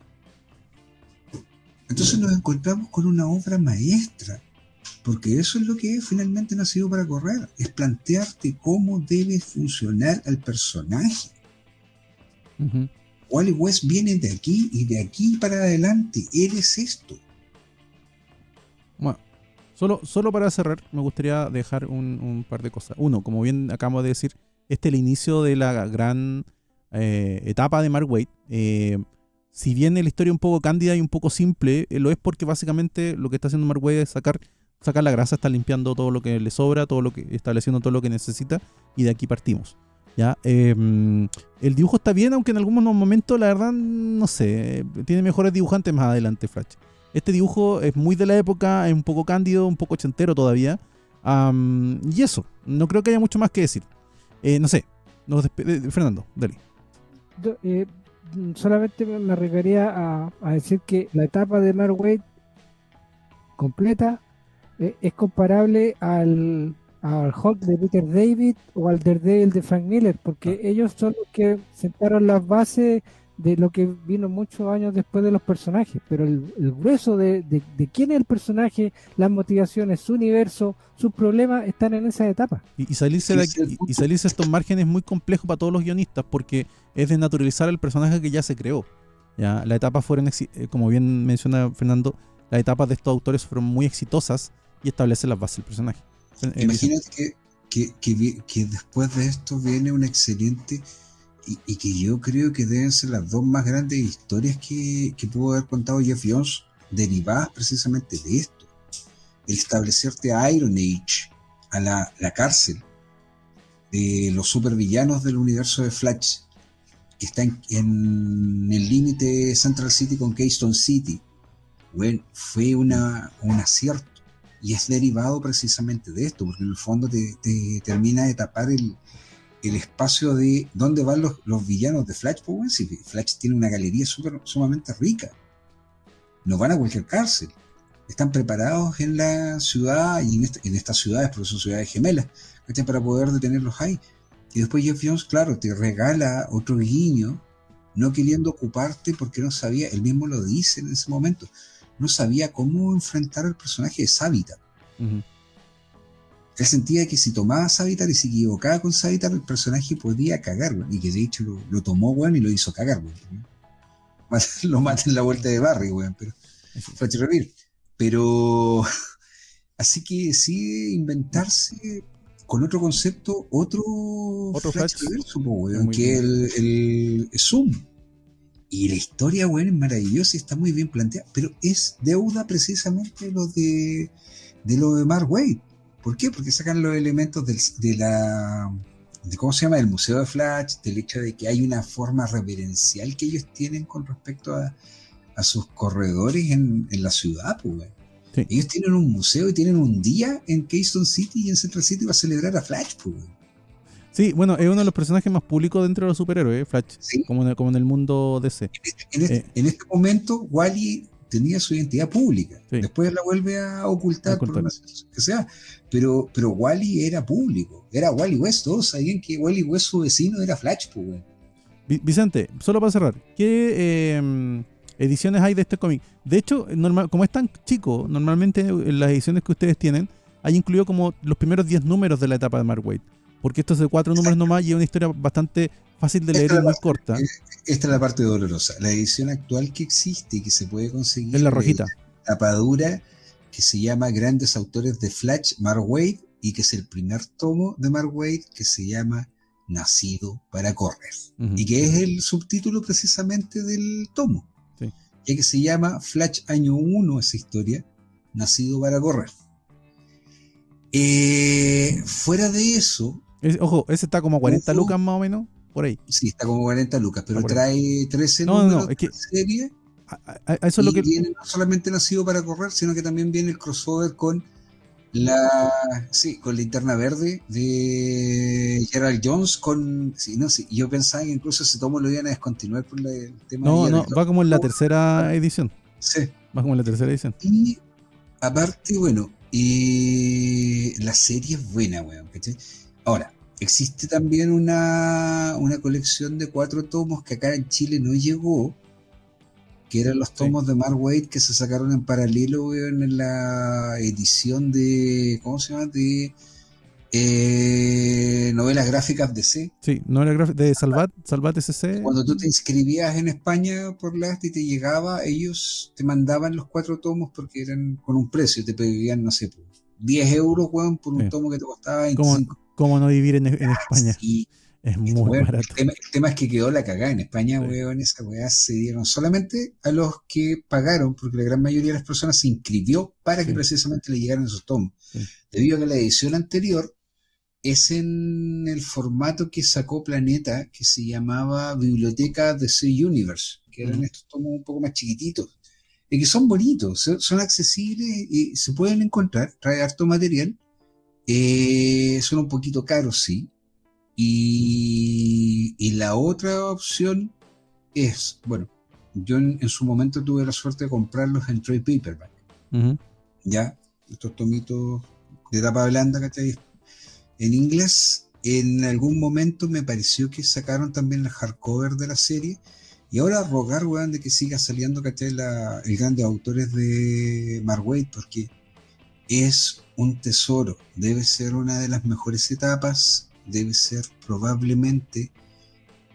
Entonces nos encontramos con una obra maestra Porque eso es lo que es finalmente Nacido para Correr, es plantearte cómo debe funcionar el personaje. Ujú. Wally West viene de aquí y de aquí para adelante, él es esto. Bueno, solo para cerrar, me gustaría dejar un par de cosas. Uno, como bien acabamos de decir, este es el inicio de la gran etapa de Mark Waid. Si bien la historia es un poco cándida y un poco simple, lo es porque básicamente lo que está haciendo Mark Waid es sacar la grasa, está limpiando todo lo que le sobra, estableciendo todo lo que necesita, y de aquí partimos. ¿Ya? El dibujo está bien, aunque en algunos momentos, la verdad, no sé, tiene mejores dibujantes más adelante, Flash. Este dibujo es muy de la época, es un poco cándido, un poco ochentero todavía. Y eso, no creo que haya mucho más que decir. No sé, Fernando, dale. Yo, solamente me arriesgaría a decir que la etapa de Mark Waid completa es comparable al Hulk de Peter David o al Daredevil de Frank Miller, porque ellos son los que sentaron las bases de lo que vino muchos años después de los personajes, pero el grueso de quién es el personaje, las motivaciones, su universo, sus problemas están en esa etapa. Y salirse de aquí, y salirse de estos márgenes es muy complejo para todos los guionistas, porque es desnaturalizar al personaje que ya se creó. ¿Ya? Las etapas fueron, como bien menciona Fernando, las etapas de estos autores fueron muy exitosas y establecen las bases del personaje. Imagínate que después de esto viene una excelente, y que yo creo que deben ser las dos más grandes historias que pudo haber contado Jeff Jones, derivadas precisamente de esto. El establecerte a Iron Age, a la cárcel de los supervillanos del universo de Flash, que está en el límite Central City con Keystone City. Bueno, fue un acierto, y es derivado precisamente de esto, porque en el fondo te termina de tapar el espacio de dónde van los villanos de Flash. Pues bueno, si Flash tiene una galería sumamente rica, no van a cualquier cárcel, están preparados en la ciudad y en estas ciudades, porque son ciudades gemelas, para poder detenerlos ahí. Y después Jeff Jones, claro, te regala otro guiño, no queriendo ocuparte porque no sabía, él mismo lo dice en ese momento, no sabía cómo enfrentar al personaje de Savitar. Uh-huh. Él sentía que si tomaba Savitar y se equivocaba con Savitar, el personaje podía cagar, bueno, y que de hecho lo tomó, bueno, y lo hizo cagar, bueno. Lo mata en la vuelta de Barry, bueno, pero Flash Revere. Pero así que decide inventarse con otro concepto, otro Flash Reverso, bueno, que es el Zoom. Y la historia, bueno, es maravillosa y está muy bien planteada, pero es deuda precisamente lo de Mark Waid. ¿Por qué? Porque sacan los elementos de ¿cómo se llama? Del Museo de Flash, del hecho de que hay una forma reverencial que ellos tienen con respecto a sus corredores en la ciudad, pues, güey. Sí. Ellos tienen un museo y tienen un día en Keystone City y en Central City para celebrar a Flash, pues, güey. Sí, bueno, es uno de los personajes más públicos dentro de los superhéroes, Flash, ¿sí? como en el mundo DC. En este momento, Wally tenía su identidad pública. Sí. Después la vuelve a ocultar por una situación que sea. Pero Wally era público. Era Wally West. Todos sabían que Wally West, su vecino, era Flash, pues, güey. Vicente, solo para cerrar, ¿qué ediciones hay de este cómic? De hecho, como es tan chico, normalmente en las ediciones que ustedes tienen, hay incluido como los primeros 10 números de la etapa de Mark Waid. Porque esto es de 4 números nomás y es una historia bastante fácil de leer y muy corta. Esta es la parte dolorosa. La edición actual que existe y que se puede conseguir es la rojita. Tapadura, que se llama Grandes Autores de Flash, Mark Waid, y que es el primer tomo de Mark Waid, que se llama Nacido para Correr. Uh-huh. Y que es el subtítulo precisamente del tomo. Sí. Ya que se llama Flash Año 1, esa historia, Nacido para Correr. Fuera de eso... Ojo, ese está como a 40 lucas más o menos, por ahí. Sí, está como 40 lucas, pero trae 13 números de serie. A eso y lo que... viene no solamente Nacido para Correr, sino que también viene el crossover con con Linterna Verde de Gerald Jones. Yo pensaba que incluso ese tomo lo iban a descontinuar por el tema No, va como en la tercera edición. Sí. Va como en la tercera edición. Y aparte, bueno, la serie es buena, weón, ¿cachai? Ahora, existe también una colección de 4 tomos que acá en Chile no llegó, que eran los tomos de Mark Waid que se sacaron en paralelo, weón, en la edición de, ¿cómo se llama? De novelas gráficas DC. Sí, novela gráfica de Salvat SC. Cuando tú te inscribías en España por la y te llegaba, ellos te mandaban los 4 tomos porque eran con un precio, te pedían, no sé, 10 euros, weón, por un tomo que te costaba 25. ¿Cómo no vivir en España? Sí. Es muy Bueno, barato. El tema es que quedó la cagada en España, weón. Esa weá se dieron solamente a los que pagaron, porque la gran mayoría de las personas se inscribió para que precisamente le llegaran esos tomos. Sí. Debido a que la edición anterior es en el formato que sacó Planeta, que se llamaba Biblioteca DC Universe, que eran estos tomos un poco más chiquititos, y que son bonitos, son accesibles y se pueden encontrar, trae harto material, son un poquito caros, sí. Y la otra opción es, bueno, yo en su momento tuve la suerte de comprarlos en trade paperback. Ya, estos tomitos de tapa blanda, ¿cachai? En inglés, en algún momento me pareció que sacaron también el hardcover de la serie. Y ahora rogar, weón, de que siga saliendo, ¿cachai? El grande autores de Mark Waid, porque es un tesoro. Debe ser una de las mejores etapas. Debe ser probablemente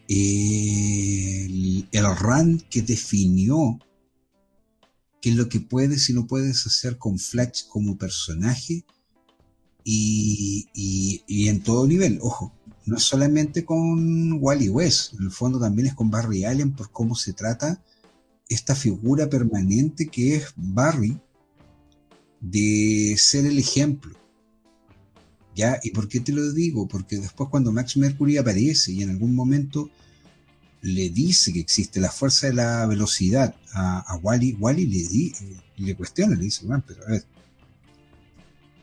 el run que definió qué es lo que puedes y no puedes hacer con Flash como personaje y en todo nivel. Ojo, no es solamente con Wally West, en el fondo también es con Barry Allen por cómo se trata esta figura permanente que es Barry, de ser el ejemplo. ¿Ya? ¿Y por qué te lo digo? Porque después cuando Max Mercury aparece y en algún momento le dice que existe la fuerza de la velocidad a Wally, le cuestiona, le dice, bueno, pero a ver,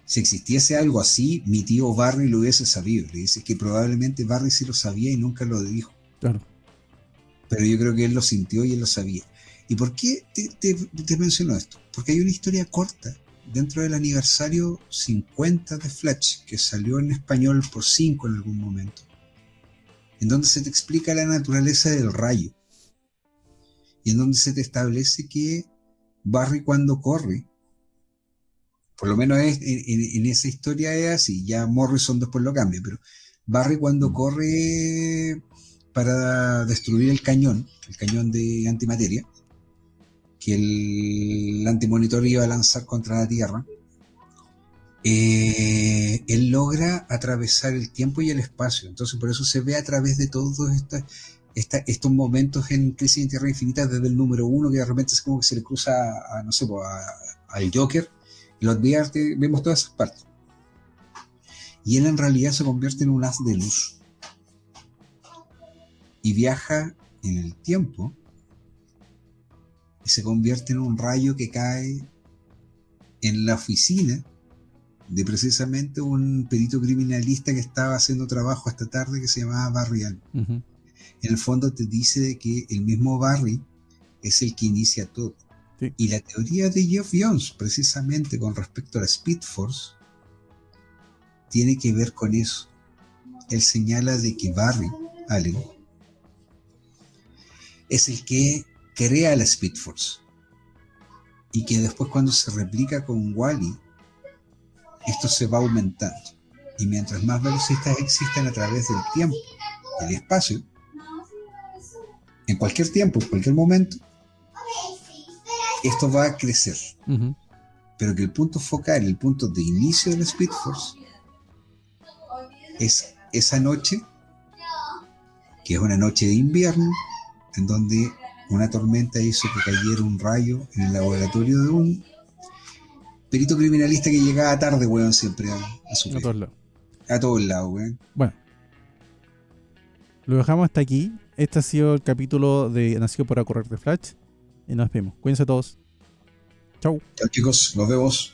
si existiese algo así, mi tío Barry lo hubiese sabido. Le dice que probablemente Barry sí lo sabía y nunca lo dijo. Claro. Pero yo creo que él lo sintió y él lo sabía. ¿Y por qué te menciono esto? Porque hay una historia corta dentro del aniversario 50 de Flash, que salió en español por 5 en algún momento, en donde se te explica la naturaleza del rayo, y en donde se te establece que Barry cuando corre, por lo menos en esa historia es así, ya Morrison después lo cambia, pero Barry cuando corre para destruir el cañón de antimateria, que el antimonitor iba a lanzar contra la Tierra, él logra atravesar el tiempo y el espacio. Entonces por eso se ve a través de todos estos momentos en Crisis en Tierra Infinita, desde el número 1, que de repente es como que se le cruza al Joker y lo advierte, vemos todas esas partes. Y él en realidad se convierte en un haz de luz y viaja en el tiempo y se convierte en un rayo que cae en la oficina de precisamente un perito criminalista que estaba haciendo trabajo esta tarde, que se llamaba Barry Allen. En el fondo te dice de que el mismo Barry es el que inicia todo. Sí. Y la teoría de Geoff Johns, precisamente con respecto a la Speed Force, tiene que ver con eso. Él señala de que Barry Allen es el que crea la Speed Force y que después cuando se replica con Wally, esto se va aumentando, y mientras más velocistas existan a través del tiempo y el espacio, en cualquier tiempo, en cualquier momento, esto va a crecer. Pero que el punto focal, el punto de inicio de la Speed Force es esa noche, que es una noche de invierno, en donde una tormenta hizo que cayera un rayo en el laboratorio de un perito criminalista que llegaba tarde, weón, siempre a su a todos lados. A todos lados, weón. Bueno, lo dejamos hasta aquí. Este ha sido el capítulo de Nacido para Correr de Flash. Y nos vemos. Cuídense todos. Chau. Chao, chicos. Nos vemos.